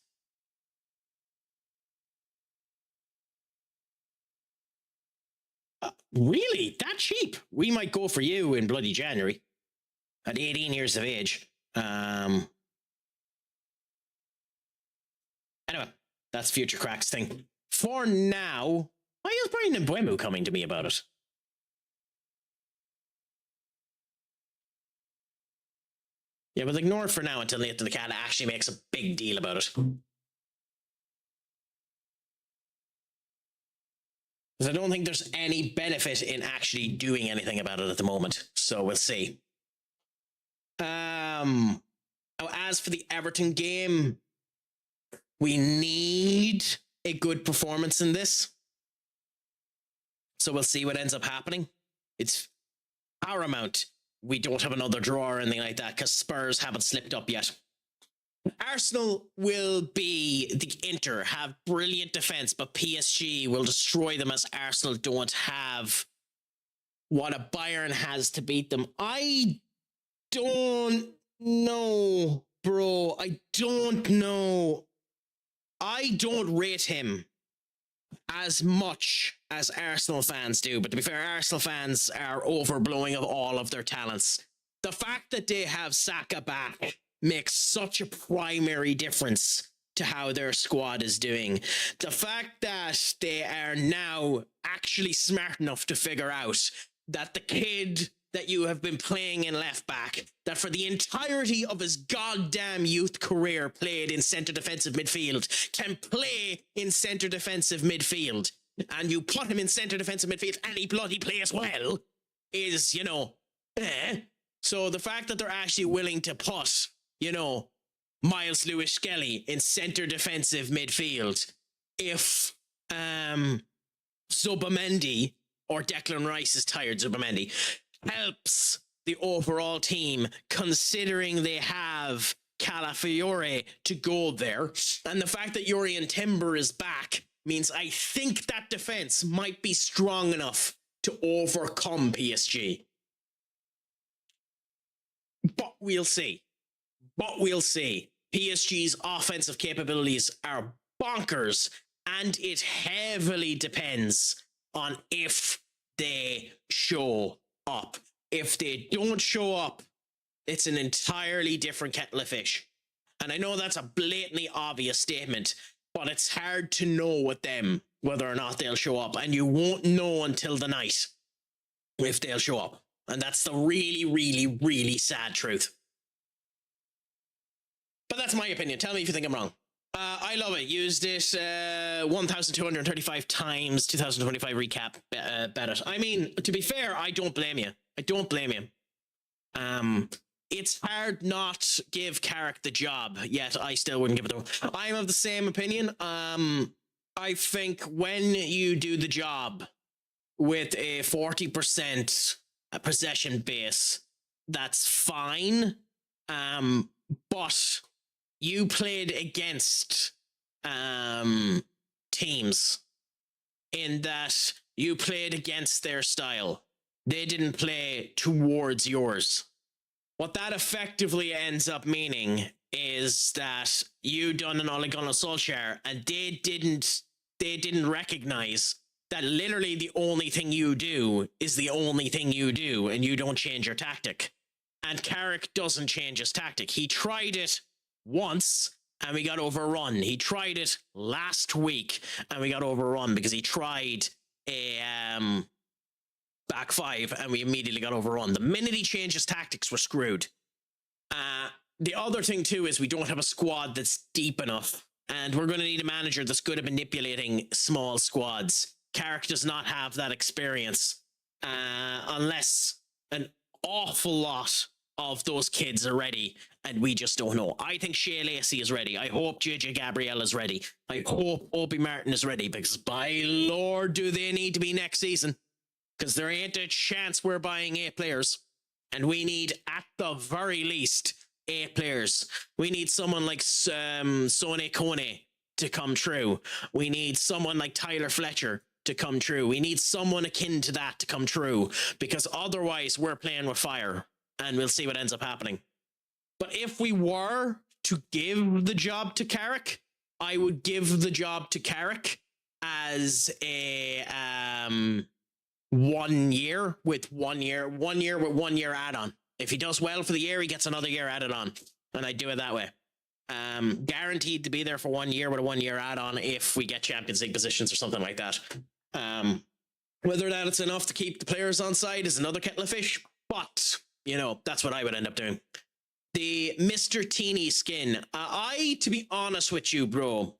Really? That cheap? We might go for you in bloody January. At 18 years of age. Anyway, that's Future Cracks thing. For now, why is Brian Mbuemu coming to me about it? Yeah, but ignore it for now until Nathan the Cat actually makes a big deal about it. Because I don't think there's any benefit in actually doing anything about it at the moment. So we'll see. As for the Everton game, we need a good performance in this. So we'll see what ends up happening. It's paramount we don't have another draw or anything like that because Spurs haven't slipped up yet. Arsenal will be the Inter, have brilliant defense, but PSG will destroy them as Arsenal don't have what a Bayern has to beat them. I don't know, bro. I don't know. I don't rate him as much as Arsenal fans do, but to be fair, Arsenal fans are overblowing of all of their talents. The fact that they have Saka back makes such a primary difference to how their squad is doing. The fact that they are now actually smart enough to figure out that the kid that you have been playing in left back, that for the entirety of his goddamn youth career played in centre defensive midfield, can play in centre defensive midfield, and you put him in centre defensive midfield and he bloody plays well, is, you know, So the fact that they're actually willing to put, you know, Miles Lewis-Skelly in centre defensive midfield, if Zubamendi or Declan Rice is tired, Zubamendi, helps the overall team, considering they have Calafiore to go there. And the fact that Yuri Timber is back means I think that defense might be strong enough to overcome PSG. But we'll see. PSG's offensive capabilities are bonkers, and it heavily depends on if they show up. If they don't show up, it's an entirely different kettle of fish. And I know that's a blatantly obvious statement, but it's hard to know with them whether or not they'll show up. And you won't know until the night if they'll show up. And that's the really, really, really sad truth. But that's my opinion. Tell me if you think I'm wrong. I love it. Used it 1,235 times. 2025 recap. Bet it. I mean, to be fair, I don't blame you. It's hard not give Craic the job, yet I still wouldn't give it to him. I'm of the same opinion. I think when you do the job with a 40% possession base, that's fine. But you played against teams in that you played against their style. They didn't play towards yours. What that effectively ends up meaning is that you done an Ole Gunnar Solskjaer, and they didn't recognize that literally the only thing you do is the only thing you do, and you don't change your tactic. And Craic doesn't change his tactic. He tried it once and we got overrun. He tried it last week and we got overrun because he tried a back five and we immediately got overrun. The minute he changed his tactics, we're screwed. the other thing too is we don't have a squad that's deep enough, and we're going to need a manager that's good at manipulating small squads. Craic does not have that experience, unless an awful lot of those kids are ready, and we just don't know. I think Shea Lacey is ready. I hope JJ Gabriel is ready. I hope Opie Martin is ready, because by Lord, do they need to be next season? Because there ain't a chance we're buying 8 players, and we need, at the very least, 8 players. We need someone like Sone Kone to come true. We need someone like Tyler Fletcher to come true. We need someone akin to that to come true, because otherwise we're playing with fire, and we'll see what ends up happening. But if we were to give the job to Craic, I would give the job to Craic as a 1 year with 1 year, 1 year with 1 year add-on. If he does well for the year, he gets another year added on, and I'd do it that way. Guaranteed to be there for 1 year with a 1 year add-on if we get Champions League positions or something like that. Whether that it's enough to keep the players on side is another kettle of fish, but you know, that's what I would end up doing. The Mr. Teeny skin. I, to be honest with you, bro,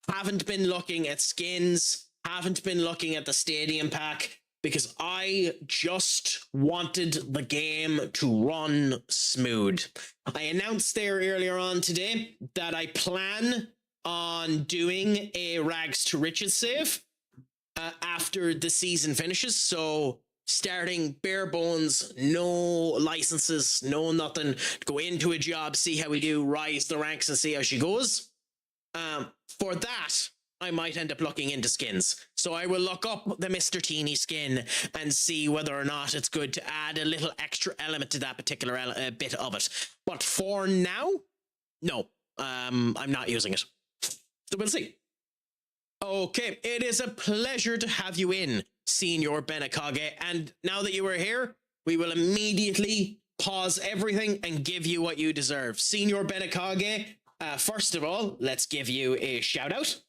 haven't been looking at skins, haven't been looking at the stadium pack, because I just wanted the game to run smooth. I announced there earlier on today that I plan on doing a rags to riches save after the season finishes. So starting bare bones, no licenses, no nothing, go into a job, see how we do, rise the ranks and see how she goes. For that, I might end up looking into skins. So I will look up the Mr. Teeny skin and see whether or not it's good to add a little extra element to that particular bit of it. But for now, no, I'm not using it. So we'll see. Okay, it is a pleasure to have you in, Senior Benekage. And now that you are here, we will immediately pause everything and give you what you deserve. Senior Benekage, first of all, let's give you a shout out.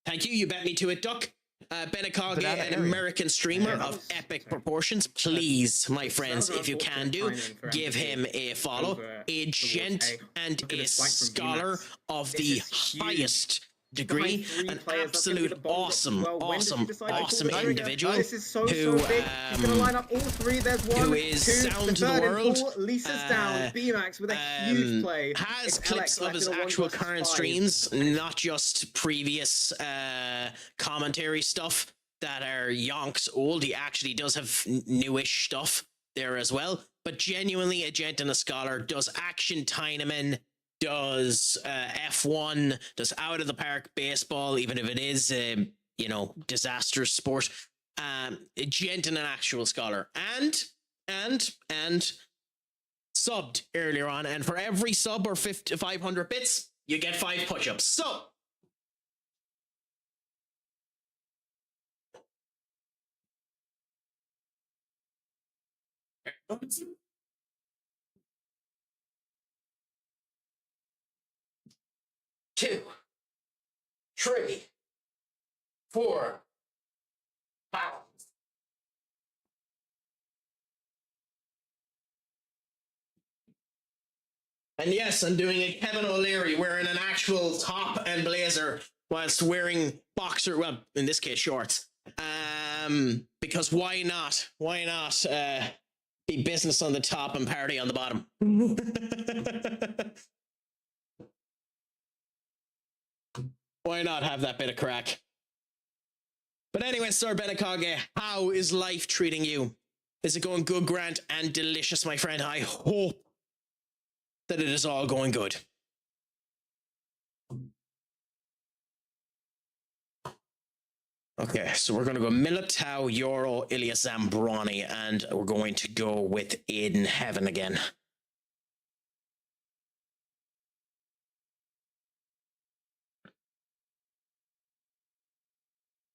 Thank you. You bet me to it, Duck. Benekage, an American streamer of epic proportions. Please, my friends, if you can do, give him a follow. A gent and a scholar of the highest degree, an absolute awesome individual This is so who big. He's going to line up all 3. There's 1, who is 2, sound to the world. 4. Lisa's down. BMAX with a huge play. Has It's clips Alex of his left in a 1 actual versus current 5. streams, not just previous commentary stuff that are yonks old. He actually does have newish stuff there as well, but genuinely a gent and a scholar, does action Tyneman, does F1, does out of the park baseball, even if it is you know, disastrous sport. A gent and an actual scholar, and subbed earlier on, and for every sub or 500 bits, you get 5 push-ups. So two, 3, 4, 5. And yes, I'm doing a Kevin O'Leary wearing an actual top and blazer whilst wearing boxer, well, in this case, shorts. Because why not? Why not be business on the top and party on the bottom? Why not have that bit of crack? But anyway, Sir Benekage, how is life treating you? Is it going good, grand, and delicious, my friend? I hope that it is all going good. Okay, so we're going to go Militao, Euro, Ilya Zambroni, and we're going to go with Aiden Heaven again.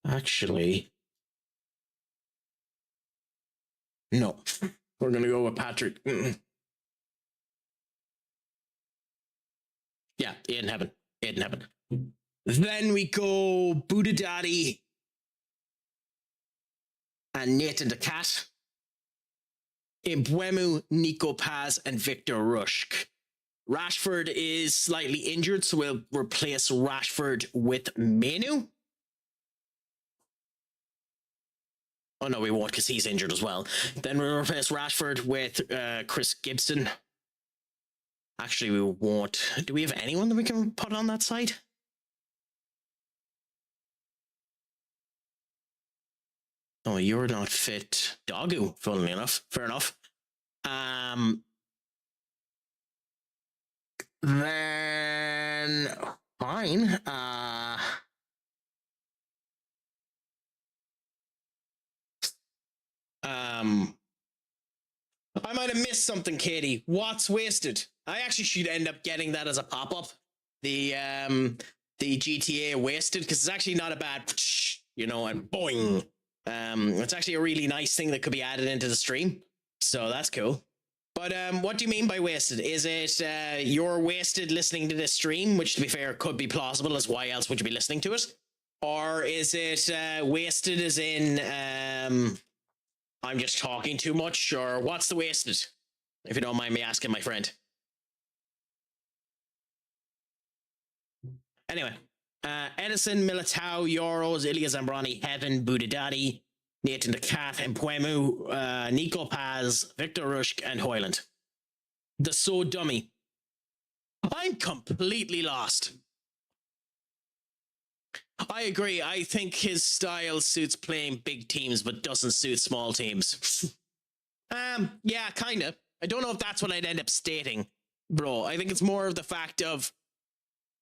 Actually, no. We're going to go with Patrick. Yeah, Aiden Heaven. Aiden Heaven. Then we go Buddha Daddy and Nathan the Cat. Mbwemu, Nico Paz, and Victor Rushk. Rashford is slightly injured, so we'll replace Rashford with Manu. Oh, no, we won't because he's injured as well. Then we'll replace Rashford with Chris Gibson. Actually, we won't. Do we have anyone that we can put on that side? Oh, you're not fit. Doggo, funnily enough. Fair enough. Then fine. I might have missed something, Katie. What's wasted? I actually should end up getting that as a pop-up. The GTA wasted, because it's actually not a bad, you know, and boing. It's actually a really nice thing that could be added into the stream. So that's cool. But what do you mean by wasted? Is it you're wasted listening to this stream, which to be fair could be plausible, as why else would you be listening to it? Or is it wasted as in I'm just talking too much, or what's the wasted? If you don't mind me asking, my friend. Anyway, Edison, Militao, Euros, Ilya Zambrani, Heaven, Budidadi, Nathan the Cat, Mpuemu, Nico Paz, Victor Rushk, and Hoyland. The So Dummy. I'm completely lost. I agree. I think his style suits playing big teams, but doesn't suit small teams. Yeah, kind of. I don't know if that's what I'd end up stating, bro. I think it's more of the fact of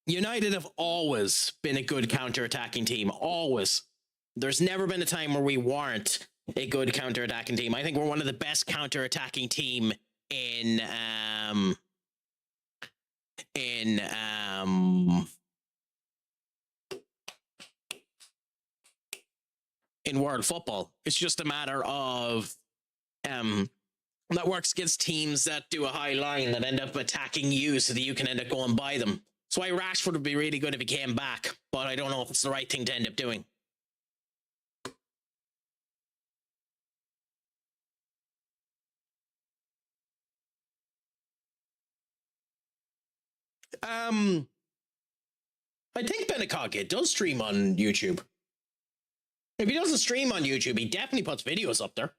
United have always been a good counter-attacking team. Always. There's never been a time where we weren't a good counter-attacking team. I think we're one of the best counter-attacking team in world football. It's just a matter of that works against teams that do a high line that end up attacking you so that you can end up going by them. That's why Rashford would be really good if he came back, but I don't know if it's the right thing to end up doing. I think Benekage does stream on YouTube. If he doesn't stream on YouTube, he definitely puts videos up there.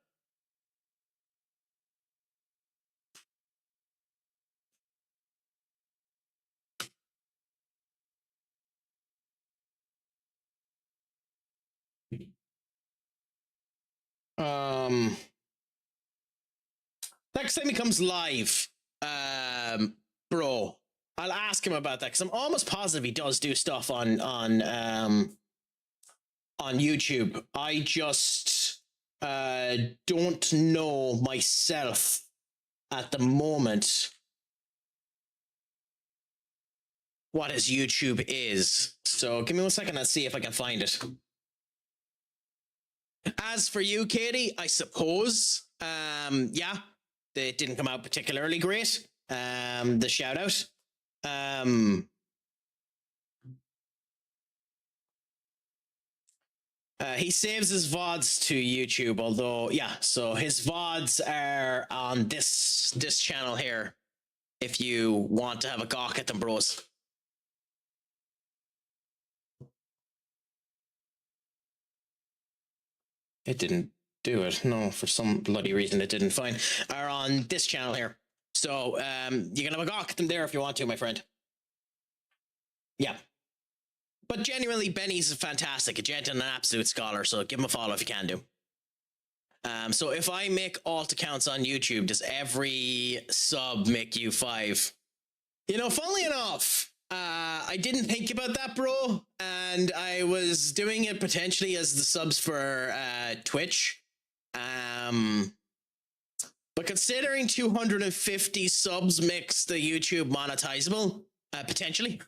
Next time he comes live, bro, I'll ask him about that because I'm almost positive he does do stuff on YouTube. I just don't know myself at the moment what his YouTube is. So give me 1 second and see if I can find it. As for you, Katie, I suppose, yeah, it didn't come out particularly great. The shout out. He saves his VODs to YouTube, although, yeah, so his VODs are on this channel here, if you want to have a gawk at them, bros. It didn't do it. No, for some bloody reason it didn't. Fine. Are on this channel here. So you can have a gawk at them there if you want to, my friend. Yeah. But genuinely, Benny's fantastic. A gent and an absolute scholar, so give him a follow if you can do. So if I make alt accounts on YouTube, does every sub make you 5? You know, funnily enough, I didn't think about that, bro. And I was doing it potentially as the subs for Twitch. But considering 250 subs makes the YouTube monetizable, potentially.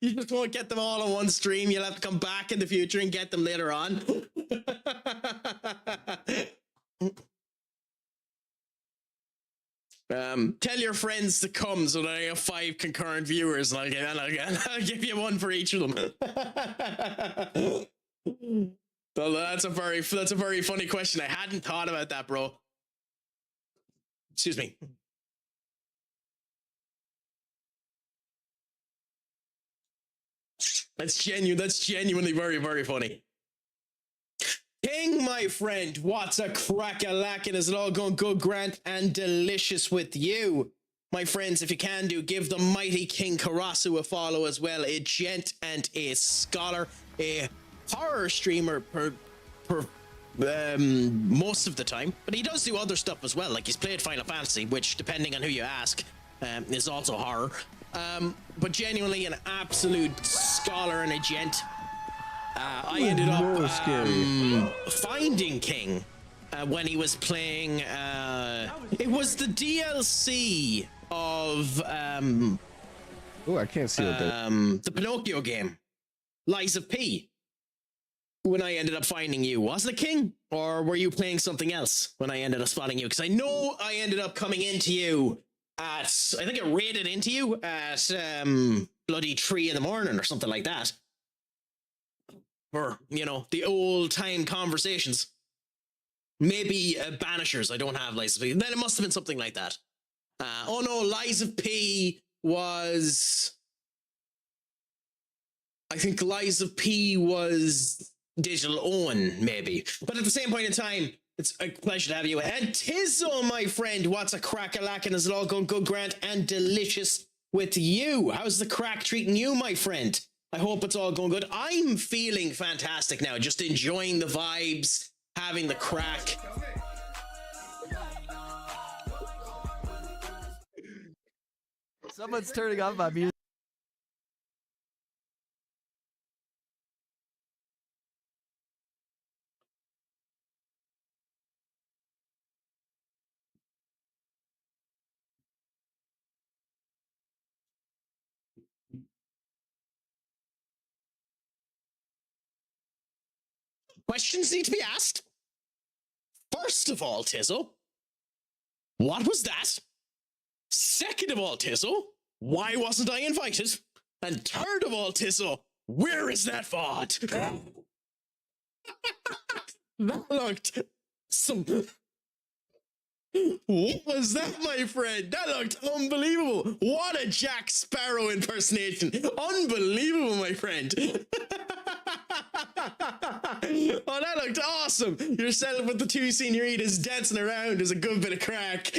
You just won't get them all on one stream. You'll have to come back in the future and get them later on. Tell your friends to come so that I have 5 concurrent viewers, and I'll give you 1 for each of them. Well, that's a very funny question. I hadn't thought about that, bro. Excuse me. That's genuine. That's genuinely very, very funny. King, my friend, what's a crack-a-lackin'? Is it all going good, Grant, and delicious with you? My friends, if you can do, give the mighty King Karasu a follow as well. A gent and a scholar, a horror streamer most of the time, but he does do other stuff as well. Like he's played Final Fantasy, which, depending on who you ask, is also horror. But genuinely an absolute scholar and a gent. I ended up finding King when he was playing. It was the DLC of Oh, I can't see what the Pinocchio game, Lies of P. When I ended up finding you, wasn't it, King? Or were you playing something else when I ended up spotting you? Because I know I ended up coming into you at, I think I raided into you at bloody 3 in the morning or something like that. Or, you know, the old time conversations. Maybe Banishers. I don't have Lies of P. Then it must have been something like that. Oh no, Lies of P was... I think Lies of P was Digital Owen, maybe. But at the same point in time, it's a pleasure to have you. And Tizzo, my friend, what's a crack-a-lackin'? Is it all going good, Grant, and delicious with you? How's the crack treating you, my friend? I hope it's all going good. I'm feeling fantastic now, just enjoying the vibes, having the crack. Someone's turning off my music. Questions need to be asked. First of all, Tizzo, what was that? Second of all, Tizzo, why wasn't I invited? And third of all, Tizzo, where is that VOD? That looked some... What was that, my friend? That looked unbelievable. What a Jack Sparrow impersonation. Unbelievable, my friend. Oh, that looked awesome. Yourself with the 2 senoritas dancing around is a good bit of crack.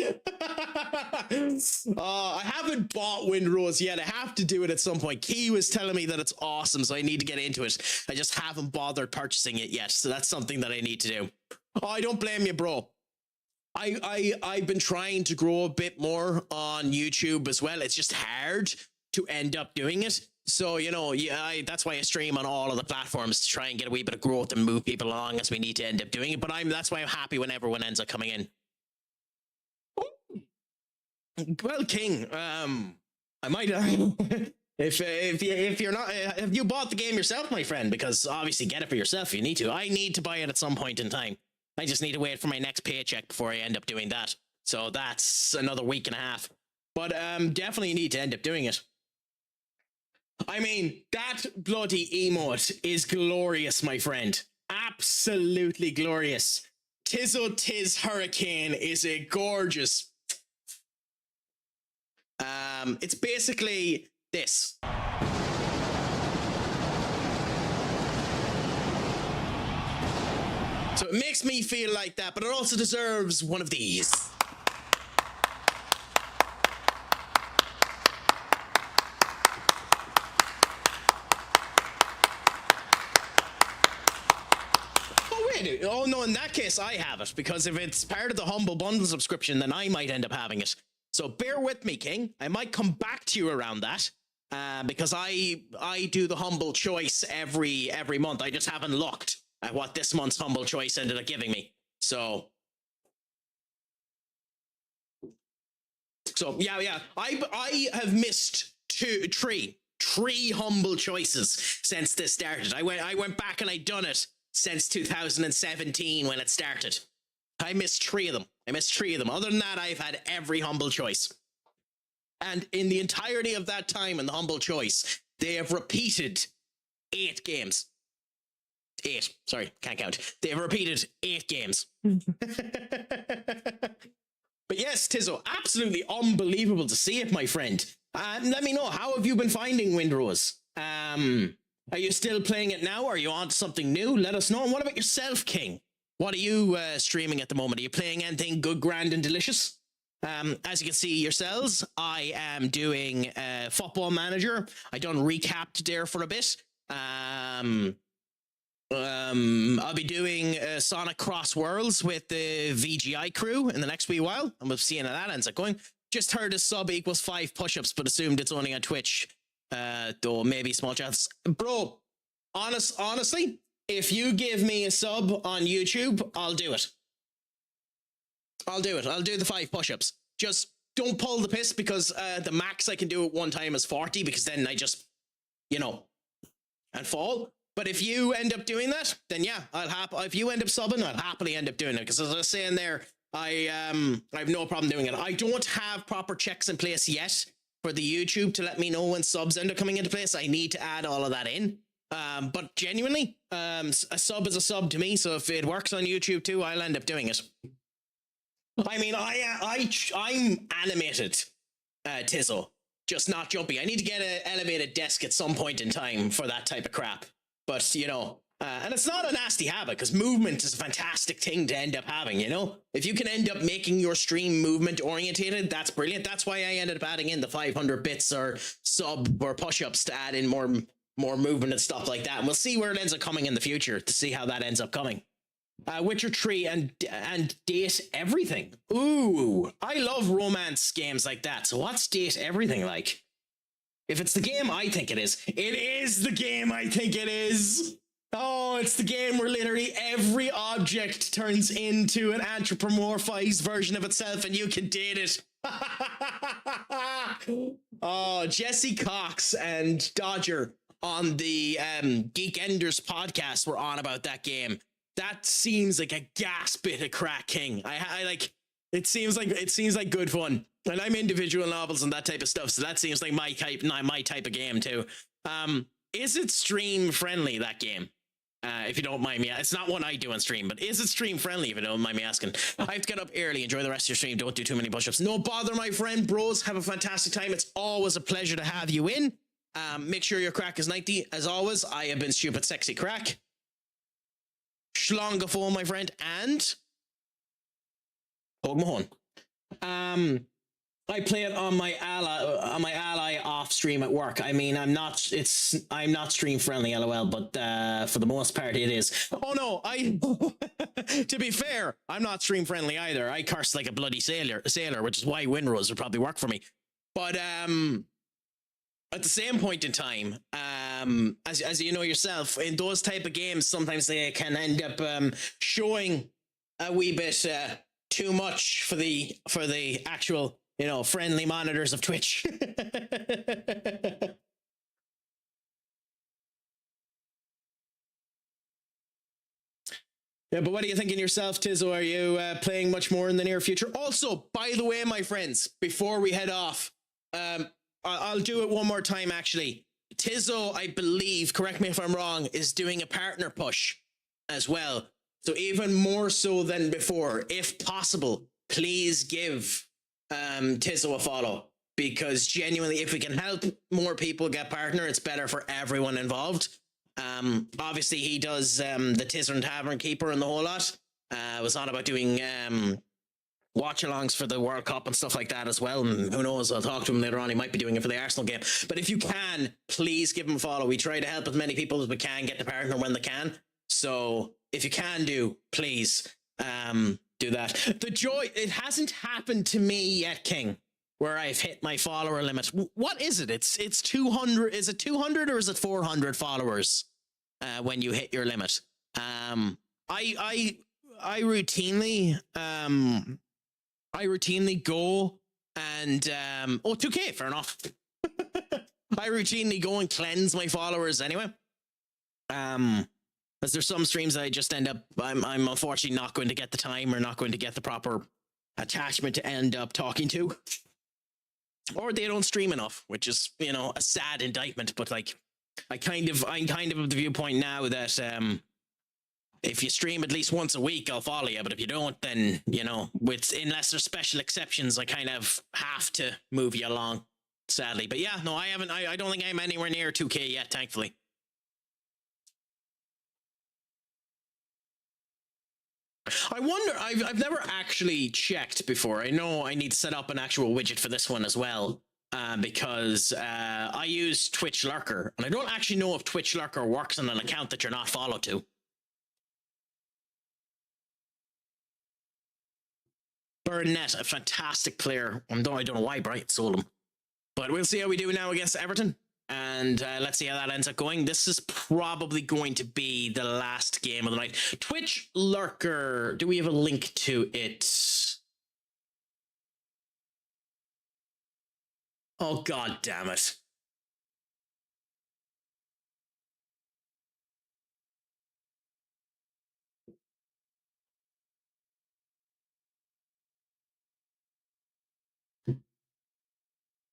I haven't bought Windrose yet. I have to do it at some point. Key was telling me that it's awesome, so I need to get into it. I just haven't bothered purchasing it yet, so that's something that I need to do. Oh, I don't blame you, bro. I've been trying to grow a bit more on YouTube as well. It's just hard to end up doing it. So, you know, yeah, that's why I stream on all of the platforms, to try and get a wee bit of growth and move people along as we need to end up doing it. But that's why I'm happy when everyone ends up coming in. Well, King, I might if you're not, have you bought the game yourself, my friend? Because obviously get it for yourself if you need to. I need to buy it at some point in time. I just need to wait for my next paycheck before I end up doing that. So that's another week and a half. But definitely need to end up doing it. I mean, that bloody emote is glorious, my friend. Absolutely glorious. Tizzo Tiz Hurricane is a gorgeous. It's basically this. So it makes me feel like that, but it also deserves one of these. Oh no, in that case I have it, because if it's part of the Humble Bundle subscription, then I might end up having it. So bear with me, King. I might come back to you around that, because I do the Humble Choice every month. I just haven't looked at what this month's Humble Choice ended up giving me. So yeah. I have missed three Humble Choices since this started. I went back and I done it since 2017 when it started. I missed 3 of them. Other than that, I've had every Humble Choice. And in the entirety of that time in the Humble Choice, they have repeated 8 games. 8. Sorry, can't count. They have repeated 8 games. But yes, Tizzo, absolutely unbelievable to see it, my friend. Let me know, how have you been finding Windrose? Are you still playing it now? Are you on to something new? Let us know. And what about yourself, King? What are you streaming at the moment? Are you playing anything good, grand, and delicious? As you can see yourselves, I am doing Football Manager. I done recapped there for a bit. I'll be doing Sonic Cross Worlds with the VGI crew in the next wee while, and we'll see how that ends up going. Just heard a sub equals 5 push-ups, but assumed it's only on Twitch. Though maybe small chance. Bro, honestly, if you give me a sub on YouTube, I'll do it. I'll do it. I'll do the 5 push-ups. Just don't pull the piss, because the max I can do at one time is 40, because then I just, and fall. But if you end up doing that, then yeah, if you end up subbing, I'll happily end up doing it. Because as I was saying there, I have no problem doing it. I don't have proper checks in place yet for the YouTube to let me know when subs end up coming into place. I need to add all of that in. But genuinely, a sub is a sub to me. So if it works on YouTube too, I'll end up doing it. I mean, I'm animated, Tizzo, just not jumpy. I need to get an elevated desk at some point in time for that type of crap. But, and it's not a nasty habit, because movement is a fantastic thing to end up having, If you can end up making your stream movement orientated, that's brilliant. That's why I ended up adding in the 500 bits or sub or push-ups to add in more movement and stuff like that. And we'll see where it ends up coming in the future to see how that ends up coming. Witcher 3 and Date Everything. Ooh, I love romance games like that. So what's Date Everything like? If it's the game I think it is the game I think it is. Oh, it's the game where literally every object turns into an anthropomorphized version of itself and you can date it. Oh, Jesse Cox and Dodger on the Geek Enders podcast were on about that game. That seems like a gas bit of crack, King. I like, it seems like good fun. And I'm into visual novels and that type of stuff, so that seems like my type of game too. Is it stream friendly, that game? If you don't mind me, it's not one I do on stream, but is it stream friendly, if you don't mind me asking? I have to get up early, enjoy the rest of your stream, don't do too many push-ups. No bother, my friend, bros, have a fantastic time. It's always a pleasure to have you in. Make sure your crack is 90. As always, I have been Stupid Sexy Crack. Schlongafo, my friend, and Hog Mahon. I play it on my ally off stream at work. I mean, I'm not stream friendly, lol, but for the most part it is. Oh no, to be fair, I'm not stream friendly either. I curse like a bloody sailor, which is why Winrose would probably work for me. But at the same point in time, as you know yourself, in those type of games, sometimes they can end up showing a wee bit too much for the actual, friendly monitors of Twitch. Yeah, but what are you thinking yourself, Tizzo? Are you playing much more in the near future? Also, by the way, my friends, before we head off, I'll do it one more time, actually. Tizzo, I believe, correct me if I'm wrong, is doing a partner push as well. So even more so than before, if possible, please give Tizzo a follow, because genuinely, if we can help more people get partner, it's better for everyone involved. Obviously, he does the Tizzer and Tavern Keeper and the whole lot. Was on about doing watch-alongs for the World Cup and stuff like that as well. And who knows, I'll talk to him later on. He might be doing it for the Arsenal game. But if you can, please give him a follow. We try to help as many people as we can get the partner when they can. So if you can please do that. The joy, it hasn't happened to me yet, King, where I've hit my follower limit. What is it? It's 200. Is it 200 or is it 400 followers when you hit your limit? I routinely go and 2K, fair enough. I routinely go and cleanse my followers anyway. As there's some streams I just end up, I'm unfortunately not going to get the time or not going to get the proper attachment to end up talking to, or they don't stream enough, which is, a sad indictment. But like, I'm kind of of the viewpoint now that if you stream at least once a week, I'll follow you. But if you don't, then, unless there's special exceptions, I kind of have to move you along, sadly. But yeah, no, I don't think I'm anywhere near 2K yet, thankfully. I wonder. I've never actually checked before. I know I need to set up an actual widget for this one as well, because I use Twitch Lurker, and I don't actually know if Twitch Lurker works on an account that you're not followed to. Burnett, a fantastic player. I don't know why Bright sold him, but we'll see how we do now against Everton. And let's see how that ends up going. This is probably going to be the last game of the night. Twitch Lurker. Do we have a link to it? Oh, God damn it.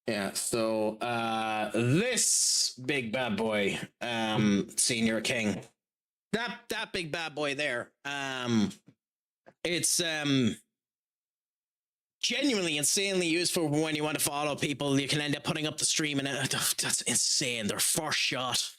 Yeah, so this big bad boy, Senior King, that big bad boy there, it's genuinely insanely useful when you want to follow people. You can end up putting up the stream, and that's insane. Their first shot.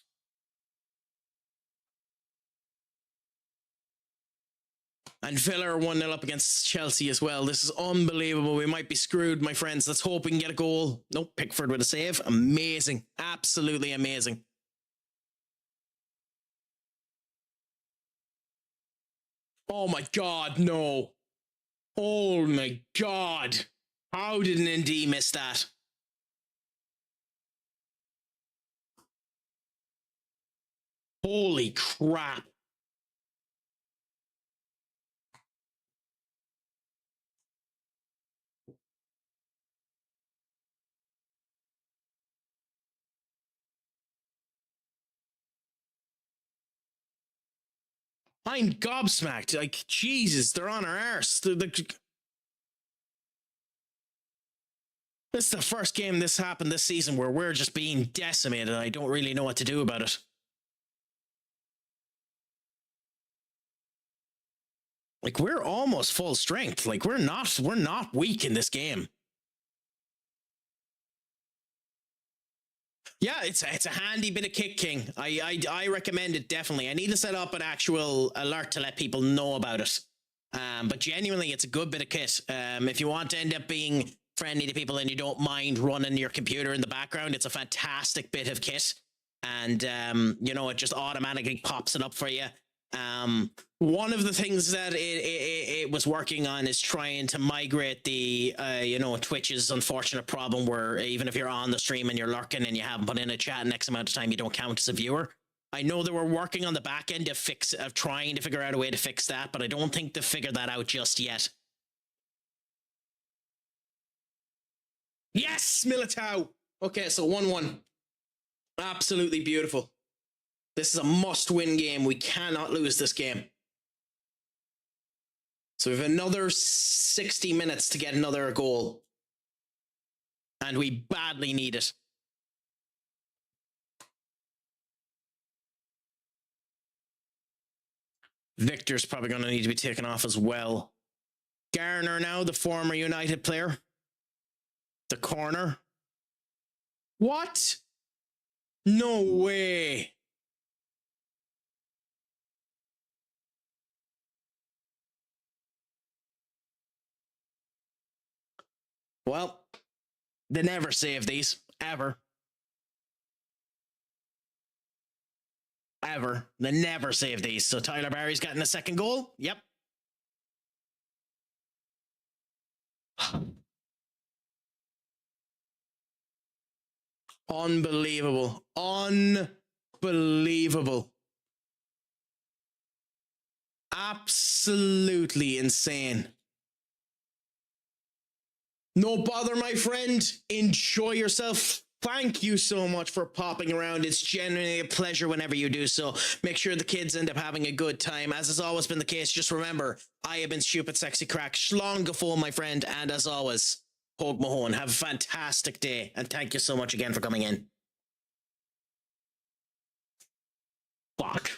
And Villa are 1-0 up against Chelsea as well. This is unbelievable. We might be screwed, my friends. Let's hope we can get a goal. Nope, Pickford with a save. Amazing. Absolutely amazing. Oh my God, no. Oh my God. How did an ND miss that? Holy crap. I'm gobsmacked. Like, Jesus, they're on our arse. This is the first game this happened this season where we're just being decimated. I don't really know what to do about it. Like, we're almost full strength. Like, we're not weak in this game. Yeah, it's a handy bit of kick king. I recommend it definitely. I need to set up an actual alert to let people know about it. But genuinely, it's a good bit of kit. If you want to end up being friendly to people and you don't mind running your computer in the background, it's a fantastic bit of kit. And you know, it just automatically pops it up for you. One of the things that it was working on is trying to migrate the you know, Twitch's unfortunate problem where even if you're on the stream and you're lurking and you haven't put in a chat X amount of time, you don't count as a viewer. I know they were working on the back end of trying to figure out a way to fix that, but I don't think they've figured that out just yet. Yes, Militao. Okay, so 1-1. Absolutely beautiful. This is a must-win game. We cannot lose this game. So we have another 60 minutes to get another goal. And we badly need it. Victor's probably going to need to be taken off as well. Garner now, the former United player. The corner. What? No way. Well, they never save these, ever. Ever. They never save these. So Tyler Barry's gotten a second goal. Yep. Unbelievable. Unbelievable. Absolutely insane. No bother, my friend. Enjoy yourself. Thank you so much for popping around. It's genuinely a pleasure whenever you do so. Make sure the kids end up having a good time. As has always been the case, just remember, I have been Stupid Sexy Craic. Schlong gefo, my friend. And as always, Hog Mahone. Have a fantastic day. And thank you so much again for coming in. Fuck.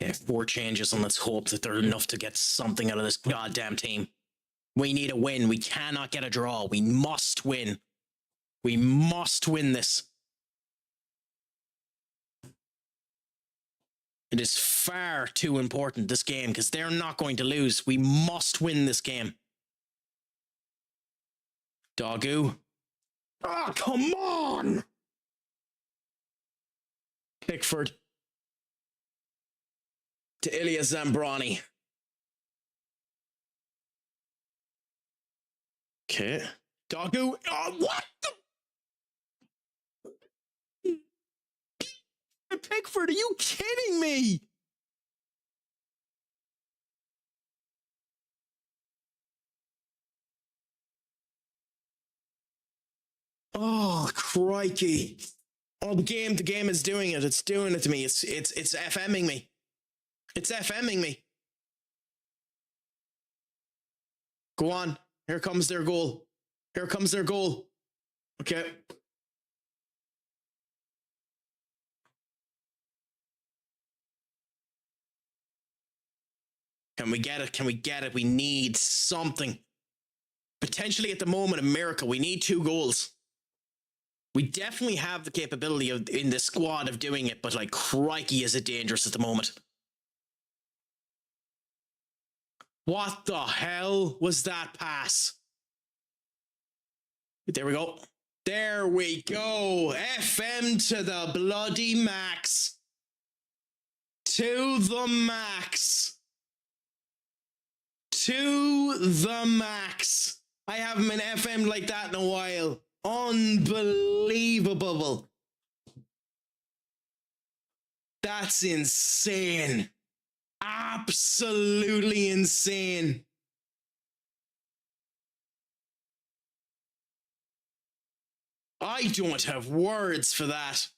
Yeah, 4 changes, and let's hope that they're enough to get something out of this goddamn team. We need a win. We cannot get a draw. We must win. We must win this. It is far too important, this game, because they're not going to lose. We must win this game. Doggo. Ah, come on! Pickford. To Ilya Zambrani. Okay. Doggo. Oh, what the? Pickford, are you kidding me? Oh, crikey. Oh, the game is doing it. It's doing it to me. It's FMing me. It's FMing me. Go on. Here comes their goal. Here comes their goal. Okay. Can we get it? Can we get it? We need something. Potentially at the moment, a miracle. We need 2 goals. We definitely have the capability of in the squad of doing it, but like, crikey, is it dangerous at the moment. What the hell was that pass? There we go. There we go. FM to the bloody max. To the max. To the max. I haven't been FM like that in a while. Unbelievable. That's insane. Absolutely insane. I don't have words for that.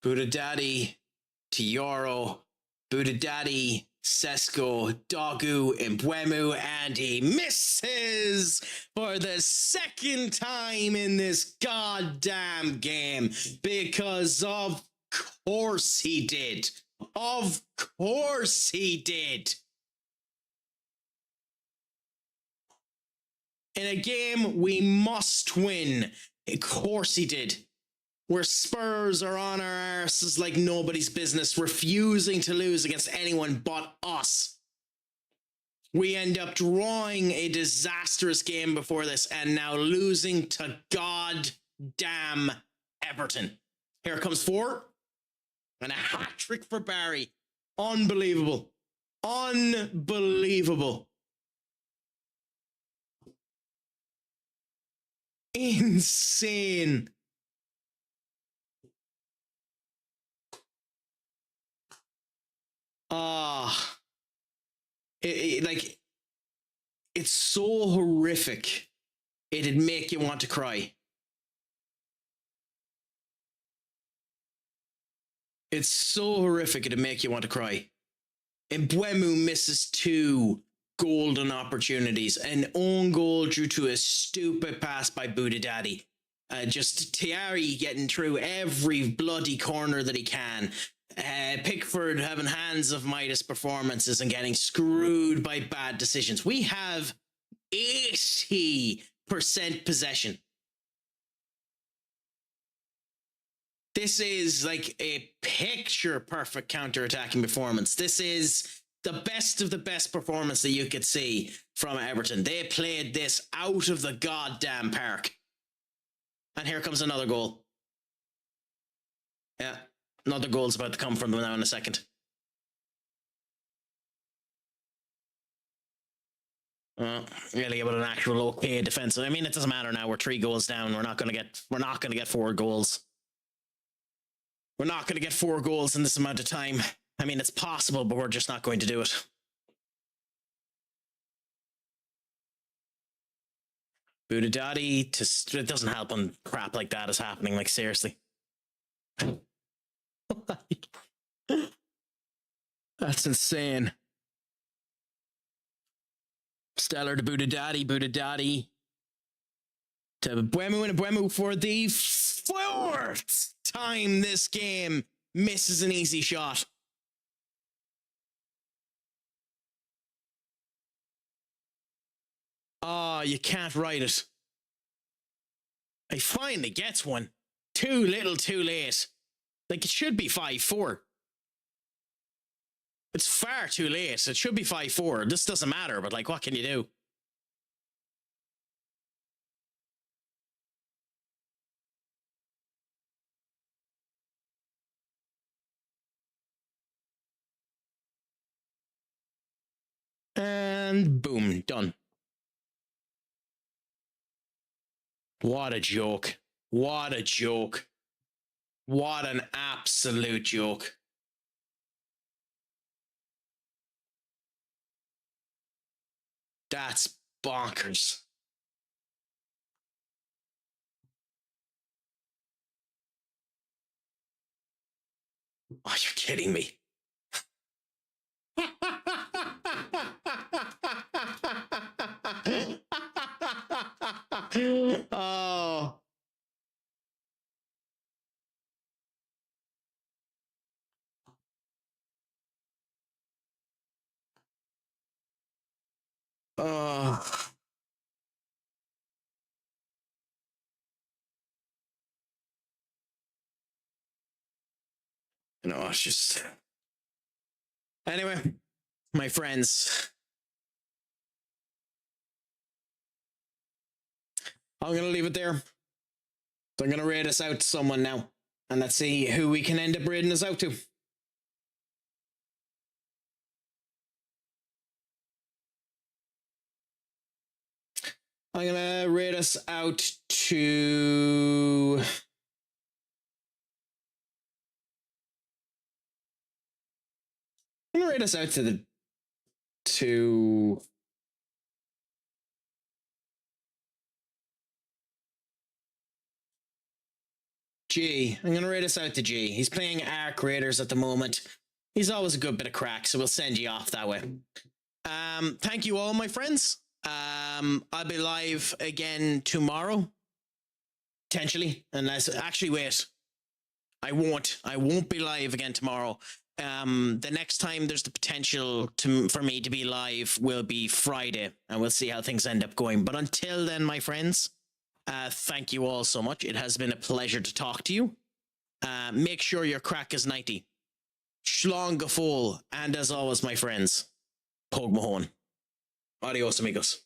Buddha Daddy, Tioro, Buddha Daddy, Sesko, Dogu, Mbwemu, and he misses for the 2nd time in this goddamn game. Because of course he did. Of course he did. In a game we must win. Of course he did. Where Spurs are on our arses like nobody's business, refusing to lose against anyone but us. We end up drawing a disastrous game before this and now losing to goddamn Everton. Here comes 4. And a hat-trick for Barry. Unbelievable. Unbelievable. Insane. Like, it's so horrific. It'd make you want to cry. It's so horrific, it'd make you want to cry. Mbwemu misses 2 golden opportunities. An own goal due to a stupid pass by Buddha Daddy. Just Tiari getting through every bloody corner that he can. Pickford having hands of Midas performances and getting screwed by bad decisions. We have 80% possession. This is like a picture perfect counter-attacking performance. This is the best of the best performance that you could see from Everton. They played this out of the goddamn park. And here comes another goal. Yeah, another goal's about to come from them now in a second. Really about an actual okay defense. I mean, it doesn't matter now. We're 3 goals down. We're not gonna get 4 goals. We're not gonna get 4 goals in this amount of time. I mean, it's possible, but we're just not going to do it. Buddha Daddy, it doesn't help when crap like that is happening. Like, seriously. That's insane. Stellar to Buddha Daddy. To Buemu and Buemu for the 4th time this game misses an easy shot. Oh, you can't write it. He finally gets one. Too little, too late. Like, it should be 5-4. It's far too late. It should be 5-4. This doesn't matter, but, like, what can you do? And boom, done. What a joke. What a joke. What an absolute joke. That's bonkers. Oh, you're kidding me. Oh. Oh. No, it's just... Anyway, my friends, I'm going to leave it there. So I'm going to raid us out to someone now. And let's see who we can end up raiding us out to. I'm going to raid us out to... I'm going to raid us out to G. I'm going to raid us out to G. He's playing Arc Raiders at the moment. He's always a good bit of crack, so we'll send you off that way. Thank you all, my friends. I'll be live again tomorrow. Potentially. Unless... Actually, wait. I won't be live again tomorrow. The next time there's the potential for me to be live will be Friday, and we'll see how things end up going. But until then, my friends, thank you all so much. It has been a pleasure to talk to you. Make sure your crack is 90. Shlong Gafol, and as always, my friends, Pog Mahone. Adios, amigos.